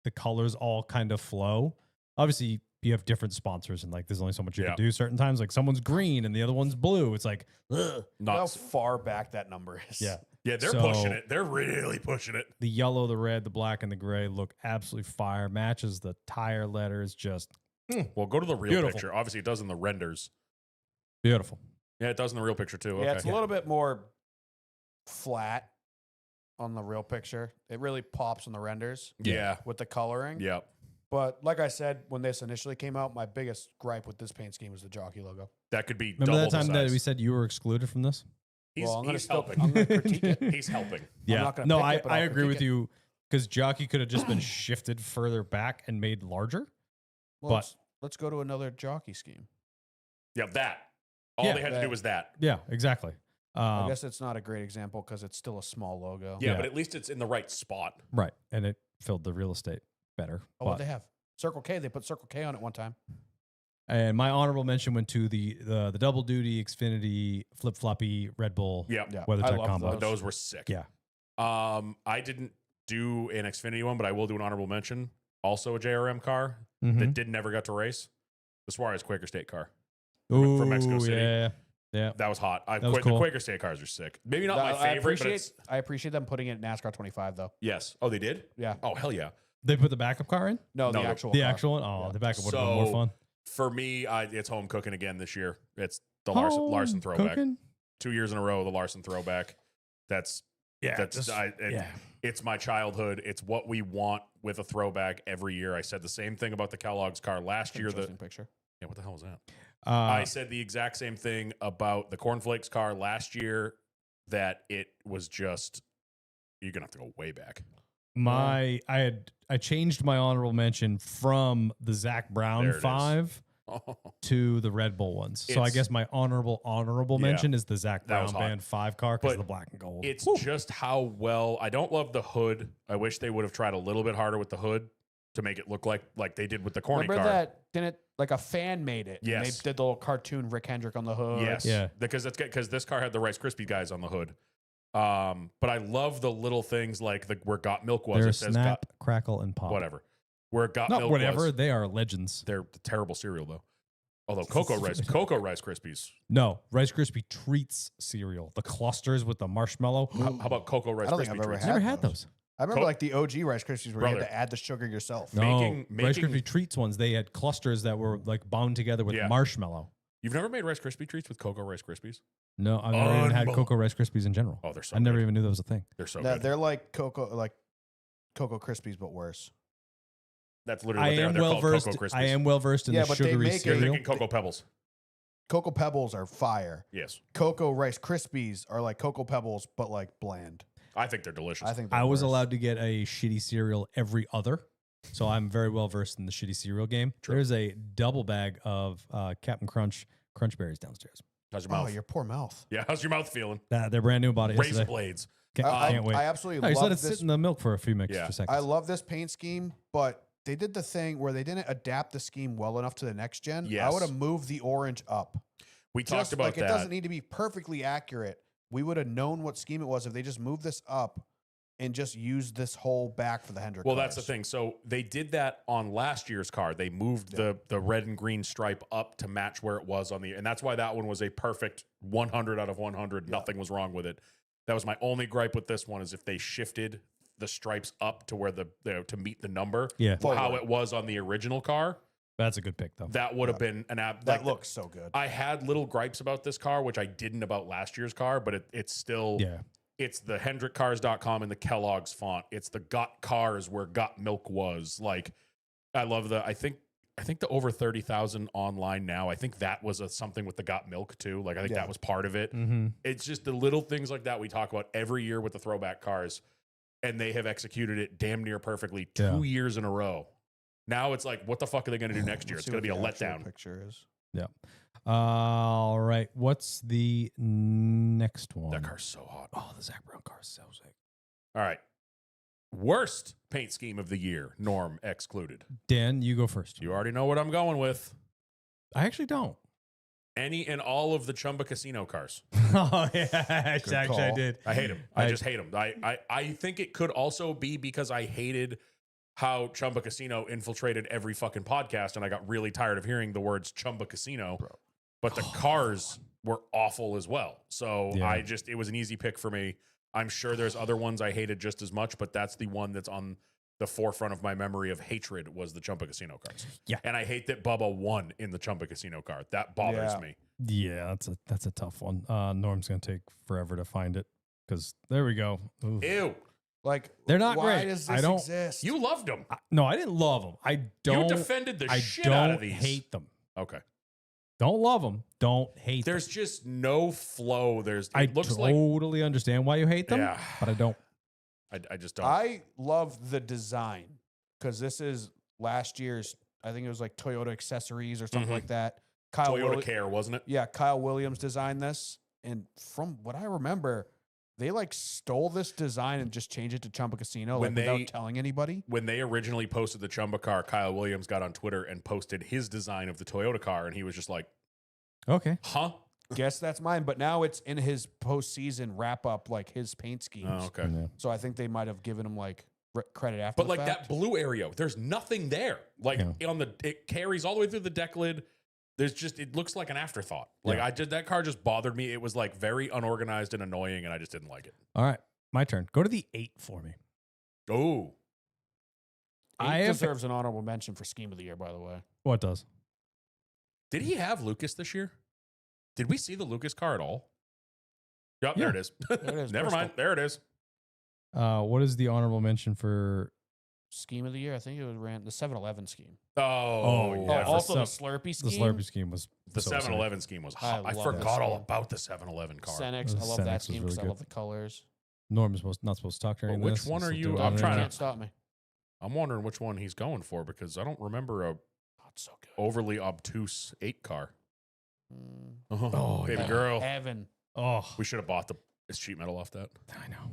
the colors all kind of flow. Obviously, you have different sponsors, and like there's only so much you can do certain times. Like someone's green and the other one's blue. It's like, how far back that number is. Yeah. Yeah, they're pushing it. They're really pushing it. The yellow, the red, the black, and the gray look absolutely fire. Matches the tire letters. Just well, go to the real beautiful. picture. Obviously, it does in the renders. Beautiful. Yeah, it does in the real picture too. Yeah, it's a little bit more flat on the real picture. It really pops on the renders. Yeah. With the coloring. Yeah. But like I said, when this initially came out, my biggest gripe with this paint scheme was the jockey logo. That could be Remember double that time the that size. we said you were excluded from this? He's helping. I'm going to critique it. He's helping. Yeah. not gonna No, pick it, but I I'll agree critique with it. you because jockey could have just been shifted further back and made larger. Well, But- let's go to another jockey scheme. Yeah, that. All Yeah. they had to do was that. Yeah, exactly. I guess it's not a great example because it's still a small logo. Yeah, Yeah. but at least it's in the right spot. Right. And it filled the real estate better. Oh, what they have? Circle K. They put Circle K on it one time. And my honorable mention went to the double duty Xfinity flip floppy Red Bull Yep. Yeah, WeatherTech I love combo. those. Those were sick. Yeah. I didn't do an Xfinity one, but I will do an honorable mention. Also a JRM car Mhm. that never got to race. The Suarez Quaker State car. Ooh, from Mexico City. Yeah. Yeah. That was hot. That was cool. The Quaker State cars are sick. Maybe not my favorite, but it's, I appreciate them putting it in NASCAR 25 though. yes. Oh, they did? Yeah. Oh, hell yeah. They put the backup car in? No, No, the actual. The car. actual one? Oh, Yeah. the backup would have been more fun. For me, it's home cooking again this year. It's the Larson throwback. Cooking? 2 years in a row, the Larson throwback. That's Yeah. it's my childhood. It's what we want with a throwback every year. I said the same thing about the Kellogg's car last year. Interesting picture. Yeah, what the hell was that? I said the exact same thing about the Cornflakes car last year. That it was just you're gonna have to go way back. I changed my honorable mention from the Zach Brown There it is. 5 to the Red Bull ones. So I It's- guess my honorable Yeah. mention is the Zach That Brown was hot. Band 5 car because But of the black and gold. It's just how well I don't love the hood. I wish they would have tried a little bit harder with the hood to make it look like they did with the corny Remember car. that? Didn't like a fan made it? and Yes. They did the little cartoon Rick Hendrick on the hood. Yes. Yeah. Because that's good because this car had the Rice Krispie guys on the hood. But I love the little things like where Got Milk was. They're It says Snap, Crackle, and Pop. whatever. Where Got Not Milk whatever. was. They are legends. They're terrible cereal though. Although Cocoa Rice Krispies. No, Rice Krispie Treats cereal. The clusters with the marshmallow. How about Cocoa Rice I don't Krispie think I've ever treats? had Never had those. those. I remember like the OG Rice Krispies where you Brother. had to add the sugar yourself. No, Making- Rice Krispie Treats ones. They had clusters that were like bound together with Yeah. marshmallow. You've never made Rice Krispie treats with Cocoa Rice Krispies? No, I've never even had Cocoa Rice Krispies in general. Oh, they're so I never good. even knew that was a thing. They're so No, good. they're like Cocoa Krispies, but worse. That's literally what they are. They're called Cocoa Krispies. I am well versed in Yeah, the but they sugary make it- You're cereal. thinking Cocoa Pebbles. Cocoa Pebbles are fire. Yes. Cocoa Rice Krispies are like Cocoa Pebbles, but like bland. I think they're delicious. I think I they're was worse. allowed to get a shitty cereal every other, so I'm very well versed in the shitty cereal game. True. There's a double bag of Captain Crunch Berries downstairs. How's your Oh, mouth? your poor mouth. Yeah, how's your mouth feeling? They're brand new. Bought it Razor yesterday. blades. Can't wait. I absolutely No, just love let it this. sit in the milk for a few extra Yeah. seconds. I love this paint scheme, but they did the thing where they didn't adapt the scheme well enough to the next gen. I Yes. would have moved the orange up. We talked Just about like that. it doesn't need to be perfectly accurate. We would have known what scheme it was if they just moved this up and just used this whole back for the Hendrick. Well, that's the cars. thing. So they did that on last year's car. They moved the red and green stripe up to match where it was on the, and that's why that one was a perfect 100 out of 100. Nothing was wrong with it. That was my only gripe with this one is if they shifted the stripes up to where to meet the number, Yeah. how it was on the original car. That's a good pick, though. That would have been an app. That looks so good. I had little gripes about this car, which I didn't about last year's car, but it's still. Yeah. It's the HendrickCars.com and the Kellogg's font. It's the Got Cars where Got Milk was. Like, I love I think the over 30,000 online now. I think that was something with the Got Milk too. Like, I think that was part of it. Mm-hmm. It's just the little things like that we talk about every year with the throwback cars, and they have executed it damn near perfectly 2 years in a row. Now it's like, what the fuck are they going to do next year? It's going to be a letdown. Picture is. Yeah. All right. What's the next one? That car's so hot. Oh, the Zach Brown car is so sick. All right. Worst paint scheme of the year, Norm excluded. Dan, you go first. You already know what I'm going with. I actually don't. Any and all of the Chumba Casino cars. Oh, yeah. Actually, I call. did. I hate them. I just hate them. I think it could also be because I hated how Chumba Casino infiltrated every fucking podcast, and I got really tired of hearing the words Chumba Casino. Bro. But the cars were awful as well. So Yeah. it was an easy pick for me. I'm sure there's other ones I hated just as much, but that's the one that's on the forefront of my memory of hatred was the Chumba Casino cars. Yeah. And I hate that Bubba won in the Chumba Casino car. That bothers Yeah. me. Yeah, that's a tough one. Norm's going to take forever to find it because there we go. Oof. Ew. Like, They're not why great. does I this don't- exist? You loved them. No, I didn't love them. I don't. You defended the I shit don't out of these. hate them. Okay. Don't love them. Don't hate There's them. just no flow. I It looks like totally understand why you hate them, Yeah. but I don't. I just don't. I love the design because this is last year's. I think it was like Toyota accessories or something Mhm. like that. Kyle Toyota Willi- Care, wasn't it? Yeah, Kyle Williams designed this, and from what I remember, they like stole this design and just changed it to Chumba Casino When like, they- without telling anybody. When they originally posted the Chumba car, Kyle Williams got on Twitter and posted his design of the Toyota car, and he was just like, Okay. "Huh? Guess that's mine, but now it's in his postseason wrap up, like his paint schemes. Oh, okay." Yeah. So I think they might have given him like credit after. But the like fact. that blue area, there's nothing there. Like it carries all the way through the deck lid. There's just it looks like an afterthought. Like Yeah. that car just bothered me. It was like very unorganized and annoying, and I just didn't like it. All right. My turn. Go to the 8 for me. Oh, I Eight have- deserves an honorable mention for scheme of the year, by the way. What does? did he have Lucas this year? Did we see the Lucas car at all? Yep, there Yeah. it is. There it is, Never Bristol. mind. There it is. What is the honorable mention for? Scheme of the year, I think it was ran the 7-Eleven scheme. Oh, yeah, yeah. for also the some- Slurpee The scheme. Slurpee scheme was The so sick. 7-Eleven scheme was I hot. I love forgot that all scheme. about the 7-Eleven car. Senex, The I love Senex that was scheme really because I good. love the colors. Norm is not supposed to talk during Which this. one He's are just you- doing I'm it trying anyway. to- Can't stop me. I'm wondering which one he's going for because I don't remember a Oh, it's so good. overly obtuse 8 car. Mm. Oh, baby yeah. girl. Evan. Oh, We should have bought the sheet metal off that. I know.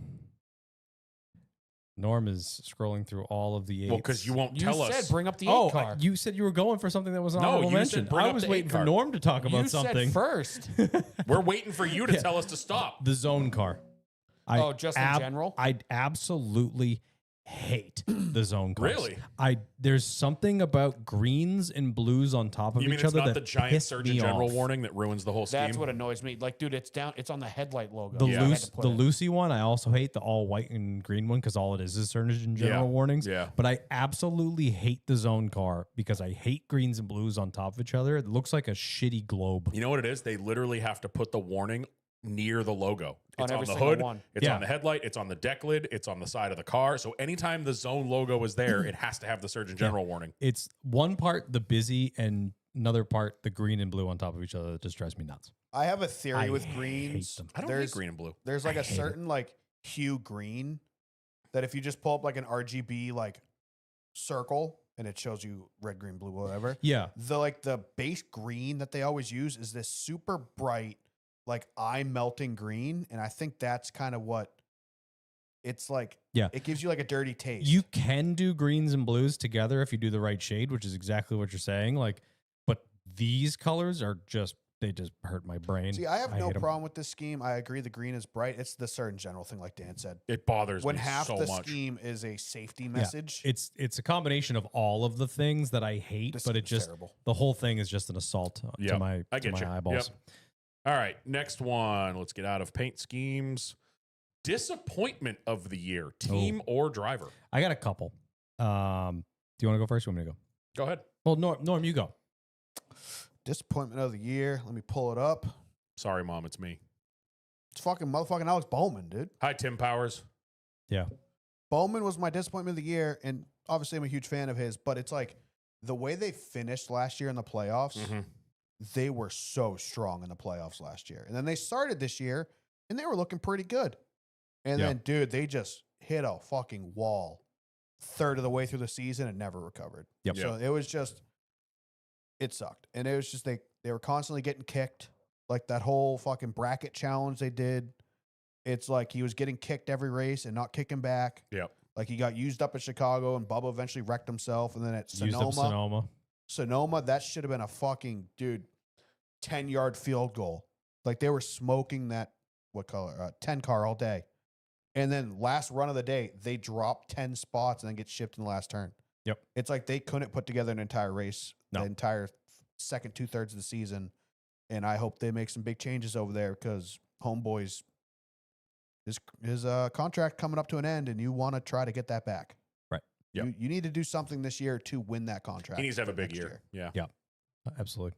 Norm is scrolling through all of the 8s. Well, because you won't You tell said us. bring up the 8 Oh, car. you said you were going for something that was an No, honorable you said mention. bring I up was the waiting 8 for car. Norm to talk about you something. said first. We're waiting for you to Yeah. tell us to stop. The zone car. Oh, just in general? I absolutely hate the zone cars. Really? There's something about greens and blues on top of You mean each it's other not that the giant piss Surgeon me General off. warning that ruins the whole scheme? That's what annoys me. Like, dude, it's down. It's on the headlight logo. The I had loose, to put the it. Lucy one, I also hate the all white and green one because all it is Surgeon General warnings. Yeah. But I absolutely hate the zone car because I hate greens and blues on top of each other. It looks like a shitty globe. You know what it is? They literally have to put the warning near the logo. On It's on every the single hood. one. It's Yeah. on the headlight. It's on the deck lid. It's on the side of the car. So anytime the zone logo is there, it has to have the Surgeon General warning. It's one part the busy and another part the green and blue on top of each other that just drives me nuts. I have a theory I with hate greens. them. I don't there's hate green and blue. there's like I a hate it. certain like hue green that if you just pull up like an RGB like circle and it shows you red, green, blue, whatever. Yeah. The base green that they always use is this super bright, like eye melting green, and I think that's kind of what it's like. Yeah. It gives you like a dirty taste. You can do greens and blues together if you do the right shade, which is exactly what you're saying. Like, but these colors are just they just hurt my brain. See, I have no hate 'em. problem with this scheme. I agree the green is bright. It's the Surgeon General thing, like Dan said. It bothers When me half so the much. scheme is a safety message. It's a combination of all of the things that I hate, this but it scheme's just terrible. the whole thing is just an assault Yep, to my I to get my you. eyeballs. Yep. All right, next one. Let's get out of paint schemes. Disappointment of the year, team or driver. I got a couple. Do you want to go first? Or you want me to go? Go ahead. Well, Norm, you go. Disappointment of the year. Let me pull it up. Sorry, Mom, it's me. It's fucking motherfucking Alex Bowman, dude. Hi, Tim Powers. Yeah. Bowman was my disappointment of the year, and obviously I'm a huge fan of his, but it's like the way they finished last year in the playoffs, Mhm. they were so strong in the playoffs last year. And then they started this year, and they were looking pretty good. And Yeah. then, dude, they just hit a fucking wall third of the way through the season and never recovered. Yep. So it was just, it sucked. And it was just, They were constantly getting kicked. Like that whole fucking bracket challenge they did. It's like he was getting kicked every race and not kicking back. Yep. Like he got used up at Chicago and Bubba eventually wrecked himself. And then at Used up Sonoma, that should have been a fucking 10-yard field goal. Like they were smoking that, 10 car all day. And then last run of the day, they dropped 10 spots and then get shipped in the last turn. Yep. It's like they couldn't put together an entire race, No. the entire second 2/3 of the season. And I hope they make some big changes over there because Homeboy's his contract coming up to an end and you want to try to get that back. Right. Yep. You need to do something this year to win that contract. He needs to have a for big next year. Yeah. Absolutely.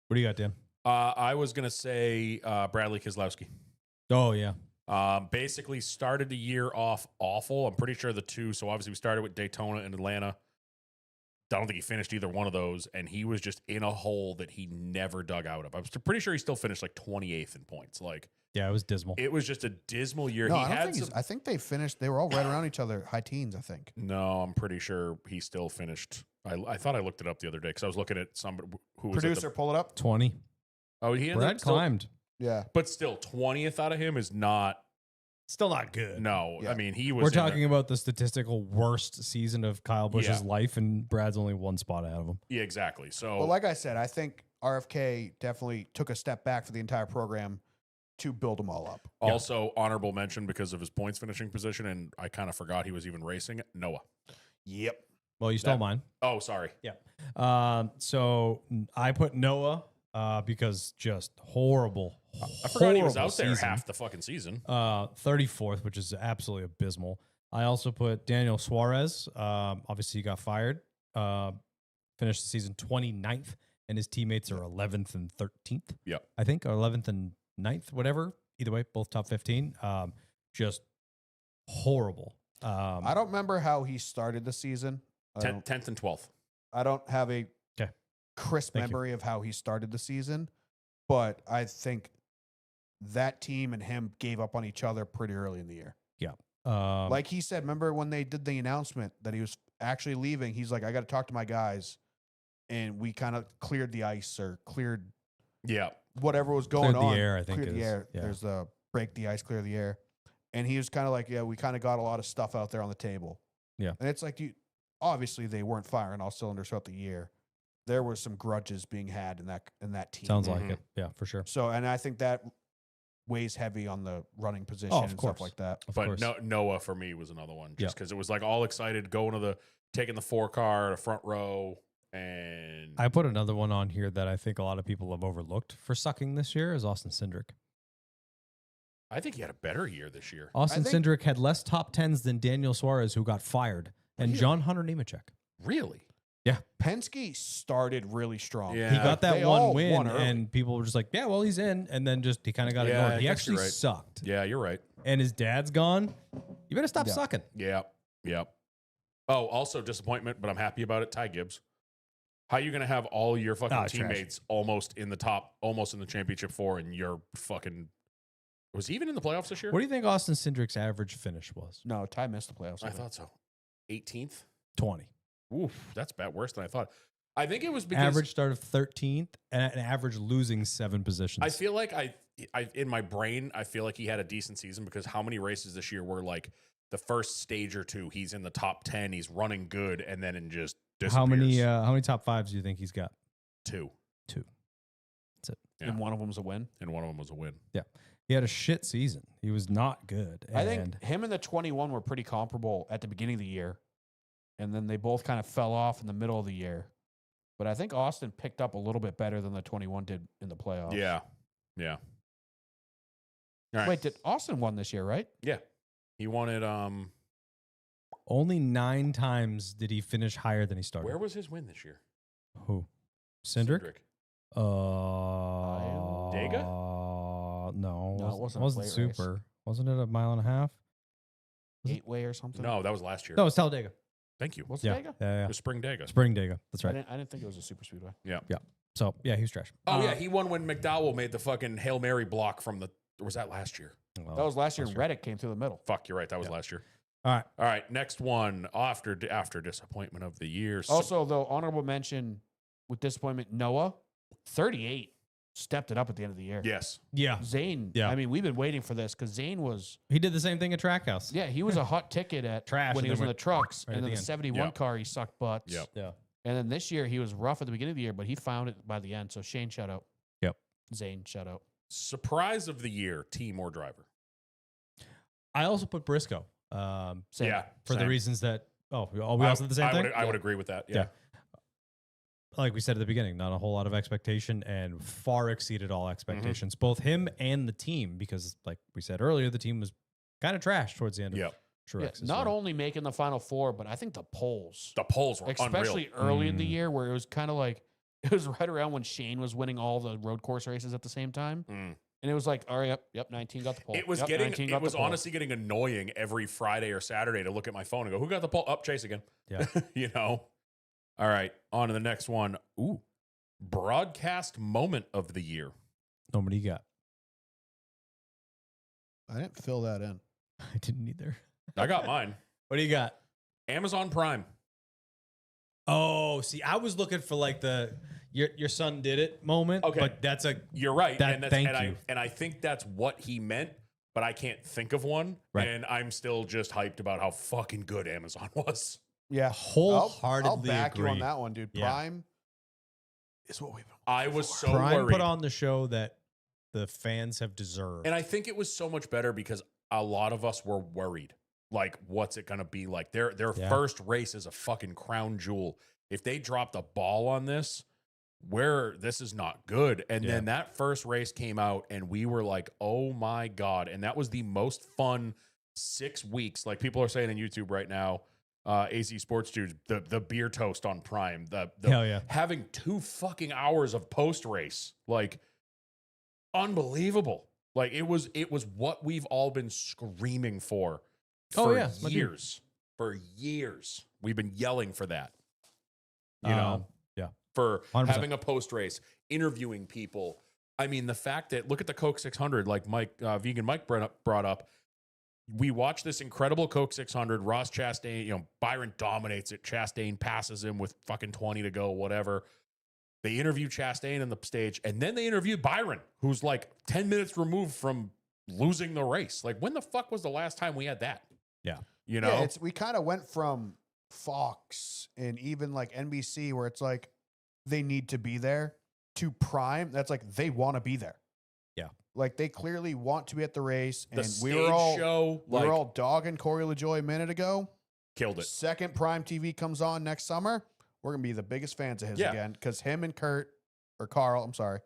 What do you got, Dan? I was going to say Bradley Keselowski. Oh, yeah. Basically started the year off awful. I'm pretty sure the two. So obviously we started with Daytona and Atlanta. I don't think he finished either one of those. And he was just in a hole that he never dug out of. I'm pretty sure he still finished like 28th in points. Like, Yeah, it was dismal. it was just a dismal year. No, He I don't had think some, I think they finished. They were all right around each other, high teens, I think. no, I'm pretty sure he still finished. I thought I looked it up the other day because I was looking at somebody who was Producer, pull it up. 20. oh, he ended Brad up still, climbed. Yeah. but still 20th out of him is not. Still not good. No, Yeah. I mean he was. We're in the- talking about the statistical worst season of Kyle Busch's Yeah. life, and Brad's only one spot ahead of him. yeah, exactly. So Well, like I said, I think RFK definitely took a step back for the entire program to build them all up. also honorable mention because of his points finishing position, and I kind of forgot he was even racing. Noah. Yep. Well, you stole That- mine. Oh, sorry. So I put Noah because just horrible. I forgot he was horrible out there season. half the fucking season. 34th, which is absolutely abysmal. I also put Daniel Suarez. Obviously, he got fired. Finished the season 29th, and his teammates are 11th and 13th. Yep. I think, or 11th and 9th, whatever. Either way, both top 15. Just horrible. I don't remember how he started the season. I 10th and 12th. don't have a 'Kay. crisp Thank you. memory of how he started the season, but I think that team and him gave up on each other pretty early in the year. Like he said, remember when they did the announcement that he was actually leaving? He's like, I got to talk to my guys. And we kind of cleared the ice or cleared Yeah. whatever was going Cleared the on. air, I think Cleared it the is. air. Yeah. There's the break the ice, clear the air. And he was kind of like, yeah, we kind of got a lot of stuff out there on the table. Yeah. And it's like, obviously they weren't firing all cylinders throughout the year. There were some grudges being had in that team. Sounds like Mhm. it. Yeah, for sure. So, and I think that weighs heavy on the running position of and course. stuff like that. Of But course. Noah for me was another one Yeah. just because it was like all excited going to taking the 4 car to front row. And I put another one on here that I think a lot of people have overlooked for sucking this year is Austin Cindric. I think he had a better year this year. Austin think- Cindric had less top 10s than Daniel Suarez, who got fired, and Really? John Hunter Nemechek. Really? Penske started really strong. Yeah. He Like, got that they one all win, won early. and people were just like, yeah, well, he's in. And then just he kind of got Yeah, ignored. I He guess you're actually right. sucked. Yeah, you're right. And his dad's gone. You better stop Yeah. sucking. Yeah. Yeah. Oh, also disappointment, but I'm happy about it. Ty Gibbs. How you going to have all your fucking Trash. teammates almost in the championship 4 and you're fucking, was he even in the playoffs this year? What do you think Austin Cindric's average finish was? No, Ty missed the playoffs. I thought so. 18th? 20. Oof, that's bad. Worse than I thought. I think it was because Average start of 13th and an average losing 7 positions. I feel like I in my brain, I feel like he had a decent season because how many races this year were like the first stage or two, he's in the top 10, he's running good, and then in just disappears. how many top 5s do you think he's got? 2, That's it. Yeah. And one of them's a win. and one of them was a win. He had a shit season. He was not good. I And think him and the 21 were pretty comparable at the beginning of the year. And then they both kind of fell off in the middle of the year. But I think Austin picked up a little bit better than the 21 did in the playoffs. Yeah. Yeah. All right. Wait, did Austin won this year, right? Yeah. He wanted only 9 times did he finish higher than he started. where was his win this year? Who? Cindric? Dega? No, No, it wasn't It a wasn't plate super. Wasn't it a mile and a half? Gateway or something? No, that was last year. No, it's Talladega. Thank you. Was it Yeah, Dega? yeah, It yeah. was Spring Dega. Spring Dega. That's I right. didn't think it was a super speedway. So yeah, he was trash. Oh yeah, he won when McDowell made the fucking Hail Mary block from the. Or was that last year? Well, That was last year, last and Reddick came through the middle. Fuck, you're right. That was Yeah. last year. all right. All right, next one after disappointment of the year. Also, though, honorable mention with disappointment, Noah. 38 stepped it up at the end of the year. Yes. Yeah. Zane, Yeah. I mean, we've been waiting for this because Zane was, He did the same thing at Trackhouse. yeah, he was a hot ticket at Trash, when and he was then in the trucks. right at And then the the end. 71 Yep. car, he sucked butts. Yep. Yeah. And then this year, he was rough at the beginning of the year, but he found it by the end. So Shane, shout out. Yep. Zane, shout out. Surprise of the year, team or driver? I also put Briscoe Same. Yeah. for the same. reasons that, we all said the same thing? I would agree with that. Yeah. Like we said at the beginning, not a whole lot of expectation and far exceeded all expectations, both him and the team, because like we said earlier, the team was kind of trash towards the end of Yep. Yeah, Truex. not only making the Final Four, but I think the polls, The polls were especially unreal. early in the year, where it was kind of like, it was right around when Shane was winning all the road course races at the same time. Mm. And it was like, all right, yep, 19 got the pole. It was Yep, getting. 19 It got the was pole. honestly getting annoying every Friday or Saturday to look at my phone and go, "Who got the pole? Up, Chase again." Yeah. You know. All right, on to the next one. Ooh, broadcast moment of the year. Nobody got. I didn't fill that in. I didn't either. I got mine. What do you got? Amazon Prime. Oh, see, I was looking for like the your son did it moment. Okay. But that's a You're right. That- and that's, thank and you. I think that's what he meant, but I can't think of one. Right. And I'm still just hyped about how fucking good Amazon was. Yeah, wholeheartedly I'll back you on agree. that one, dude. Yeah. Prime is what we've been. I was so Prime worried. put on the show that the fans have deserved. And I think it was so much better because a lot of us were worried. Like, what's it going to be like? Their Yeah. first race is a fucking crown jewel. If they dropped a ball on this, this is not good. And Yeah. then that first race came out and we were like, oh my God. And that was the most fun 6 weeks. Like people are saying on YouTube right now, AZ Sports Dudes, the beer toast on Prime, the Hell yeah. having 2 fucking hours of post race, like unbelievable. Like it was what we've all been screaming for years. For years, we've been yelling for that. You know, yeah. for 100%. having a post race, interviewing people. I mean, the fact that look at the Coke 600, like Vegan Mike brought up. We watched this incredible Coke 600. Ross Chastain, Byron dominates it. Chastain passes him with fucking 20 to go, whatever. They interview Chastain on the stage, and then they interviewed Byron, who's like 10 minutes removed from losing the race. Like, when the fuck was the last time we had that? Yeah. You know? Yeah, we kind of went from Fox and even like NBC, where it's like they need to be there, to Prime. That's like they want to be there. Yeah. Like they clearly want to be at the race. The And stage we were all show, we were all dogging Corey LaJoy a minute ago. killed it. Second Prime TV comes on next summer, we're gonna be the biggest fans of his Yeah. again, because him and Carl. I'm sorry,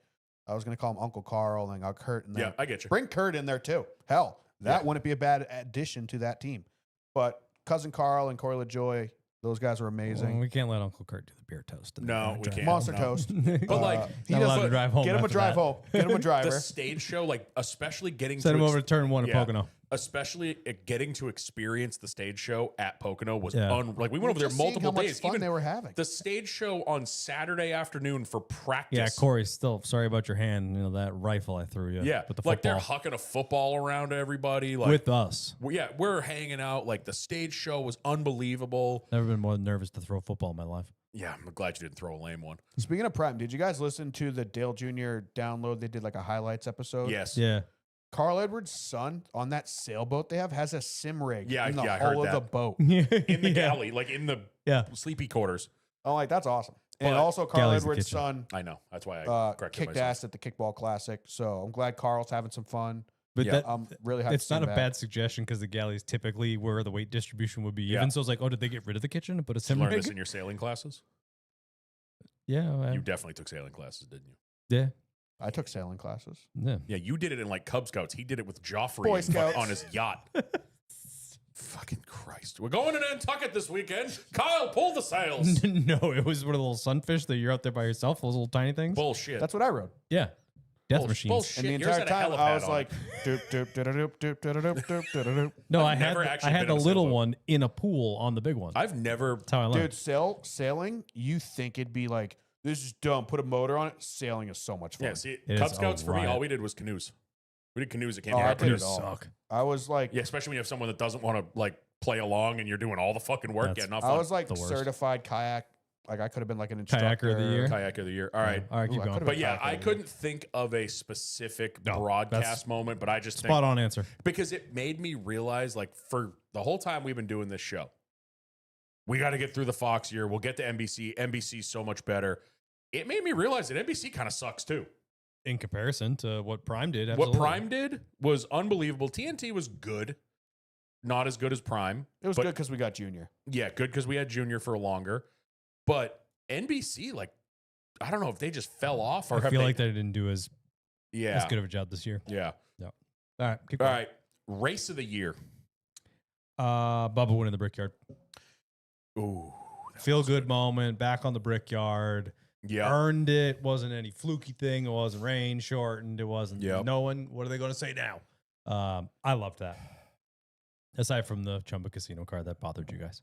I was gonna call him Uncle Carl, and then got Kurt in there. Yeah, I get you. Bring Kurt in there too. Hell, that Yeah. wouldn't be a bad addition to that team. But cousin Carl and Corey LaJoy, those guys were amazing. We can't let Uncle Kurt do the beer toast. and No, then we drive can't. home. Monster no. toast. But, like, he Not allowed does to drive home get him a after drive that. home. Get him a The driver. stage show, like especially getting Send him to over to turn 1 at yeah. Pocono. especially getting to experience the stage show at Pocono was Yeah. like we went over there Just seeing multiple how much days. fun Even they were having. the stage show on Saturday afternoon for practice. Yeah, Corey, still sorry about your hand. You know, that rifle I threw you. Yeah, With the like they're football. hucking a football around everybody. Like With us. we're hanging out. Like the stage show was unbelievable. Never been more nervous to throw a football in my life. Yeah, I'm glad you didn't throw a lame one. Speaking of Prime, did you guys listen to the Dale Jr. download? They did like a highlights episode. Yes. Yeah. Carl Edwards' son on that sailboat they have has a sim rig Yeah, in the yeah, I heard hull of the that. boat. In In the galley, like in the Yeah. sleepy quarters. I'm like, that's awesome. And But also Carl Galley's the Edwards' kitchen. son I know. That's why I corrected kicked myself. ass at the kickball classic. So I'm glad Carl's having some fun. But Yeah. that, I'm really happy. it's not a bad suggestion because the galley is typically where the weight distribution would be Yeah. even. So it's like, oh, did they get rid of the kitchen and put a Did sim you learn rig? this in your sailing classes? Yeah. You definitely took sailing classes, didn't you? Yeah. I took sailing classes. Yeah. Yeah, you did it in like Cub Scouts. He did it with Joffrey Boy and Scouts. on his yacht. Fucking Christ. We're going to Nantucket this weekend. Kyle, pull the sails. No, it was one of the little sunfish that you're out there by yourself, those little tiny things. Bullshit. That's what I wrote. Yeah. Death Bullshit. machines. Bullshit. And the Yours entire had a time helipad I was on like, it. doop, doop, doop, doop, doop, doop, doop, doop, doop. No, I've I never had actually the been in a little sailboat. one in a pool on the big one. I've never. That's how I learned. Dude, sailing, you think it'd be like, this is dumb. Put a motor on it. Sailing is so much fun. Yeah, see, It Cub is a Scouts for me, riot. all we did was canoes. We did canoes at Camp Oh, I Harbor. did it Canoes all. suck. I was like, Yeah, especially when you have someone that doesn't want to like play along and you're doing all the fucking work. That's- Yeah, not I fun. was like the worst. certified kayak Like I could have been like an instructor. Kayaker of the year. Kayak of the year. All right. All right, Ooh, keep I going. could've But been yeah, kayak I of the year. couldn't think of a specific No, broadcast that's moment, but I just Spot think on answer. because it made me realize, like, for the whole time we've been doing this show, we got to get through the Fox year. We'll get to NBC. NBC's so much better. It made me realize that NBC kind of sucks too. In comparison to what Prime did, absolutely. What Prime did was unbelievable. TNT was good, not as good as Prime. It was but- good because we got Junior. Yeah, good because we had Junior for longer. But NBC, like, I don't know if they just fell off or I have feel they, like they didn't do as yeah, good of a job this year. yeah. All right, keep All going. right, race of the year. Bubba winning the Brickyard. Ooh, Feel good moment. Back on the Brickyard. yeah. Earned it. Wasn't any fluky thing. It wasn't rain shortened. It wasn't Yep. no one. What are they going to say now? I loved that. Aside from the Chumba Casino card that bothered you guys.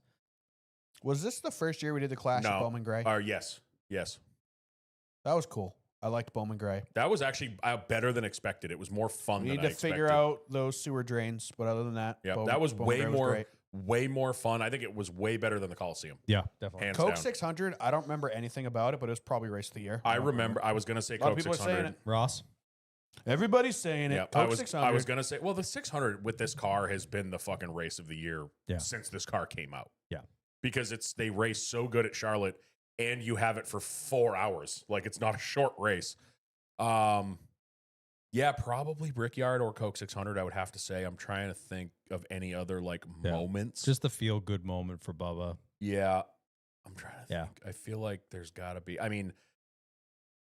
Was this the first year we did the Clash No. at Bowman Gray? Yes, yes. That was cool. I liked Bowman Gray. That was actually better than expected. It was more fun. We than need to I expected. figure out those sewer drains, but other than that, Yeah, Bowman- that was Bowman way Gray more, great. way more fun. I think it was way better than the Coliseum. Yeah, definitely. Hands Coke down. 600. I don't remember anything about it, but it was probably race of the year. I don't remember. I was gonna say A lot of Coke people are saying 600. it. Ross. Everybody's saying it. Yeah, Coke I was 600. I was gonna say, well, the 600 with this car has been the fucking race of the year Yeah. since this car came out. Yeah. Because they race so good at Charlotte and you have it for 4 hours. Like it's not a short race. Yeah, probably Brickyard or Coke 600, I would have to say. I'm trying to think of any other like Yeah. moments. Just the feel good moment for Bubba. Yeah. I'm trying to Yeah. think. I feel like there's got to be. I mean,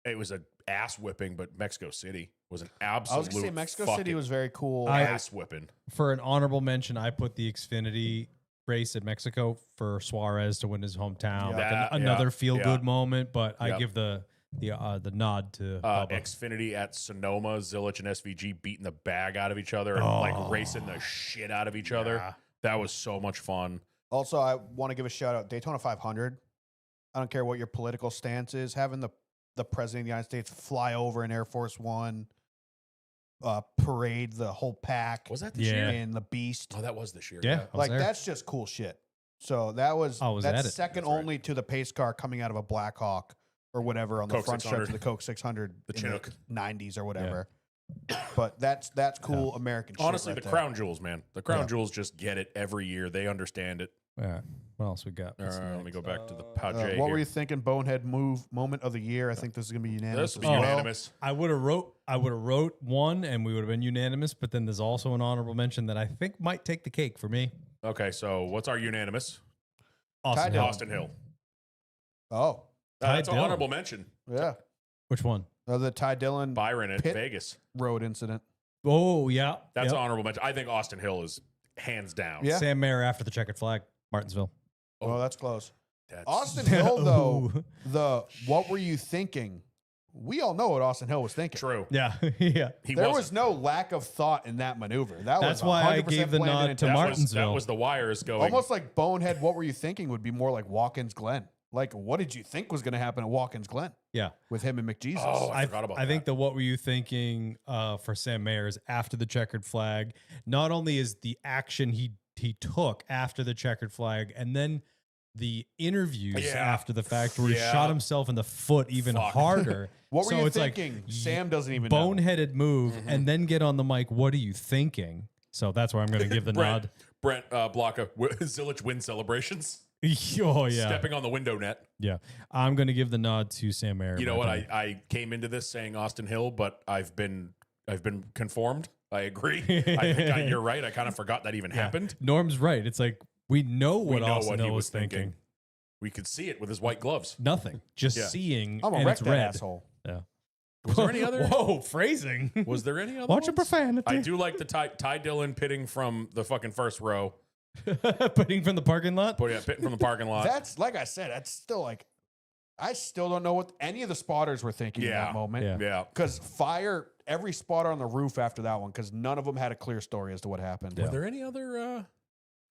it was an ass whipping, but Mexico City was an absolute I was going to say Mexico City fucking was very cool. ass whipping. For an honorable mention, I put the Xfinity race at Mexico for Suarez to win his hometown. Yeah. Like That- another yeah, feel good yeah. moment, but I Yep. give the nod to Bubba. Xfinity at Sonoma, Zilich and SVG beating the bag out of each other and Oh. like racing the shit out of each other. Yeah. That was so much fun. Also, I want to give a shout out Daytona 500. I don't care what your political stance is. Having the president of the United States fly over in Air Force One, parade the whole pack. Was that this Yeah. year? in the Beast? Oh, that was this year. Yeah, I was Like there. that's just cool shit. So that was I was at that's it. second That's right. only to the pace car coming out of a Blackhawk or whatever on the Coke front stretch of 600. the Coke 600 The in Chinook. 90s or whatever. But that's cool American shit. Honestly, right the there. crown jewels, man. The crown Yeah. jewels just get it every year. They understand it. All right. What else we got? All What's right, let me next? go back to the Uh, Pajay What here. were you thinking? Bonehead moment of the year. I think this is gonna be unanimous. This would be as well. unanimous. I would have wrote one, and we would have been unanimous. But then there's also an honorable mention that I think might take the cake for me. Okay, so what's our unanimous? Austin Ty Hill. Austin Hill. Oh, That's an Dillon. honorable mention. yeah. Which one? The Ty Dillon Byron at Pitt. Vegas. road incident. Oh yeah, That's Yep. an honorable mention. I think Austin Hill is hands down. Yeah. Sam Mayer after the checkered flag, Martinsville. Oh, that's close. That's, Austin Hill, though, Ooh. the what were you thinking? We all know what Austin Hill was thinking. True. Yeah, yeah. He There wasn't. was no lack of thought in that maneuver. That That's was why I 100% gave the planned nod and to that intentional. was, Martinsville. that was the wires going. Almost like Bonehead, what were you thinking would be more like Watkins Glen. Like, what did you think was going to happen at Watkins Glen Yeah. with him and McJesus? Oh, I forgot about I think that. the what were you thinking for Sam Mayer is after the checkered flag. Not only is the action he took after the checkered flag, and then the interviews Yeah. after the fact where he Yeah. shot himself in the foot even Fuck. harder. What were So you it's like, thinking? y- Sam doesn't even know. Boneheaded move, Mm-hmm. and then get on the mic. What are you thinking? So that's why I'm going to give the nod. Brent Blocka, Zilich win celebrations. Oh yeah, Stepping on the window net. yeah. I'm going to give the nod to Sam Mayer. You know in my what? opinion. I came into this saying Austin Hill, but I've been conformed. I agree. I think you're right. I kind of forgot that even Yeah. happened. Norm's right. It's like we know We what know Austin what he Hill was was thinking. We could see it with his white gloves. Nothing. Just Yeah. seeing. I'm going and to wreck it's that red. asshole. Yeah. Was there any other? Whoa, phrasing. Was there any other? Watch your ones? profanity. I do like the Ty Dillon pitting from the fucking first row, Putting from the parking lot. pitting from the parking lot. That's, like I said, that's still like, I still don't know what any of the spotters were thinking in Yeah. that moment. Yeah. Yeah. Because fire every spotter on the roof after that one, because none of them had a clear story as to what happened. Were there any other?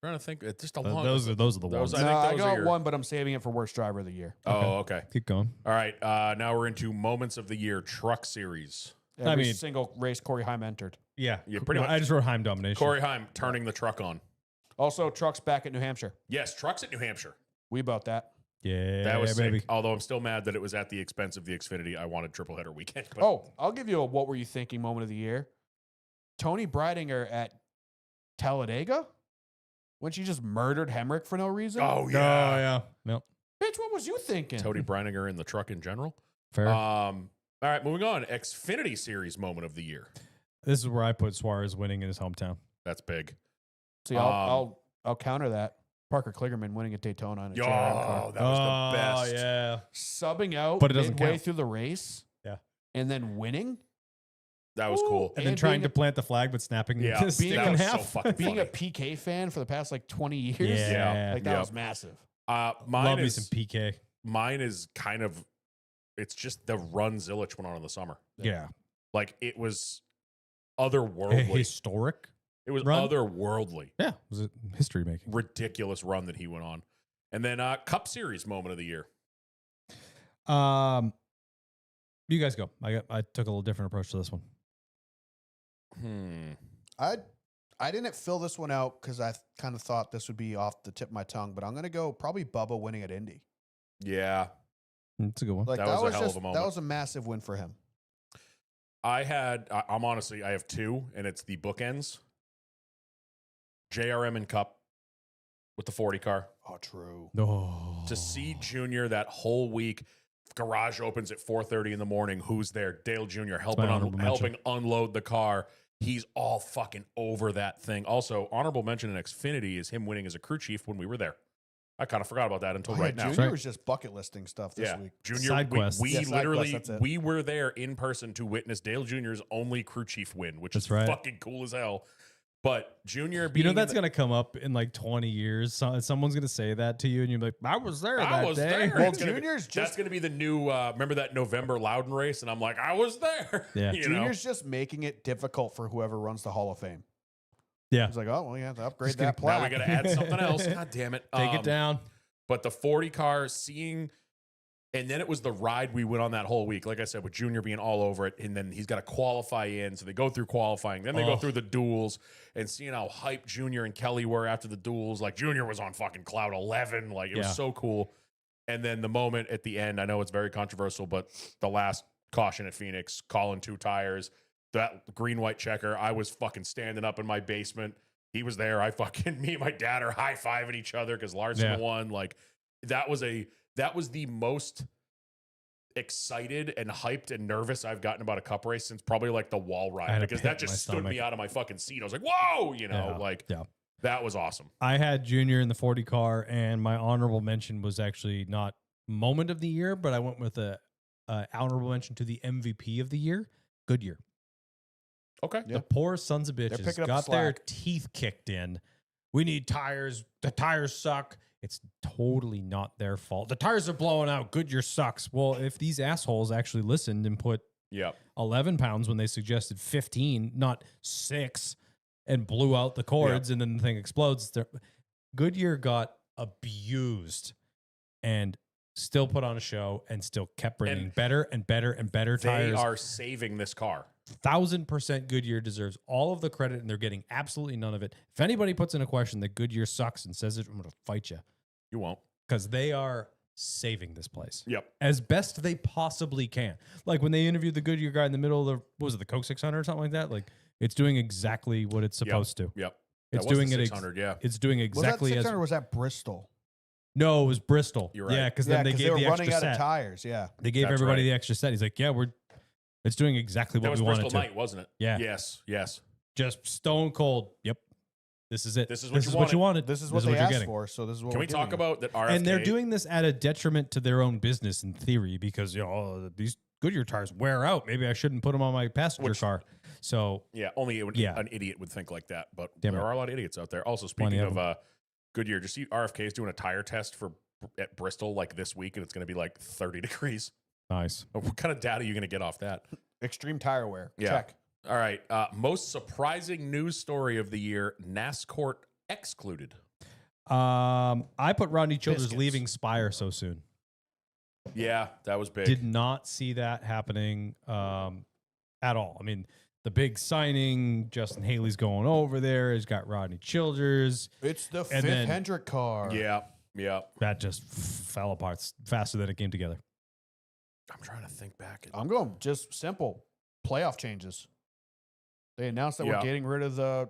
Trying to think. Just a long. Those are the those ones. I No, think I those are got your- one, but I'm saving it for worst driver of the year. Oh, okay. Keep going. All right. Now we're into moments of the year truck series. Every mean- single race Corey Heim entered. Yeah. Yeah, pretty much. I just wrote Heim domination. Corey Heim turning the truck on. Also, trucks back at New Hampshire. Yes, trucks at New Hampshire. We about that. Yeah, That was baby. sick. Although I'm still mad that it was at the expense of the Xfinity. I wanted triple header weekend. But Oh, I'll give you a what were you thinking moment of the year. Tony Breidinger at Talladega when she just murdered Hemrick for no reason. oh Oh, yeah, yeah. Yep. Bitch, what was you thinking? Tony Breininger in the truck in general. Fair. All right, moving on. Xfinity Series moment of the year. This is where I put Suarez winning in his hometown. That's big. See, I'll counter that. Parker Kligerman winning at Daytona on a Yo, JRM car. that was the best. Yeah. Subbing out But it doesn't midway count. through the race. Yeah. And then winning. That was cool. And then And trying being to plant the flag, but snapping Yeah, the stick that in was half. so fucking Being a funny. PK fan for the past like 20 years. Yeah. Like that Yeah. was massive. Mine Love me is some PK. mine is kind of. It's just the run Zilich went on in the summer. Yeah. Like it was otherworldly. Historic. It was run? otherworldly. Yeah. It was a history making. Ridiculous run that he went on. And then Cup Series moment of the year. You guys go. I took a little different approach to this one. I didn't fill this one out because I kind of thought this would be off the tip of my tongue, but I'm gonna go probably Bubba winning at Indy. Yeah. It's a good one. Like That that, was a was hell of just a moment. that was a massive win for him. I'm honestly, I have two, and it's the bookends. JRM and Cup with the 40 car. Oh, true. No. To see Junior that whole week, garage opens at 4:30 in the morning. Who's there? Dale Jr. helping honorable mention. helping unload the car. He's all fucking over that thing. Also, honorable mention in Xfinity is him winning as a crew chief when we were there. I kind of forgot about that until Oh, yeah, right now. Junior right. was just bucket listing stuff this week. Junior, Side quests. we Yeah, side literally quests, that's it. we were there in person to witness Dale Jr.'s only crew chief win, which That's is right. fucking cool as hell. But Junior, You being know in that's the- gonna come up in like 20 years. Someone's gonna say that to you, and you're like, "I was there I that was day." there. Well, It's gonna be- Junior's that's just going to be the new. Remember that November Loudon race, and I'm like, I was there. Yeah. You know? Junior's just making it difficult for whoever runs the Hall of Fame. Yeah. He's like, oh well, you have to upgrade Just gonna- that Now we plaque. got to add something else. God damn it! Take it down. But the 40 car, seeing, and then it was the ride we went on that whole week. Like I said, with Junior being all over it, and then he's got to qualify in. So they go through qualifying, then they go Oh. through the duels, and seeing how hyped Junior and Kelly were after the duels. Like Junior was on fucking cloud 11. Like it Yeah. was so cool. And then the moment at the end, I know it's very controversial, but the last caution at Phoenix, calling two tires, that green white checker, I was fucking standing up in my basement. He was there. Me and my dad are high fiving each other because Larson Yeah. won. Like that was the most excited and hyped and nervous I've gotten about a cup race since probably like the wall I ride, had a because pit that in my just stood me stomach. out of my fucking seat. I was like, whoa, Yeah. that was awesome. I had Junior in the 40 car, and my honorable mention was actually not moment of the year, but I went with a honorable mention to the MVP of the year, Goodyear. Okay. Yeah. The poor sons of picking bitches up the got their slack. teeth kicked in. We need tires. The tires suck. It's totally not their fault. The tires are blowing out. Goodyear sucks. Well, if these assholes actually listened and put Yeah. 11 pounds when they suggested 15, not 6, and blew out the cords and then the thing explodes. Goodyear got abused and still put on a show and still kept bringing And better and better and better They tires. are saving this car. 1000% Goodyear deserves all of the credit, and they're getting absolutely none of it. If anybody puts in a question that Goodyear sucks and says it, I'm going to fight you, You won't. because they are saving this place Yep. as best they possibly can. Like when they interviewed the Goodyear guy in the middle of the, what was it, the Coke 600 or something like that? Like it's doing exactly what it's supposed to. Yep. It's That was doing the it. 600, yeah. It's doing Was exactly that as. 600 or was that Bristol? No, it was Bristol. You're right. Yeah, because Yeah, then they 'cause gave were the running extra out of set. tires. Yeah. They gave That's everybody right. the extra set. He's like, yeah, it's doing exactly That what was we wanted Bristol to. Night, wasn't it? Yeah. Yes. Yes. Just stone cold. Yep. This is it. This is what you wanted. This is what they you're asked getting. for. So this is what Can we're we talk giving you. about that RFK? And they're doing this at a detriment to their own business in theory, because these Goodyear tires wear out. Maybe I shouldn't put them on my passenger car. So Yeah, only an idiot would think like that. But Damn there right. are a lot of idiots out there. Also, Plenty speaking of of Goodyear, just see RFK is doing a tire test at Bristol like this week, and it's going to be like 30 degrees. nice. What kind of data are you going to get off that? Extreme tire wear. Yeah. Check. All right. Most surprising news story of the year: NASCAR excluded. I put Rodney Childers Biscuits. leaving Spire so soon. Yeah, that was big. Did not see that happening at all. I mean, the big signing, Justin Haley's going over there. He's got Rodney Childers. It's the And fifth then- Hendrick car. Yeah. Yeah. That just fell apart faster than it came together. I'm trying to think back. I'm going just simple playoff changes. They announced that we're getting rid of the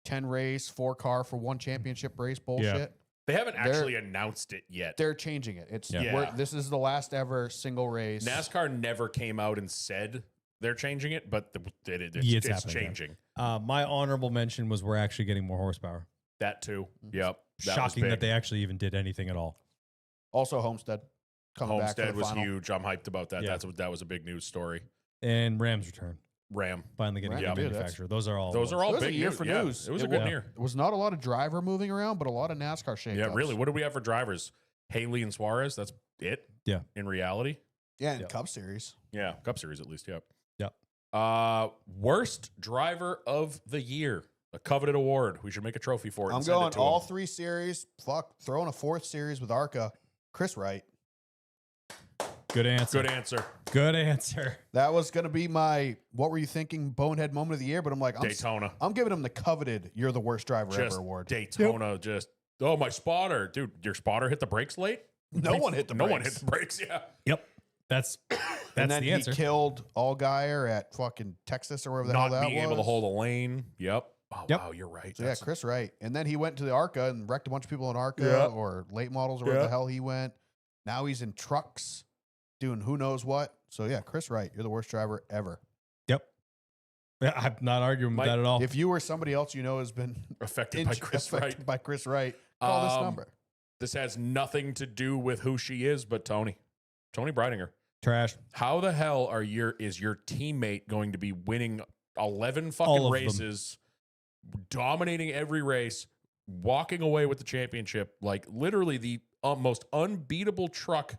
10 race, 4 car for 1 championship race bullshit. They haven't actually announced it yet. They're changing it. It's Yeah. this is the last ever single race. NASCAR never came out and said they're changing it, but It's it's happening, changing. My honorable mention was we're actually getting more horsepower. That too. Yep. That Shocking was that big. they actually even did anything at all. Also, Homestead coming back for Homestead the was final. huge. I'm hyped about that. Yeah. That was a big news story. And Rams return. Ram. Finally getting Ram, a yeah, manufacturer. Those are all. Those are all It was a big year news. for Yeah, news. It was It a good was- year. It was not a lot of driver moving around, but a lot of NASCAR shakeups. Yeah, really. What do we have for drivers? Haley and Suarez. That's it. Yeah. In reality. Yeah, in Yeah. Cup Series. Yeah. Cup Series at least. Yep. Yep. Worst driver of the year. A coveted award. We should make a trophy for it. I'm and send it going to all him. 3 series. Fuck, throwing a 4th series with ARCA. Chris Wright. Good answer. Good answer. Good answer. That was going to be my what were you thinking bonehead moment of the year, but I'm like Daytona. I'm giving him the coveted you're the worst driver Just ever award. Daytona. Just my spotter, dude. Your spotter hit the brakes late. No one hit the No brakes. one hit the brakes. Yeah. Yep. That's And then the he answer. killed Allgaier at fucking Texas or wherever the hell Not that being was. able to hold a lane. Yep. Oh Yep. wow, you're right. So yeah, Chris Wright. And then he went to the ARCA and wrecked a bunch of people in ARCA Yeah. or late models or where Yeah. the hell he went. Now he's in trucks doing who knows what. So yeah, Chris Wright, you're the worst driver ever. Yep. Yeah, I'm not arguing Mike, with that at all. If you or somebody else you know has been affected by Chris Wright. affected by Chris Wright, call this number. This has nothing to do with who she is, but Tony Breidinger. Trash. How the hell is your teammate going to be winning 11 All fucking of them. races, dominating every race, walking away with the championship, like literally the most unbeatable truck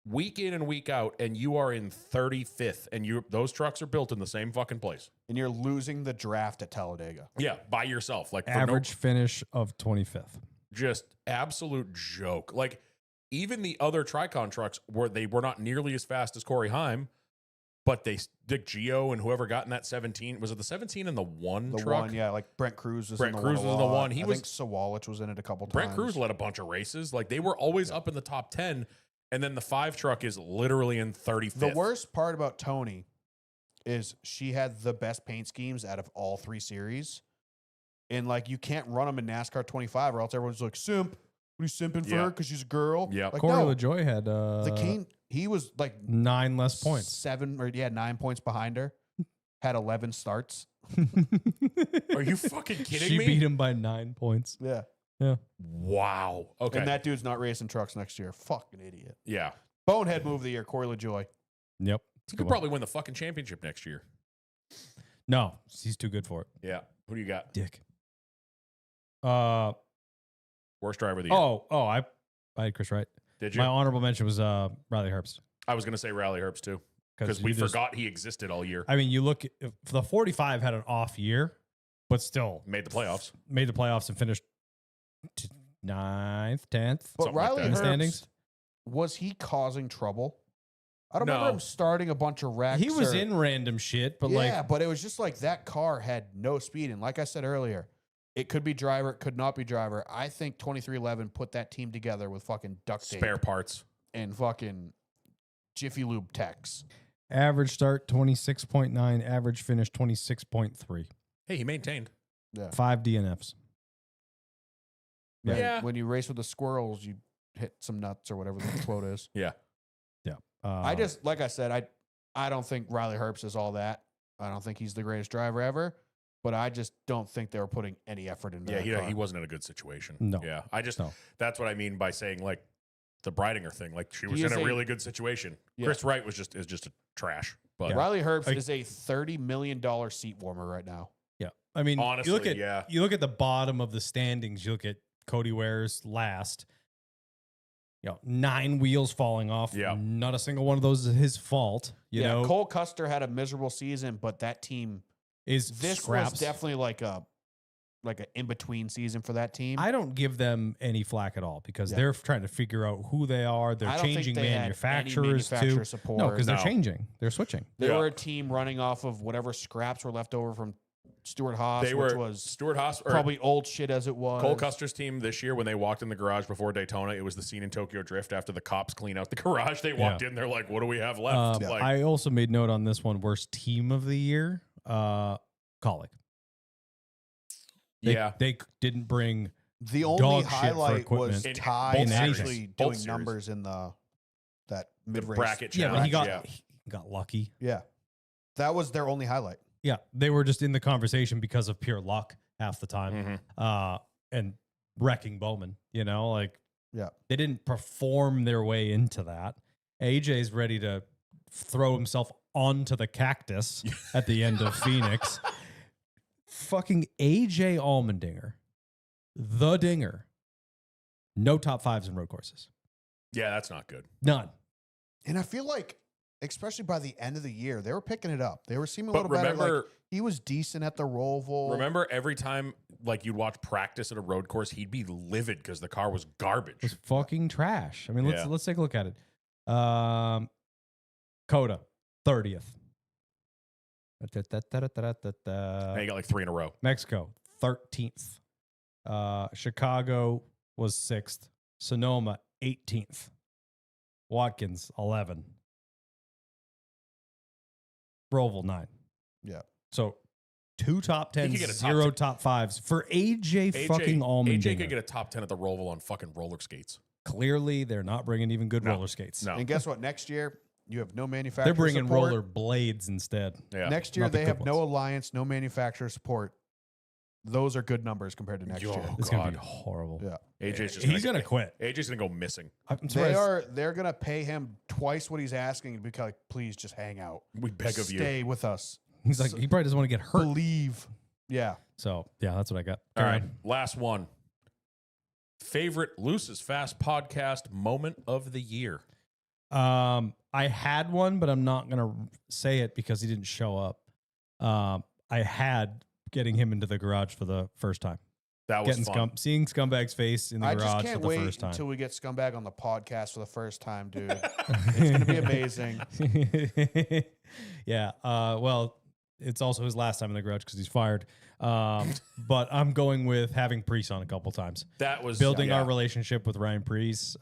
week in and week out, and you are in 35th, and those trucks are built in the same fucking place. And you're losing the draft at Talladega. Yeah, by yourself. Like for Average finish of 25th. just absolute joke. Like even the other Tricon trucks were not nearly as fast as Corey Heim, but Dick Gio and whoever got in that 17, was it the 17 and the one The truck? one, yeah, like Brent Cruz was Brent in the Cruz one. a was in the lot. one. I think Sawalich was in it a couple times. Brent Cruz led a bunch of races. Like they were always up in the top 10. And then the 5 truck is literally in 35th. The worst part about Tony is she had the best paint schemes out of all 3 series. And like you can't run them in NASCAR 25 or else everyone's like, simp. What are you simping for Yeah. her because she's a girl? Yeah. Like, Corey no, LaJoy had the Kane, he was like 9 less points. 9 points behind her. Had 11 starts. Are you fucking kidding She me? beat him by 9 points. Yeah. Wow. Okay. And that dude's not racing trucks next year. Fucking idiot. yeah. Bonehead move of the year, Corey LaJoy. Yep. He could probably win the fucking championship next year. No, he's too good for it. Yeah. Who do you got? Dick. Worst driver of the year. I had Chris Wright. Did you? My honorable mention was Riley Herbst. I was going to say Rally Herbst too. Because we forgot he existed all year. I mean, you look, the 45 had an off year, but still Made the playoffs. made the playoffs and finished 9th, 10th But Something like Riley that. in the Herbst, standings. was he causing trouble? I don't No. remember him starting a bunch of wrecks. He was or- in random shit, but yeah, but it was just like that car had no speed. And like I said earlier, it could be driver, it could not be driver. I think 2311 put that team together with fucking duct tape Spare parts. and fucking Jiffy Lube techs. average start 26.9, average finish 26.3. Hey, he maintained. 5 DNFs. Right? Yeah. When you race with the squirrels, you hit some nuts or whatever the quote is. Yeah. I just, like I said, I don't think Riley Herbst is all that. I don't think he's the greatest driver ever, but I just don't think they were putting any effort into that Yeah, car. he wasn't in a good situation. No. Yeah. No. That's what I mean by saying like the Breidinger thing. Like she was He in is a a- really good situation. Yeah. Chris Wright is just a trash. But Yeah. Riley Herbst Like- is a $30 million seat warmer right now. Yeah. I mean, Honestly, you look at yeah. you look at the bottom of the standings, you look at Cody Ware's last. 9 wheels falling off. Yeah. Not a single one of those is his fault. You know, Cole Custer had a miserable season, but that team, is this scraps. was definitely like an in-between season for that team. I don't give them any flack at all because Yeah. they're trying to figure out who they are. They're I don't think changing they had any manufacturers manufacturer too. support. No, because they're No. changing. They're switching. They Yeah. were a team running off of whatever scraps were left over from Stuart Haas, They which were was Stuart Haas, or probably old shit as it was. Cole Custer's team this year when they walked in the garage before Daytona. It was the scene in Tokyo Drift after the cops clean out the garage. They walked in, they're like, "What do we have left?" Like, I also made note on this one. Worst team of the year, Colic. They didn't bring. The only dog shit for highlight was equipment. Ty In actually both doing series. numbers in that mid race bracket Yeah, but challenge. he got lucky. Yeah, that was their only highlight. Yeah, they were just in the conversation because of pure luck half the time, and wrecking Bowman. You know, like they didn't perform their way into that. AJ's ready to throw himself onto the cactus at the end of Phoenix. Fucking AJ Allmendinger, the Dinger, no top fives in road courses. Yeah, that's not good. None. And I feel like, especially by the end of the year, they were picking it up. They were seeming a But little better. Like, remember, he was decent at the Roval. remember every time like you'd watch practice at a road course, he'd be livid because the car was garbage. It was fucking trash. I mean, Yeah. let's take a look at it. Coda, 30th. And you got like 3 in a row. Mexico, 13th. Chicago was 6th. Sonoma, 18th. Watkins, 11. Roval, 9. Yeah. So 2 top 10s, could get a top 0 10. top 5s for AJ fucking Allmendinger. AJ could get a top 10 at the Roval on fucking roller skates. Clearly, they're not bringing even good No. roller skates. No. And guess what? Next year, you have no manufacturer They're bringing support. roller blades instead. Yeah. Next year, Not the they good have no ones. alliance, no manufacturer support. Those are good numbers compared to next Yo. year. It's going to be God. horrible. Yeah. AJ's just He's going to quit. AJ's gonna go missing. I'm They surprised. they're gonna pay him twice what he's asking and be like, please just hang out. We beg of you. Stay with us. He's like, he probably doesn't want to get hurt. Believe. Yeah. So, yeah, that's what I got. All Carry right, last one. Favorite Loose is Fast podcast moment of the year. on. I had one, but I'm not going to say it because he didn't show up. I had getting him into the garage for the first time. That was fun. Seeing Scumbag's face in the I just garage can't for the wait first time. until we get Scumbag on the podcast for the first time, dude. It's gonna be amazing. Yeah. Well, it's also his last time in the garage because he's fired. But I'm going with having Priest on a couple times. That was Building our yeah. relationship with Ryan Priest.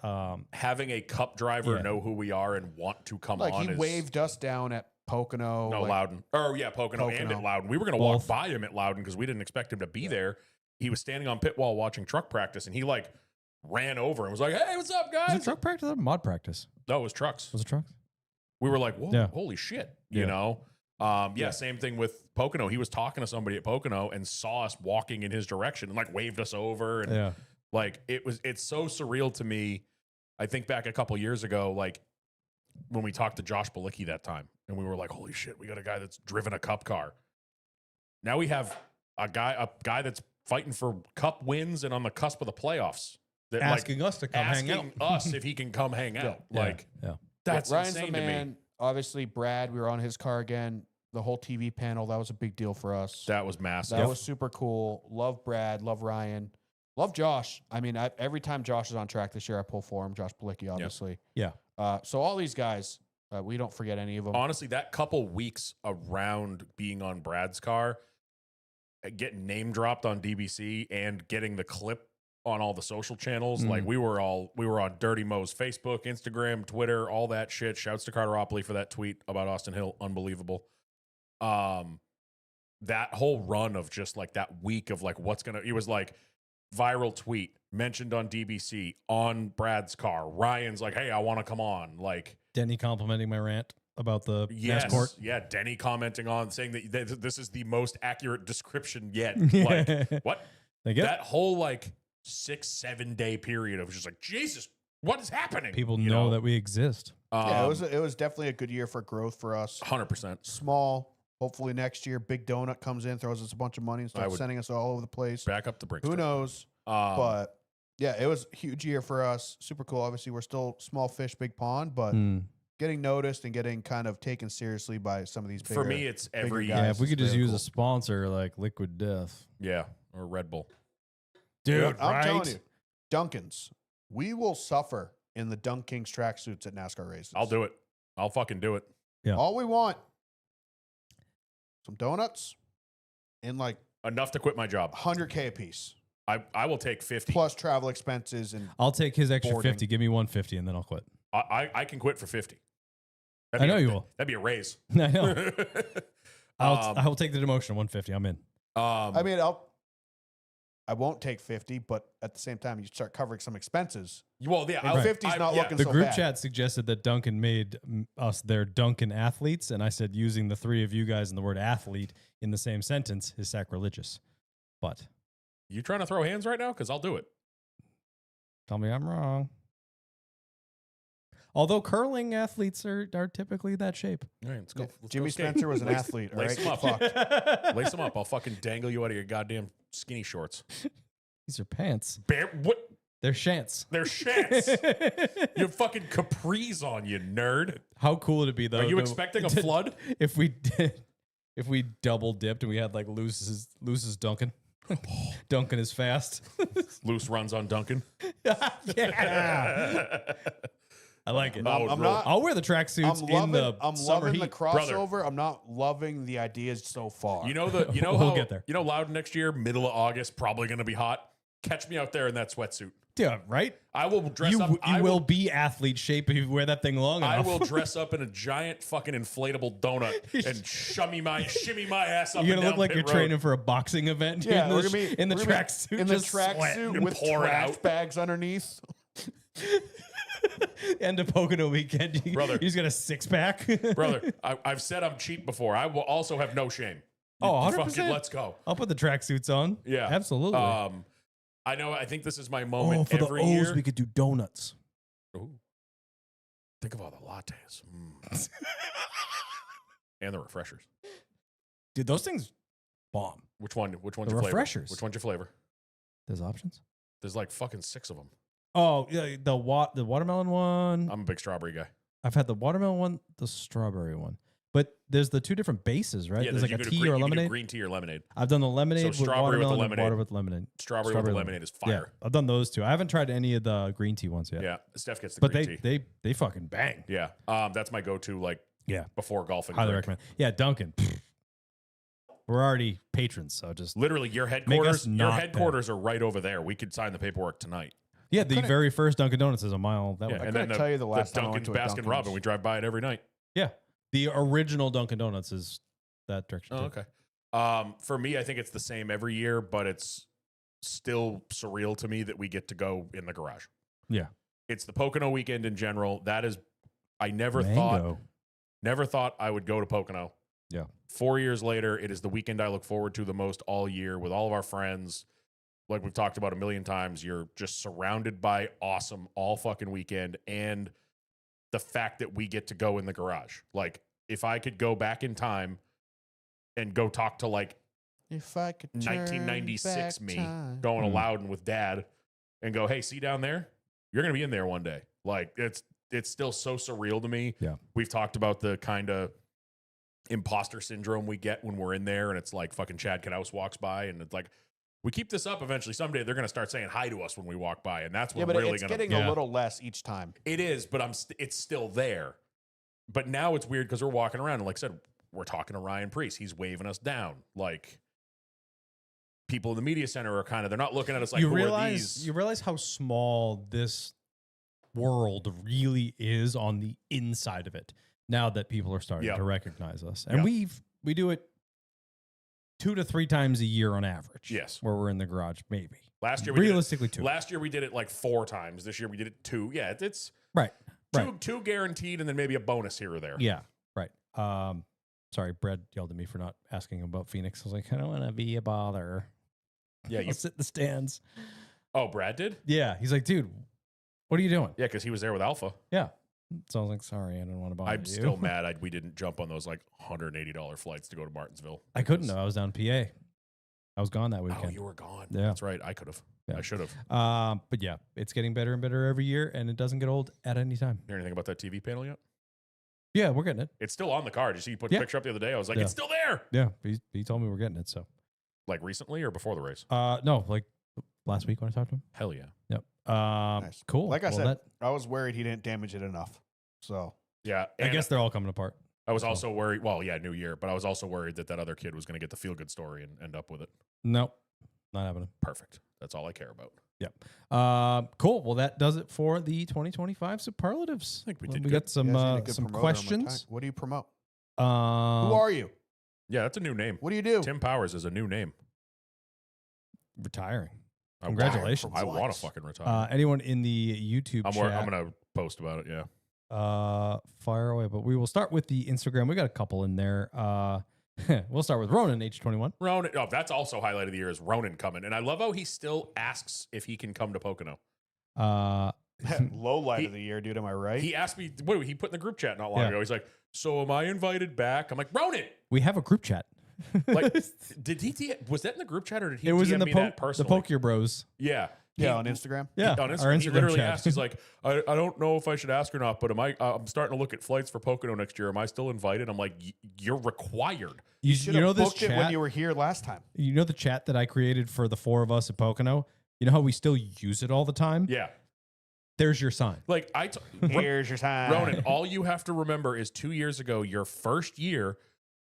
Having a cup driver Yeah. know who we are and want to come Like on. he is, waved us down at Pocono. No, like, Loudon. Oh, yeah, Pocono and Pocono. at Loudon. We were going to Both. walk by him at Loudon because we didn't expect him to be there. He was standing on pit wall watching truck practice, and he like ran over and was like, "Hey, what's up, Was guys?" it truck practice or mod practice? No, it was trucks. Was it trucks? We were like, "Whoa, Yeah. holy shit!" You Yeah. know. Yeah, same thing with Pocono. He was talking to somebody at Pocono and saw us walking in his direction and like waved us over, and Yeah. like it's so surreal to me. I think back a couple years ago, like when we talked to Josh Balicki that time, and we were like, "Holy shit, we got a guy that's driven a cup car." Now we have a guy that's fighting for cup wins and on the cusp of the playoffs. That Asking us to come hang out. asking us if he can come hang out. Like yeah. that's Ryan's insane the to man. me. Obviously, Brad, we were on his car again. The whole TV panel, that was a big deal for us. That was massive. That was super cool. Love Brad. Love Ryan. Love Josh. I mean, every time Josh is on track this year, I pull for him. Josh Balicki, obviously. Yeah. So all these guys, we don't forget any of them. Honestly, that couple weeks around being on Brad's car, getting name dropped on DBC and getting the clip on all the social channels, like we were on Dirty Mo's Facebook, Instagram, Twitter, all that shit. Shouts to Carteropoli for that tweet about Austin Hill. Unbelievable. That whole run of just like that week of like it was like viral tweet mentioned on DBC on Brad's car. Ryan's like, "Hey, I want to come on." Like Denny complimenting my rant about the yes, NASCAR. yeah. Denny commenting on saying that this is the most accurate description yet. Like what? Thank you. That whole like 6-7 day period of just like, Jesus, what is happening? People You know that we exist. Yeah, it was definitely a good year for growth for us. 100%. Small. Hopefully next year, Big Donut comes in, throws us a bunch of money, and starts would- sending us all over the place. Back up the bricks. Who knows? But yeah, it was a huge year for us. Super cool. Obviously, we're still small fish, big pond, but getting noticed and getting kind of taken seriously by some of these bigger, For me, it's every bigger year. Yeah, guys. if we It's could just very use cool. a sponsor like Liquid Death. Yeah, or Red Bull. Dude, I'm telling you, Duncan's, we will suffer in the Dunk Kings tracksuits at NASCAR races. I'll do it. I'll fucking do it. Yeah. All we want, some donuts, in like enough to quit my job. 100K a piece I will take 50. plus travel expenses and I'll take his extra Boarding. 50. Give me 150 and then I'll quit. I can quit for 50. I know you will. That'd be a raise. I know. I'll take the demotion. 150. I'm in. I mean, I won't take 50, but at the same time, you start covering some expenses. Well, yeah, And 50's not looking The so group bad. chat suggested that Duncan made us their Duncan athletes, and I said using the three of you guys and the word athlete in the same sentence is sacrilegious. But You trying to throw hands right now? Because I'll do it. tell me I'm wrong. Although curling athletes are typically that shape. All right, let's go. Yeah, Let's Jimmy go skate. Spencer was an athlete. All lace right, him up. Fuck. Lace them up. I'll fucking dangle you out of your goddamn skinny shorts. These are pants. What? They're shants. They're shants. You have fucking capris on, you nerd. How cool would it be though? Are you to- expecting a to- flood? If we did, if we double dipped and we had like Loose's Duncan. Duncan is fast. Loose runs on Duncan. Yeah. I like it. I'm not. I'll wear the tracksuits in the I'm summer loving heat. the crossover. I'm not loving the ideas so far. You know how We'll get there. You know, Loudon next year, middle of August, probably going to be hot. Catch me out there in that sweatsuit. Yeah, right? I will dress You up. I will be athlete shape if you wear that thing long I enough. will dress up in a giant fucking inflatable donut and shimmy my ass up. You're and gonna look down like pit you're road. training for a boxing event. Yeah, in we're the, gonna be in the we're gonna be tracksuit, in the just sweating. tracksuit with pour it trash out. bags underneath. End of Pocono weekend. Brother. You just got a six pack, Brother, I've said I'm cheap before. I will also have no shame. Oh, You 100%. fucking let's go. I'll put the tracksuits on. Yeah, absolutely. I know. I think this is my moment every year. we could do donuts. Ooh. Think of all the lattes. And the refreshers. Dude, those things bomb. Which one's The your flavor? refreshers. Which one's your flavor? There's options. There's like fucking 6 of them. Oh, yeah, the watermelon one. I'm a big strawberry guy. I've had the watermelon one, the strawberry one. But there's the two different bases, right? Yeah, there's like you a could do tea green, or you could do lemonade. green tea or lemonade. I've done the lemonade with strawberry with the watermelon and lemonade. water with lemonade. Strawberry with the lemonade is Yeah, fire. I've done those two. I haven't tried any of the green tea ones yet. Yeah, Steph gets the But green tea. they fucking bang. Yeah, that's my go-to. Like, Yeah. before golfing. Highly drink. recommend. Yeah, Duncan. We're already patrons, so just Literally, your Make us headquarters. Your not headquarters are right over there. We could sign the paperwork tonight. yeah. The couldn't- very first Dunkin' Donuts is a mile that Yeah, way. and couldn't then tell you the last time I went Dunkin's to a Baskin Dunkin's. Robin. We drive by it every night. Yeah, the original Dunkin' Donuts is that direction. Oh, too. okay. For me, I think it's the same every year, but it's still surreal to me that we get to go in the garage. Yeah. It's the Pocono weekend in general. That is, I never thought I would go to Pocono. Yeah. 4 years later, it is the weekend I look forward to the most all year with all of our friends. Like we've talked about a million times, you're just surrounded by awesome all fucking weekend. And the fact that we get to go in the garage. Like, if I could go back in time and go talk to like If I could 1996 me time. going to Mhm. Loudon with dad and go, hey, see down there? You're going to be in there one day. Like, it's still so surreal to me. Yeah. We've talked about the kind of imposter syndrome we get when we're in there and it's like fucking Chad Knaus walks by and it's like, we keep this up eventually. Someday they're going to start saying hi to us when we walk by. And that's what Yeah, but really it's going to getting a little less each time. It is, but it's still there. But now it's weird because we're walking around and like I said, we're talking to Ryan Priest. He's waving us down. Like, people in the media center are kind of, they're not looking at us like, you who are realize these? you realize how small this world really is on the inside of it now that people are starting Yeah. to recognize us, and Yeah. we do it 2 to 3 times a year on average. Yes. where we're in the garage, maybe Last year we did it, realistically 2. last year we did it like 4 times. This year we did it 2. Yeah, it's Right. two guaranteed and then maybe a bonus here or there. Yeah. Right. Sorry, Brad yelled at me for not asking about Phoenix. I was like, I don't want to be a bother. Yeah, I'll sit in the stands. Oh, Brad did? Yeah. He's like, dude, what are you doing? Yeah, because he was there with Alpha. Yeah. So I was like, sorry, I didn't want to bother I'm you. still mad we didn't jump on those like $180 flights to go to Martinsville. I couldn't though. I was down in PA. I was gone that Oh, weekend. you were gone. Yeah. That's right. I could have. Yeah. I should have. But yeah, it's getting better and better every year, and it doesn't get old at any time. Hear anything about that TV panel yet? Yeah, we're getting it. It's still on the card. You see, you put Yeah. a picture up the other day. I was like, Yeah. it's still there. Yeah, he told me we're getting it. So, Like recently or before the race? no, like last week when I talked to him. Hell yeah. Yep. Nice. Cool. Like I Well, said, I was worried he didn't damage it enough. So Yeah. I and guess they're all coming apart. I was also worried. Well, yeah, New Year, but I was also worried that other kid was going to get the feel good story and end up with it. Nope, not happening. Perfect. That's all I care about. Yep. Cool. Well, that does it for the 2025 superlatives. I think we Well, did we good. got some You guys need a good promoter on my questions. time. What do you promote? Who Who are you? Yeah, that's a new name. What do you do? Tim Powers is a new name. retiring? I Congratulations. I want What? to fucking retire. Anyone in the YouTube I'm chat? going to post about it. Yeah. Fire away. But we will start with the Instagram. We got a couple in there. We'll start with Ronan, age 21. Ronan. Oh, that's also highlight of the year is Ronan coming. And I love how he still asks if he can come to Pocono. Low light He- of the year, dude. Am I right? He asked me, what he put in the group chat not long Yeah. ago. He's like, so am I invited back? I'm like, Ronan. We have a group chat. Like, did he, was that in the group chat or did he It was DM in the me that the personally? Poke Your Bros. Yeah. yeah, He- on Instagram. Yeah, on our Instagram, he Instagram literally chat. asked, he's like, I don't know if I should ask or not, but I'm starting to look at flights for Pocono next year. Am I still invited? I'm like, you're required. you Should know have this booked it chat? when you were here last time. You know the chat that I created for the four of us at Pocono? You know how we still use it all the time? Yeah. There's your sign. Like, Here's your time. Ronan, all you have to remember is 2 years ago, your first year,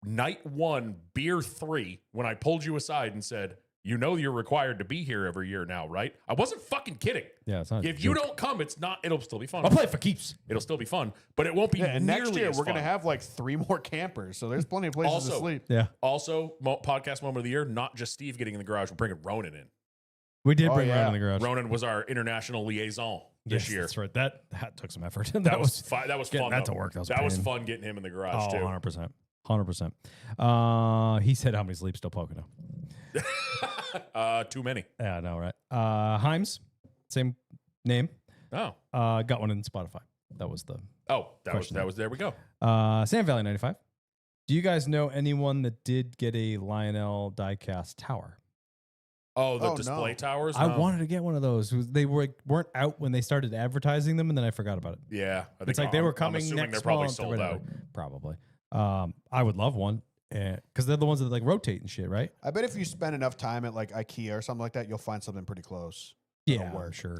night 1, beer 3, when I pulled you aside and said, you know you're required to be here every year now, right? I wasn't fucking kidding. Yeah, it's not. a If you joke. don't come, it'll still be fun. I'll play it for keeps. It'll still be fun, but it won't be Yeah, and next nearly year as we're fun. gonna have like 3 more campers, so there's plenty of places Also- to sleep. Yeah, Also, podcast moment of the year, not just Steve getting in the garage, we're bringing Ronan in. we did Oh, bring yeah. Ronan in the garage. Ronan was our international liaison this Yes, year. That's right. That took some effort. That was fun. That was getting fun. that though. to work. That was, That was pain. fun getting him in the garage Oh, too. 100%. 100%. He said how many sleeps still Pocono. Too many. Yeah, I know, right? Himes, same name. Oh, Got one in Spotify. That was the that was. There we go. Sam Valley 95. Do you guys know anyone that did get a Lionel diecast tower? Oh, the Oh, display no. towers. I No. wanted to get one of those. They weren't out when they started advertising them, and then I forgot about it. Yeah, I think It's like they were I'm coming assuming next they're probably month or sold whatever. out. Probably. I would love one because they're the ones that like rotate and shit, right? I bet if you spend enough time at like IKEA or something like that, you'll find something pretty close. That'll Yeah, work. sure.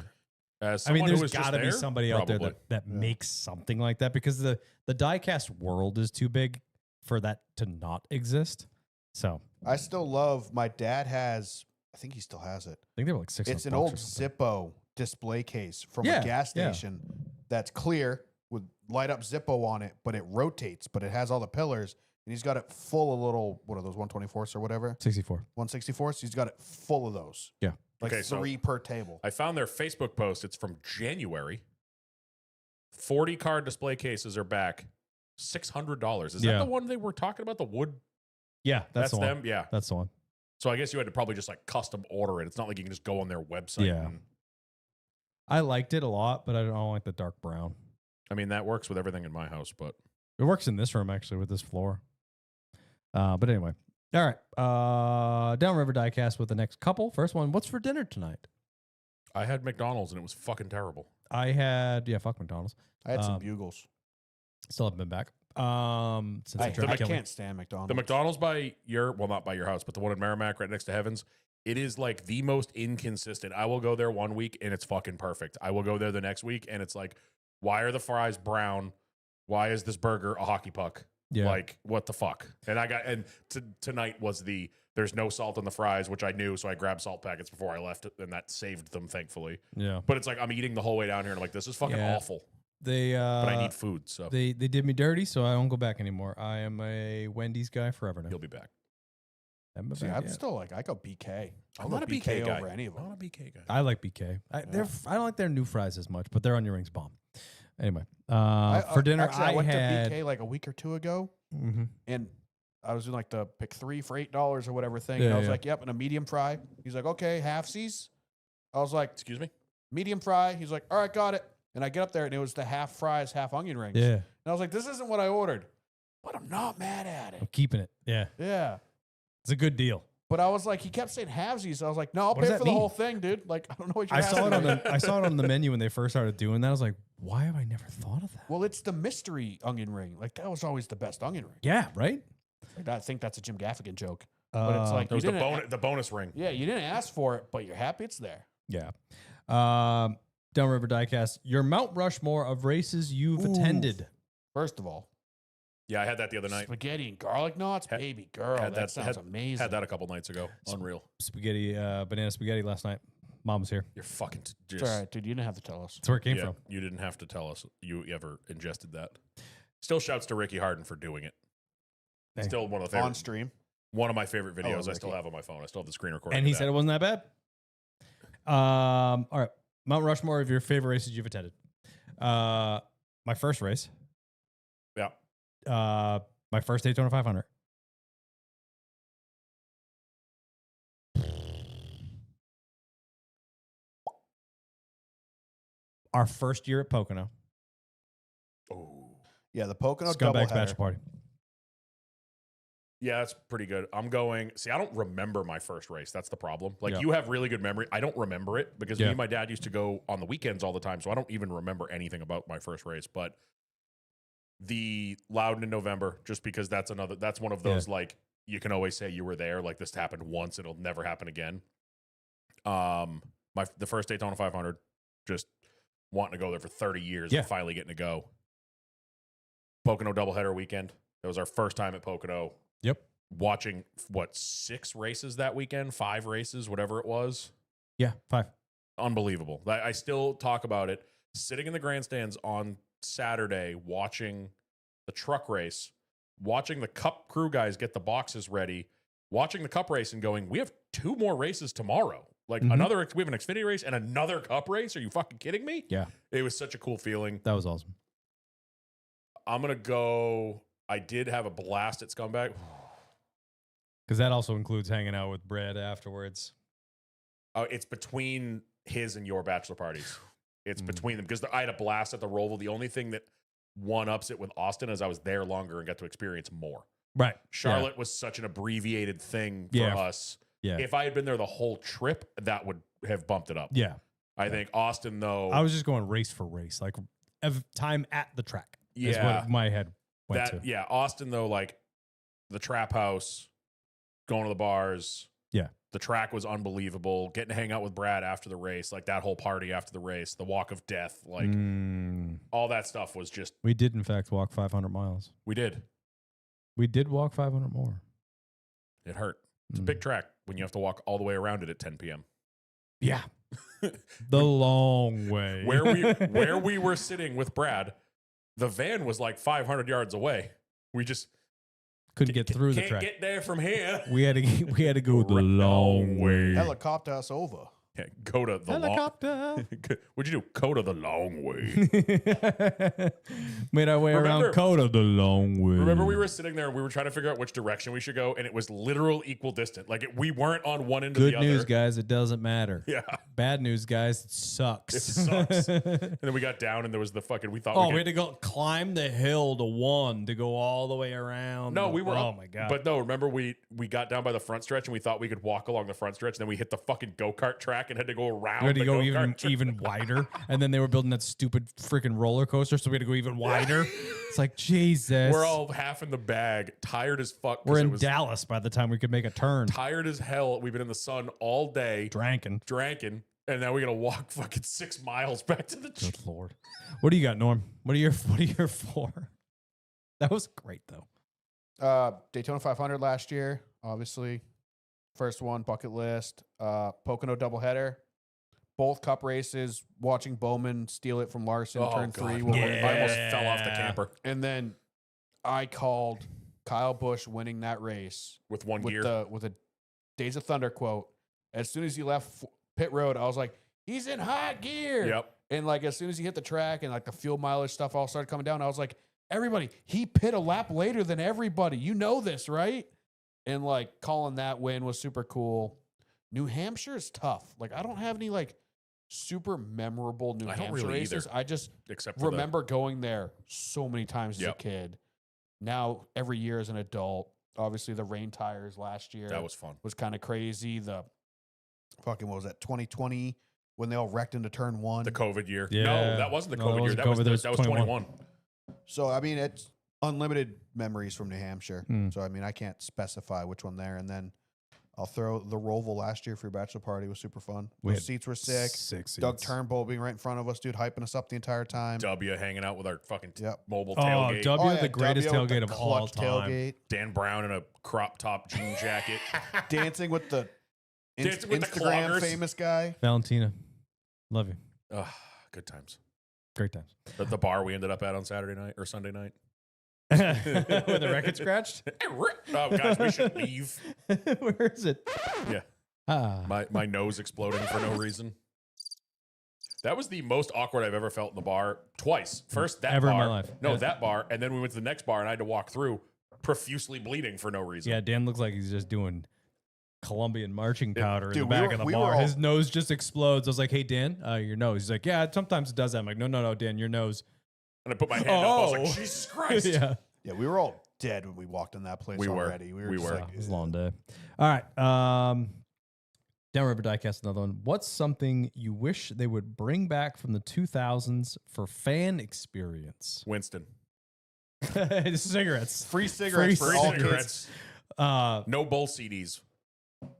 As I mean, someone who there's was just got to be there, somebody out there probably. that Yeah. makes something like that because the diecast world is too big for that to not exist. So I still love. My dad has. I think he still has it. I think they were like $600. It's an old Zippo display case from Yeah, a gas yeah. station that's clear with light up Zippo on it, but it rotates, but it has all the pillars. And he's got it full of little, what are those, 124s or whatever? 64. 164s? He's got it full of those. Yeah. Like Okay, so 3 per table. I found their Facebook post. It's from January. 40 card display cases are back. $600. Is Yeah. that the one they were talking about? The wood? Yeah, that's the one. them. Yeah. That's the one. So I guess you had to probably just like custom order it. It's not like you can just go on their website. Yeah. And, I liked it a lot, but I don't like the dark brown. I mean, that works with everything in my house, but It works in this room actually with this floor. But anyway, all right. Downriver Diecast with the next couple. First one. What's for dinner tonight? I had McDonald's and it was fucking terrible. I had fuck McDonald's. I had some um, bugles. Still haven't been back. Since I tried to kill me. can't stand McDonald's. The McDonald's by not by your house, but the one in Merrimack right next to Heaven's, it is like the most inconsistent. I will go there one week and it's fucking perfect. I will go there the next week and it's like, why are the fries brown? Why is this burger a hockey puck? Yeah. Like, what the fuck? And tonight was there's no salt in the fries, which I knew, so I grabbed salt packets before I left, and that saved them, thankfully. Yeah. But it's like I'm eating the whole way down here, and I'm like, this is fucking Yeah. awful. They But I need food, so they did me dirty, so I won't go back anymore. I am a Wendy's guy forever now. he'll be back. Haven't been See, back I'm yet. still like, I go BK. I'm go not a BK guy. over any of I'm them. not a BK guy. I like BK. I don't like their new fries as much, but their onion rings bomb. Anyway, I for dinner actually, I went had. to BK like a week or 2 ago, Mhm. and I was doing like the pick 3 for $8 or whatever thing. And Yeah, I was yeah. like, yep, and a medium fry. He's like, okay, halfsies. I was like, Excuse me? medium fry. He's like, all right, got it. And I get up there, and it was the half fries, half onion rings. Yeah, And I was like, this isn't what I ordered, but I'm not mad at I'm it. keeping it. Yeah, Yeah. it's a good deal. But I was like, he kept saying halvesies. So I was like, no, I'll What does pay that for the mean? whole thing, dude. Like, I don't know what you're I saw it asking on me. I saw it on the menu when they first started doing that. I was like, why have I never thought of that? Well, it's the mystery onion ring. Like, that was always the best onion ring. Yeah, right. Like, I think that's a Jim Gaffigan joke. But it's like, That was you the didn't the bonus ring. Yeah, you didn't ask for it, but you're happy it's there. yeah. Downriver Diecast, your Mount Rushmore of races you've Ooh. attended. First of all, Yeah, I had that the other night. Spaghetti and garlic knots, Had- baby girl. had That sounds amazing. Had that a couple nights ago. Unreal. Spaghetti, banana spaghetti last night. Mom was here. You're fucking It's all right, dude. You didn't have to tell us. That's where it came yeah, from. you didn't have to tell us you ever ingested that. Still shouts to Ricky Harden for doing it. Dang. Still one of the On favorite, stream. one of my favorite videos. I Ricky. still have on my phone. I still have the screen recording. And of he that. said it wasn't that bad. All right. Mount Rushmore of your favorite races you've attended. My first race. Yeah. My first Daytona 500. Our first year at Pocono. Oh. Yeah, the Pocono Scumbags doubleheader. Bachelor Party. Yeah, that's pretty good. I'm going. See, I don't remember my first race. That's the problem. Like, Yeah. you have really good memory. I don't remember it because me Yeah. and my dad used to go on the weekends all the time. So I don't even remember anything about my first race. But the Loudon in November, just because that's one of those, like, you can always say you were there. Like, this happened once, it'll never happen again. The first Daytona 500, just wanting to go there for 30 years Yeah. and finally getting to go. Pocono doubleheader weekend. That was our first time at Pocono. Yep. Watching, 6 races that weekend, 5 races, whatever it was. Yeah, 5. Unbelievable. I still talk about it. Sitting in the grandstands on Saturday, watching the truck race, watching the Cup crew guys get the boxes ready, watching the Cup race and going, we have 2 more races tomorrow. Like, we have an Xfinity race and another Cup race. Are you fucking kidding me? Yeah. It was such a cool feeling. That was awesome. I'm going to go. I did have a blast at Scumbag. Because that also includes hanging out with Brad afterwards. It's between his and your bachelor parties. It's between them because I had a blast at the Roval. The only thing that one-ups it with Austin is I was there longer and got to experience more. Right. Charlotte was such an abbreviated thing for us. Yeah. If I had been there the whole trip, that would have bumped it up. Yeah. I think Austin, though. I was just going race for race, like time at the track. Is Yeah. what my head went to. Yeah, Austin, though, like the trap house, going to the bars. Yeah. The track was unbelievable. Getting to hang out with Brad after the race, like that whole party after the race, the walk of death, like all that stuff was just. We did, in fact, walk 500 miles. We did. We did walk 500 more. It hurt. It's a big track when you have to walk all the way around it at 10 p.m. Yeah. The long way. Where we were sitting with Brad, the van was like 500 yards away. We just couldn't get through the can't track. get there from here. We had to go the long way. Helicopter us over. Yeah, go to the Helicopter. What'd you do? Go to the long way. Made our way around Coda the long way. Remember, we were sitting there and we were trying to figure out which direction we should go, and it was literal equal distant. Like we weren't on one end of Good the other. news, guys. It doesn't matter. Yeah. Bad news, guys. It sucks. It sucks. And then we got down, and there was the fucking. We thought. We had to go climb the hill to 1 to go all the way around. No, we were. Oh my god! But no, remember we got down by the front stretch, and we thought we could walk along the front stretch. And then we hit the fucking go-kart track and had to go around. We had to the go go-kart track. even wider, and then they were building that stupid freaking roller coaster, so we had to go even wider. It's like Jesus. We're all half in the bag, tired as fuck. 'cause We're it in was Dallas by the time we could make a turn. tired as hell. We've been in the sun all day, Drankin'. and now we gotta walk fucking 6 miles back to the. Good lord. What do you got, Norm? What are your 4? That was great though. Daytona 500 last year, obviously. First one, bucket list. Pocono doubleheader. Both cup races, watching Bowman steal it from Larson, turn 3. I almost fell off the camper And then I called Kyle Busch winning that race with one with gear. with a Days of Thunder quote. As soon as he left pit road, I was like, he's in hot gear. Yep. And like as soon as he hit the track and like the fuel mileage stuff all started coming down, I was like, everybody, he pit a lap later than everybody. You know this, right? And like calling that win was super cool. New Hampshire is tough. Like I don't have any like super memorable New I don't Hampshire really races. either. I just Except for remember going there so many times as a Yep. kid. Now every year as an adult, obviously the rain tires last year that was fun. was kind of crazy. The fucking what was that 2020 when they all wrecked into turn 1? The COVID year. Yeah. No, that wasn't the No, COVID year. That was, COVID. that was 21. So I mean it's unlimited memories from New Hampshire. Mm. So I mean I can't specify which one there. And then I'll throw the Roval last year for your bachelor party. It was super fun. We Those had seats were sick. 6 Doug seats. Turnbull being right in front of us, dude, hyping us up the entire time. W hanging out with our fucking Yep. mobile Oh, tailgate. W, Oh, yeah, the greatest W with the tailgate of all clutch time. tailgate. Dan Brown in a crop top jean jacket. Dancing with the Dancing with the Instagram cloggers. famous guy. Valentina, love you. Ugh, good times. Great times. The bar we ended up at on Saturday night or Sunday night. With the record scratched? Oh, guys, we should leave. Where is it? Yeah. Ah. My nose exploding for no reason. That was the most awkward I've ever felt in the bar. Twice. First that Ever in bar. my life. No, Yeah. that bar. And then we went to the next bar and I had to walk through profusely bleeding for no reason. Yeah, Dan looks like he's just doing Colombian marching powder in the dude, back of the we were bar. all- His nose just explodes. I was like, hey, Dan, your nose. He's like, yeah, sometimes it does that. I'm like, no, Dan, your nose. And I put my hand up. I was Oh. like, Jesus Christ. Yeah. Yeah, we were all dead when we walked in that place We were. already. We just were. like, It was a long day. All right. Downriver Diecast, another one. What's something you wish they would bring back from the 2000s for fan experience? Winston. Cigarettes. free cigarettes Free for all cigarettes. kids. No bull CDs.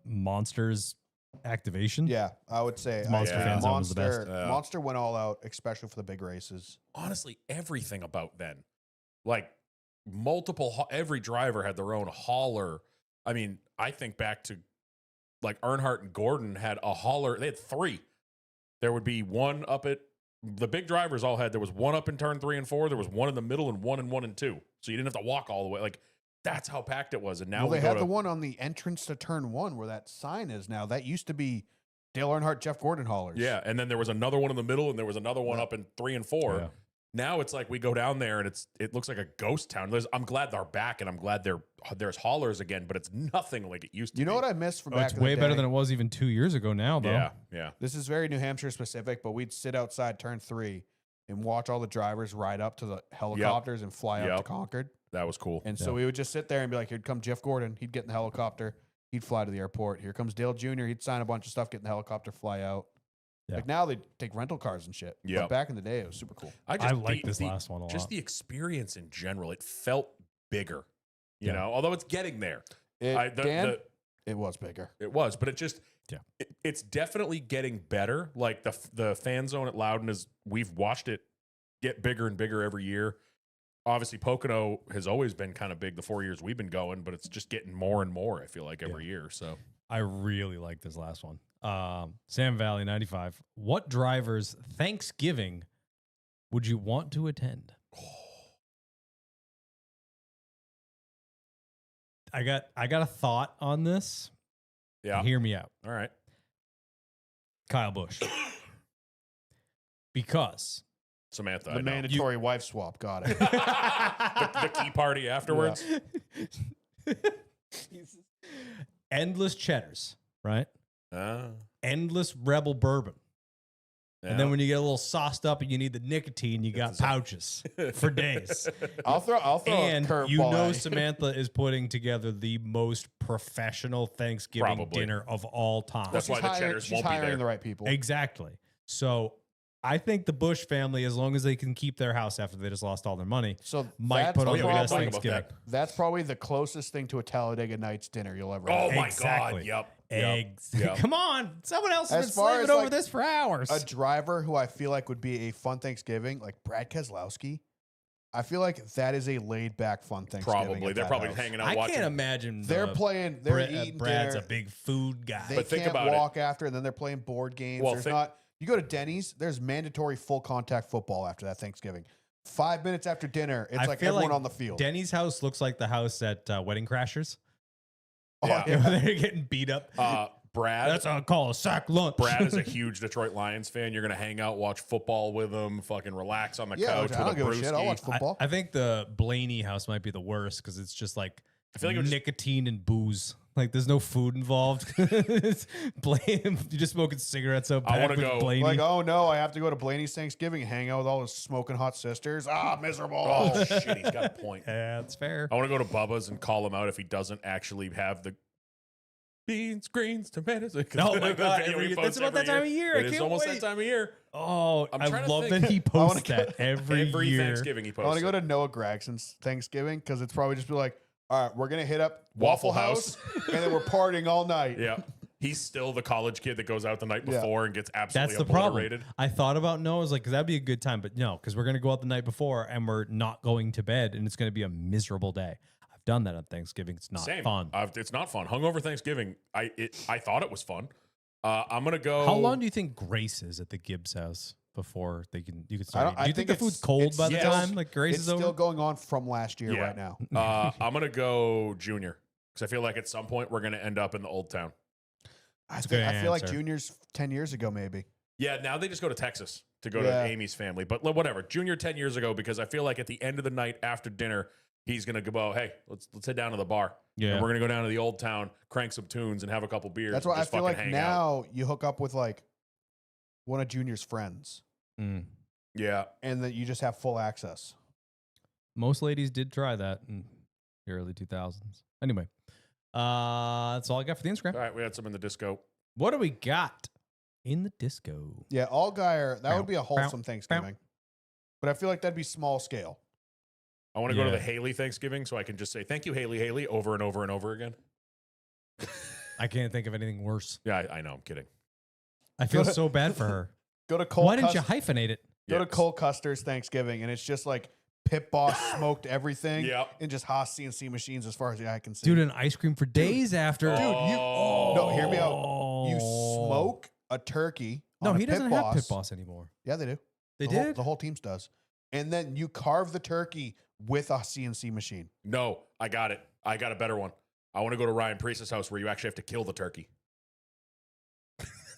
Monsters activation. Yeah, I would say Monster Fan Zone was the best. Yeah. Monster went all out, especially for the big races. Honestly, everything about then. Like every driver had their own hauler. I mean, I think back to like Earnhardt and Gordon had a hauler. They had 3. There would be one up at the big drivers all had. There was one up in turn 3 and 4. There was one in the middle and 1 and 2. So you didn't have to walk all the way. Like that's how packed it was. And now Well, we they go had to, the one on the entrance to turn 1 where that sign is now. That used to be Dale Earnhardt, Jeff Gordon haulers. yeah, and then there was another one in the middle, and there was another one Yeah. up in 3 and 4. Yeah. Now it's like we go down there and it looks like a ghost town. I'm glad they're back and I'm glad there's haulers again, but it's nothing like it used to. You know be. what I missed from Oh, back it's in the way better day? than it was even 2 years ago now, though. Yeah, yeah. This is very New Hampshire specific, but we'd sit outside turn 3 and watch all the drivers ride up to the helicopters and fly out to Yep. Concord. That was cool. And so we would just sit there and be like, here'd come Jeff Gordon. He'd get in the helicopter. He'd fly to the airport. Here comes Dale Jr. He'd sign a bunch of stuff, get in the helicopter, fly out. Yeah. Like now they take rental cars and shit. Yep. But back in the day, it was super cool. I like this last one a lot. Just the experience in general, it felt bigger. You Yeah. know, although it's getting there. Dan, it was bigger. It was, but it just Yeah. it's definitely getting better. Like the fan zone at Loudon is we've watched it get bigger and bigger every year. Obviously, Pocono has always been kind of big the 4 years we've been going, but it's just getting more and more, I feel like, every year. So I really like this last one. Sam Valley 95. What drivers Thanksgiving would you want to attend? I got a thought on this. yeah. Hear me out. All right. Kyle Busch. Because Samantha. I The know. mandatory wife swap. Got it. the key party afterwards. endless cheddars, right? Ah, Endless rebel bourbon. And then yeah. when you get a little sauced up and you need the nicotine, you got It's a- pouches for days. I'll throw And a curveball you know at you. Samantha is putting together the most professional Thanksgiving Probably. dinner of all time. That's why She's the hiring- cheddars she's won't be hiring there. the right people. Exactly. So I think the Bush family, as long as they can keep their house after they just lost all their money, So might that's put on yeah, the we gotta best talk about Thanksgiving. that. That's probably the closest thing to a Talladega Nights dinner you'll ever Oh have. my Exactly. God. Yep. Eggs. Yep. Come on. Someone else has As been far slaving as, over like, this for hours. A driver who I feel like would be a fun Thanksgiving, like Brad Keselowski. I feel like that is a laid back fun Thanksgiving. Probably. at They're that probably house. hanging out I watching. can't imagine. They're playing. They're eating Brad's dinner. a big food guy. They But think can't about it. walk after, and then they're playing board games. Well, There's think- not. You go to Denny's. There's mandatory full contact football after that Thanksgiving. 5 minutes after dinner, it's I like feel everyone like on the field. Denny's house looks like the house at Wedding Crashers. Oh, Yeah. You know, they're getting beat up. Brad. That's what I call a sack lunch. Brad is a huge Detroit Lions fan. You're gonna hang out, watch football with him, fucking relax on the Yeah, couch I with don't a give a shit. I'll watch brewski. football. I think the Blaney house might be the worst because it's just like I feel like it would just- nicotine and booze. Like there's no food involved. It's Blaine, you just smoking cigarettes out I back wanna with go- Blaney. Like, oh no, I have to go to Blaney's Thanksgiving and hang out with all his smoking hot sisters. Ah, miserable. Oh shit, he's got a point. Yeah, that's fair. I want to go to Bubba's and call him out if he doesn't actually have the beans, greens, tomatoes. Oh my The God, video he that's posts about that every time of year. I It is can't almost wait. that time of year. Oh, I'm I trying to love think. that he wanna posts that every Every year. Thanksgiving he posts. I want to go it. to Noah Gregson's Thanksgiving because it's probably just be like, All right, we're gonna hit up Waffle Waffle House, and then we're partying all night. Yeah. He's still the college kid that goes out the night Yeah. before and gets absolutely That's the problem. obliterated. I thought about no, I was like, because that'd be a good time, but no, because we're gonna go out the night before and we're not going to bed, and it's gonna be a miserable day. I've done that on Thanksgiving. It's not Same. fun. It's not fun. Hungover Thanksgiving. I thought it was fun. I'm gonna go. How long do you think Grace is at the Gibbs house before you can start? I Do you think the think food's it's- cold it's by the still- time like Grace It's is still over? going on from last year Yeah. right now. I'm gonna go Junior because I feel like at some point we're gonna end up in the Old Town. I a good feel like answer. Junior's 10 years ago, maybe. Yeah, now they just go to Texas to go Yeah. to Amy's family. But whatever, Junior 10 years ago, because I feel like at the end of the night after dinner, he's gonna go, hey, let's head down to the bar. Yeah. And we're gonna go down to the Old Town, crank some tunes, and have a couple beers. That's and why I just feel fucking like hang out. now you hook up with like one of Junior's friends, Mm. Yeah. and that you just have full access. Most ladies did try that in the early 2000s. Anyway, that's all I got for the Instagram. All right, we had some in the disco. What do we got in the disco? Yeah, Allgaier, that would be a wholesome bow. Thanksgiving. But I feel like that'd be small scale. I want to go to Yeah. the Haley Thanksgiving so I can just say thank you, Haley, over and over and over again. I can't think of anything worse. Yeah, I know. I'm kidding. I feel so bad for her. Go to Cole Why didn't you Cust- hyphenate it? Go to Yes. Cole Custer's Thanksgiving, and it's just like Pit Boss smoked everything, Yep. and just Haas CNC machines as far as the eye can see. Dude, an ice cream for days after. Dude, you no, hear me out. Oh. You smoke a turkey. No, on a he doesn't Pit have Boss. Pit Boss anymore. Yeah, they do. They the Whole, did? the whole team's does. And then you carve the turkey with a CNC machine. No, I got it. I got a better one. I want to go to Ryan Priest's house where you actually have to kill the turkey.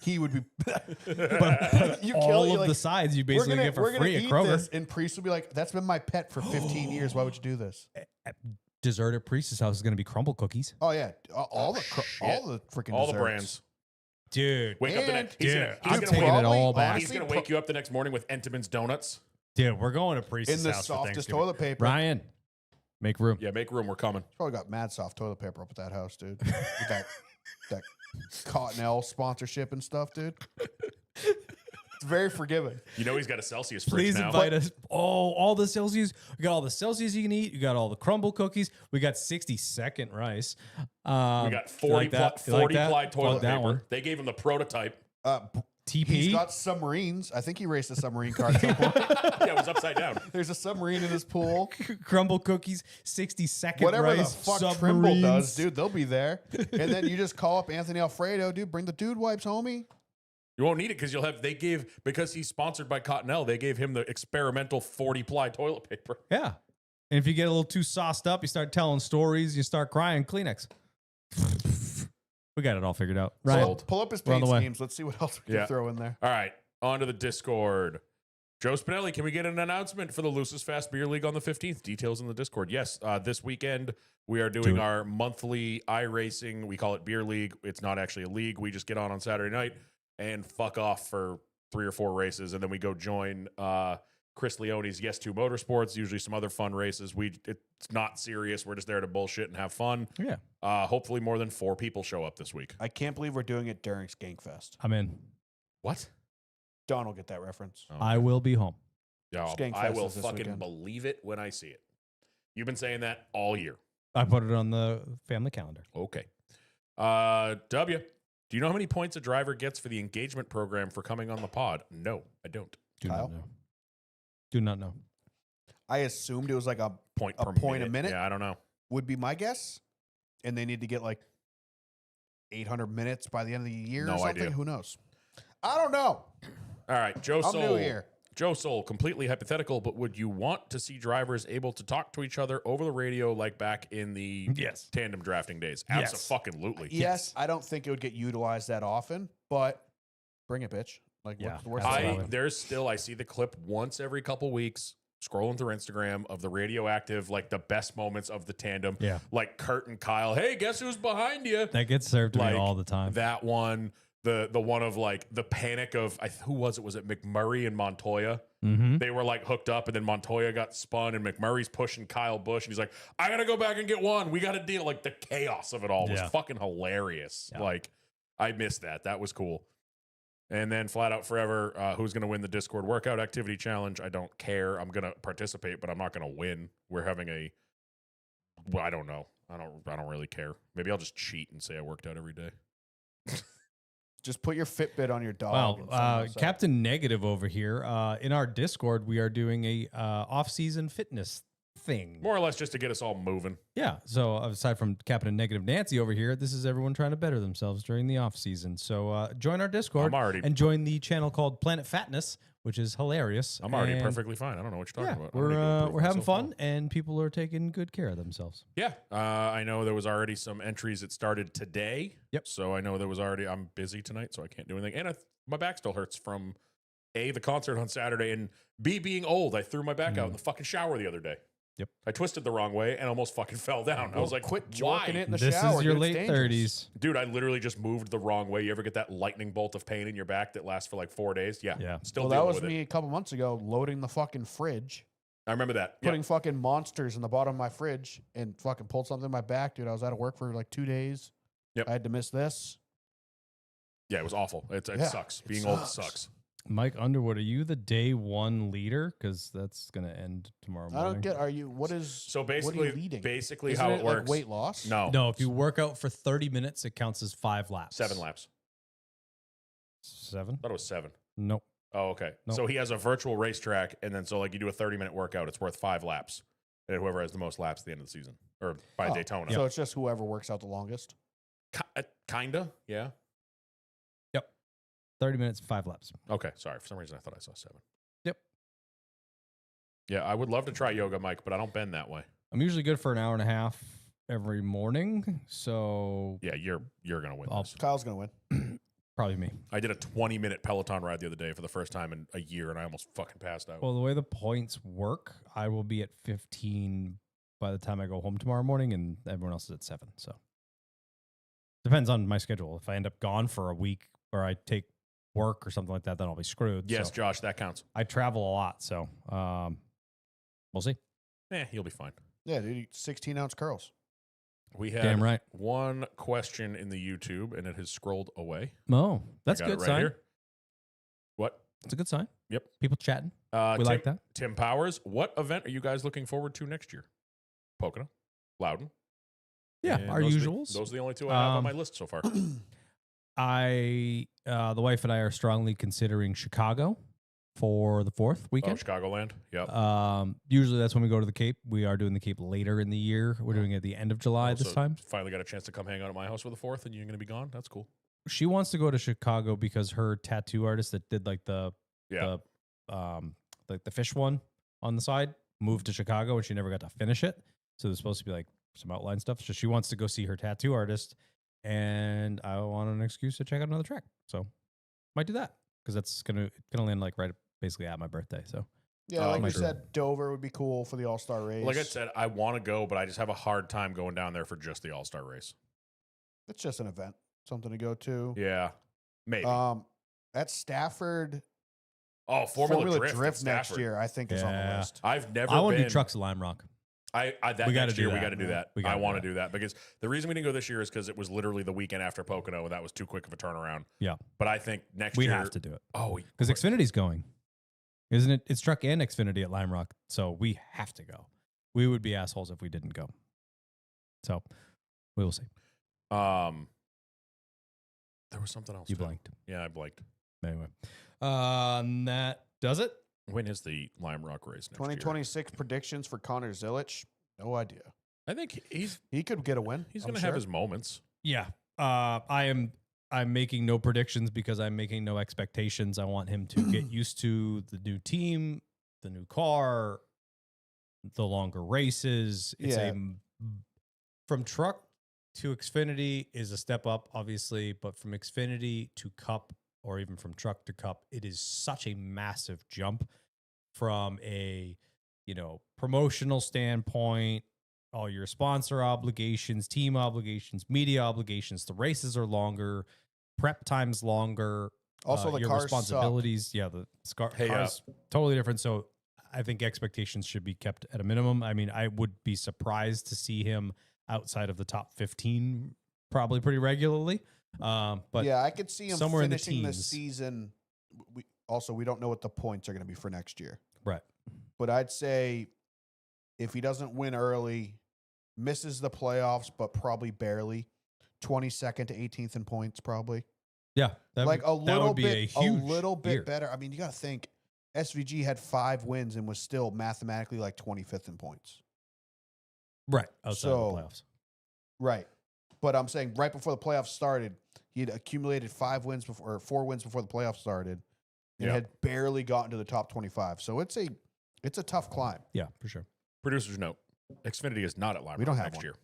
He would be. But you all you're of like, the sides you basically get for we're gonna free at eat Kroger. this, and Priest would be like, "That's been my pet for 15 years. Why would you do this?" Dessert at Priest's house is going to be crumble cookies. Oh yeah, all the freaking All the desserts. brands. Dude. Wake up the And- next. He's Dude, gonna, I'm he's taking gonna, it all probably- back. he's gonna wake you up the next morning with Entenmann's donuts. Dude, we're going to in Priest's the house for softest Thanksgiving. toilet paper. Ryan, make room. Yeah, make room. We're coming. Probably got mad soft toilet paper up at that house, dude. With that Cottonelle sponsorship and stuff, dude. It's very forgiving. You know he's got a Celsius fridge Please now. invite us. Oh, all the Celsius. We got all the Celsius you can eat. You got all the crumble cookies. We got 60-second rice. We got 40 like that? You like 40 that? ply Plug toilet that paper. one. They gave him the prototype. TP. He's got submarines. I think he raced a submarine car at some point. Yeah, it was upside down. There's a submarine in his pool. crumble cookies, 60-second Whatever rice. the fuck Trimble submarines. does, dude, they'll be there. And then you just call up Anthony Alfredo, dude, bring the dude wipes, homie. You won't need it because because he's sponsored by Cottonelle, they gave him the experimental 40 ply toilet paper. Yeah. And if you get a little too sauced up, you start telling stories, you start crying, Kleenex. We got it all figured out. Right. Sold. Pull up his We're on paint the way. schemes. Let's see what else we Yeah. can throw in there. All right, on to the Discord. Joe Spinelli, can we get an announcement for the Lucis Fast Beer League on the 15th? Details in the Discord. Yes, this weekend we are doing Do it. our monthly iRacing. We call it Beer League. It's not actually a league. We just get on Saturday night and fuck off for 3 or 4 races, and then we go join Chris Leone's Yes to Motorsports. Usually some other fun races. It's not serious. We're just there to bullshit and have fun. Yeah. Hopefully more than 4 people show up this week. I can't believe we're doing it during Skankfest. I'm in. What? Don will get that reference. Oh, I will be home. yeah, Skankfest I will is this fucking weekend. believe it when I see it. You've been saying that all year. I put it on the family calendar. Okay. W, do you know how many points a driver gets for the engagement program for coming on the pod? No, I don't. Do Kyle? not know. Do not know. I assumed it was like a Point A per point a minute? Yeah, I don't know. would be my guess. And they need to get like 800 minutes by the end of the year No or something. idea. Who knows? I don't know. All right, Joe I'm Soul. new here. Joe Soul, completely hypothetical, but would you want to see drivers able to talk to each other over the radio like back in the Yes. tandem drafting days? Yes. Absolutely. Yes, I don't think it would get utilized that often, but bring it, bitch. Like, Yeah, what's the worst? that's thing? what I I would. there's still I see the clip once every couple weeks scrolling through Instagram of the radioactive, like the best moments of the tandem. Yeah. Like Kurt and Kyle. Hey, guess who's behind you? That gets served to Like, me all the time. That one, the one of like the panic of who was it? Was it McMurray and Montoya? Mm-hmm. They were like hooked up, and then Montoya got spun, and McMurray's pushing Kyle Busch, and he's like, "I gotta go back and get one. We got to deal." Like the chaos of it all was Yeah. fucking hilarious. Yeah. Like I missed that. That was cool. And then Flat Out Forever, who's going to win the Discord Workout Activity Challenge? I don't care. I'm going to participate, but I'm not going to win. We're having I don't know. I don't really care. Maybe I'll just cheat and say I worked out every day. Just put your Fitbit on your dog. Well, and send us out. Captain Negative over here in our Discord, we are doing a off-season fitness thing. More or less just to get us all moving. Yeah. So aside from Captain Negative Nancy over here, this is everyone trying to better themselves during the off season. So join our Discord and join the channel called Planet Fatness, which is hilarious. I'm already perfectly fine. I don't know what you're talking about. We're having fun and people are taking good care of themselves. Yeah. I know there was already some entries that started today. Yep. So I know there was already, I'm busy tonight, so I can't do anything. And my back still hurts from A, the concert on Saturday, and B, being old. I threw my back out in the fucking shower the other day. Yep. I twisted the wrong way and almost fucking fell down. I was like, quit why? jorking it in the This shower. is your dude. It's late dangerous. 30s. Dude, I literally just moved the wrong way. You ever get that lightning bolt of pain in your back that lasts for like 4 days? Yeah. Yeah. Still Well, that dealing was with me it. a couple months ago loading the fucking fridge, I remember that. putting fucking monsters in the bottom of my fridge and fucking pulled something in my back, dude. I was out of work for like 2 days. Yep. I had to miss this. Yeah, it was awful. It Yeah, sucks. it Being old sucks. sucks. Mike Underwood, are you the day one leader? Because that's going to end tomorrow morning. I don't get. Are you? What is? So what are basically, you leading? basically Isn't how it it like works. weight loss? No. No, if you work out for 30 minutes, it counts as 5 laps. 7 laps. 7? I thought it was 7. Nope. Oh, okay. Nope. So he has a virtual racetrack, and then so like you do a 30-minute workout, it's worth 5 laps. And whoever has the most laps at the end of the season, or by Oh, Daytona. So it's just whoever works out the longest. Kinda, yeah. 30 minutes, 5 laps. Okay, sorry. For some reason, I thought I saw 7. Yep. Yeah, I would love to try yoga, Mike, but I don't bend that way. I'm usually good for an hour and a half every morning. So Yeah, you're gonna win I'll- this. Kyle's gonna win. probably me. I did a 20-minute Peloton ride the other day for the first time in a year, and I almost fucking passed out. Well, the way the points work, I will be at 15 by the time I go home tomorrow morning, and everyone else is at 7. So depends on my schedule. If I end up gone for a week or I take work or something like that, then I'll be screwed. Yes, So Josh, that counts. I travel a lot, so we'll see. You'll be fine. Yeah, dude. 16-ounce curls. We had Damn right. one question in the YouTube, and it has scrolled away. Oh, that's I a got good it right sign. here. What? That's a good sign. Yep. People chatting. We Tim, like that. Tim Powers, what event are you guys looking forward to next year? Pocono, Loudon. Yeah, And our those are the- usuals. those are the only two I have on my list so far. The wife and I are strongly considering Chicago for the 4th Oh, weekend. Chicagoland. Yep. Usually that's when we go to the Cape. We are doing the Cape later in the year. We're doing it at the end of July this So time. Finally got a chance to come hang out at my house for the 4th, and you're going to be gone. That's cool. She wants to go to Chicago because her tattoo artist that did like the fish one on the side moved to Chicago and she never got to finish it. So there's supposed to be like some outline stuff. So she wants to go see her tattoo artist, and I want an excuse to check out another track. So might do that because that's gonna land like right basically at my birthday. So Yeah, like my you true. said, Dover would be cool for the All-Star race. Like I said, I want to go, but I just have a hard time going down there for just the All-Star race. it's just an event, something to go to. Yeah, maybe. At Stafford, Formula Drift, at next Stafford. year, I think is on the Yeah. list. I've never I want to been. do trucks at Lime Rock. That We gotta next do year we that. got to do that. We I gotta do want to that. do that because the reason we didn't go this year is because it was literally the weekend after Pocono, and that was too quick of a turnaround. Yeah. But I think next We year have to do it Oh, because Xfinity's going, isn't it? It's truck and Xfinity at Lime Rock, so we have to go. We would be assholes if we didn't go. So we will see. there was something else. You too. blanked. Yeah, I blanked. Anyway, that does it. When is the Lime Rock race next 2026 predictions for Connor Zilic. No idea. year? I think He could get a win. he's I'm going to sure. have his moments. Yeah. I'm making no predictions because I'm making no expectations. I want him to get used to the new team, the new car, the longer races. It's Yeah. From truck to Xfinity is a step up, obviously, but from Xfinity to Cup or even from truck to Cup, it is such a massive jump from a, promotional standpoint, all your sponsor obligations, team obligations, media obligations. The races are longer, prep time's longer. Also, the your cars responsibilities. Yeah, the Hey, cars totally different. So I think expectations should be kept at a minimum. I mean, I would be surprised to see him outside of the top 15 probably pretty regularly. But yeah, I could see him somewhere in the finishing the teens. season. We don't know what the points are going to be for next year. right. But I'd say if he doesn't win early, misses the playoffs, but probably barely. 22nd to 18th in points, probably. Yeah, that Like would, that would be a huge year. better. I mean, you got to think SVG had 5 wins and was still mathematically like 25th in points. Right, outside of So- the playoffs. Right. But I'm saying right before the playoffs started, he had accumulated 4 wins before the playoffs started and Yeah. had barely gotten to the top 25. So it's a tough climb. Yeah, for sure. Producer's note: Xfinity is not at Lime We don't Rock have next one. year.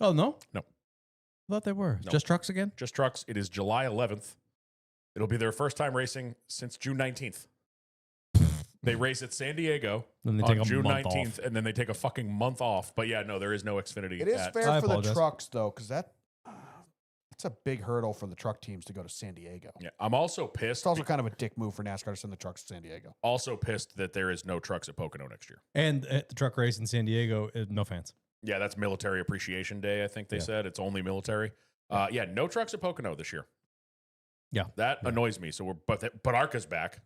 Oh, no? No. I thought they were. No. Just trucks again? Just trucks. It is July 11th. It'll be their first time racing since June 19th. They race at San Diego Then they take on a June month 19th, off. and then they take a fucking month off. But yeah, no, there is no Xfinity. It is at- fair I for the apologize. trucks, though, because it's a big hurdle for the truck teams to go to San Diego. Yeah, I'm also pissed. It's also kind of a dick move for NASCAR to send the trucks to San Diego. Also pissed that there is no trucks at Pocono next year. And at the truck race in San Diego, no fans. Yeah, that's Military Appreciation Day. I think they Yeah. said it's only military. Yeah, no trucks at Pocono this year. Yeah. That Yeah. annoys me. So but ARCA's back.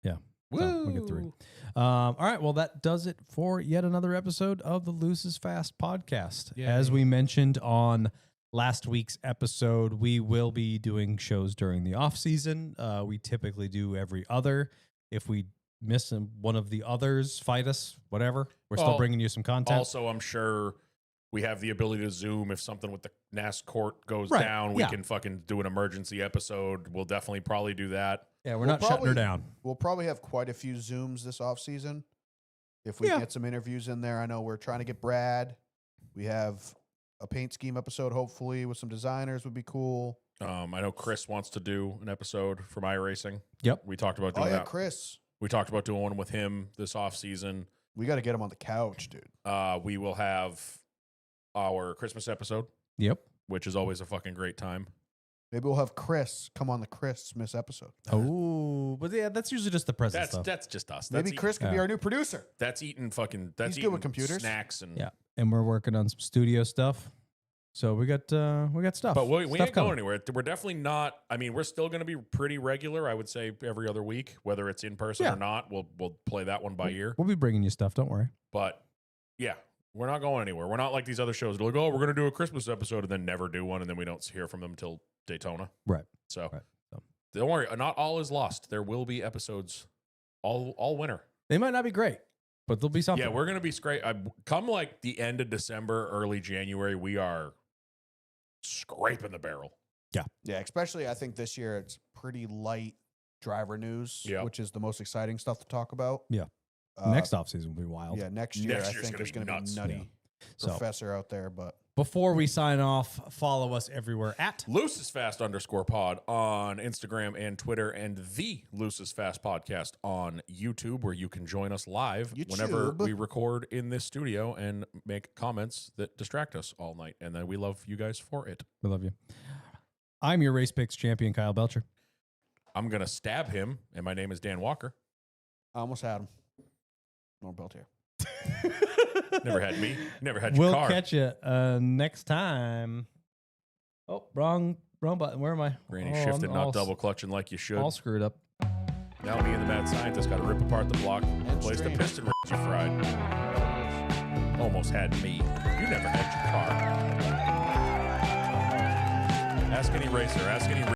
Yeah. Woo! So we'll get through. All right. Well, that does it for yet another episode of the Loose is Fast podcast. Yay. As we mentioned on last week's episode, we will be doing shows during the off season. We typically do every other. If we miss one of the others, fight us, whatever. We're still Well, bringing you some content. Also, I'm sure we have the ability to Zoom if something with the NAS court goes Right, down. We yeah. can fucking do an emergency episode. We'll definitely probably do that. Yeah, we're We'll not shutting her probably- down. We'll probably have quite a few Zooms this offseason. If we Yeah. get some interviews in there, I know we're trying to get Brad. We have a paint scheme episode, hopefully, with some designers would be cool. I know Chris wants to do an episode from iRacing. Yep. We talked about Oh, doing yeah, that. Chris. We talked about doing one with him this off season. We got to get him on the couch, dude. We will have our Christmas episode, Yep. which is always a fucking great time. Maybe we'll have Chris come on the Christmas episode. Oh, but yeah, that's usually just the present That's stuff. that's just us. Maybe That's eating- Chris could be Yeah. our new producer. That's eating fucking. That's He's good eating with computers. snacks and. Yeah. And we're working on some studio stuff. So we got stuff. But we Stuff ain't coming. going anywhere. We're definitely not. I mean, we're still going to be pretty regular. I would say every other week, whether it's in person Yeah. or not. We'll play that one by ear. We'll be bringing you stuff. Don't worry. But yeah, we're not going anywhere. We're not like these other shows. They're like, oh, we're going to do a Christmas episode and then never do one, and then we don't hear from them until Daytona. Right. So Right. So. don't worry. Not all is lost. There will be episodes all winter. They might not be great, but there'll be something. Yeah, we're going to be straight. Come like the end of December, early January, we are scraping the barrel. Yeah, especially I think this year it's pretty light driver news, Yeah. which is the most exciting stuff to talk about. Yeah. Next off season will be wild. Yeah, next year Next I year's think gonna there's be going to be nuts. nutty So professor out there, but before we sign off, follow us everywhere at Loose is Fast _pod on Instagram and Twitter, and the Loose is Fast podcast on YouTube, where you can join us live whenever YouTube. we record in this studio and make comments that distract us all night. And then we love you guys for it. We love you. I'm your race picks champion, Kyle Belcher. I'm going to stab him, and my name is Dan Walker. I almost had him. No belt here. Never had me. Never had your We'll car. catch you next time. Oh, wrong button. Where am I? Granny Oh, shifted, I'm not all double clutching like you should. All screwed up. Now me and the mad scientist got to rip apart the block, replace the stream. piston rings you fried. Almost had me. You never had your car. Ask any racer. Ask any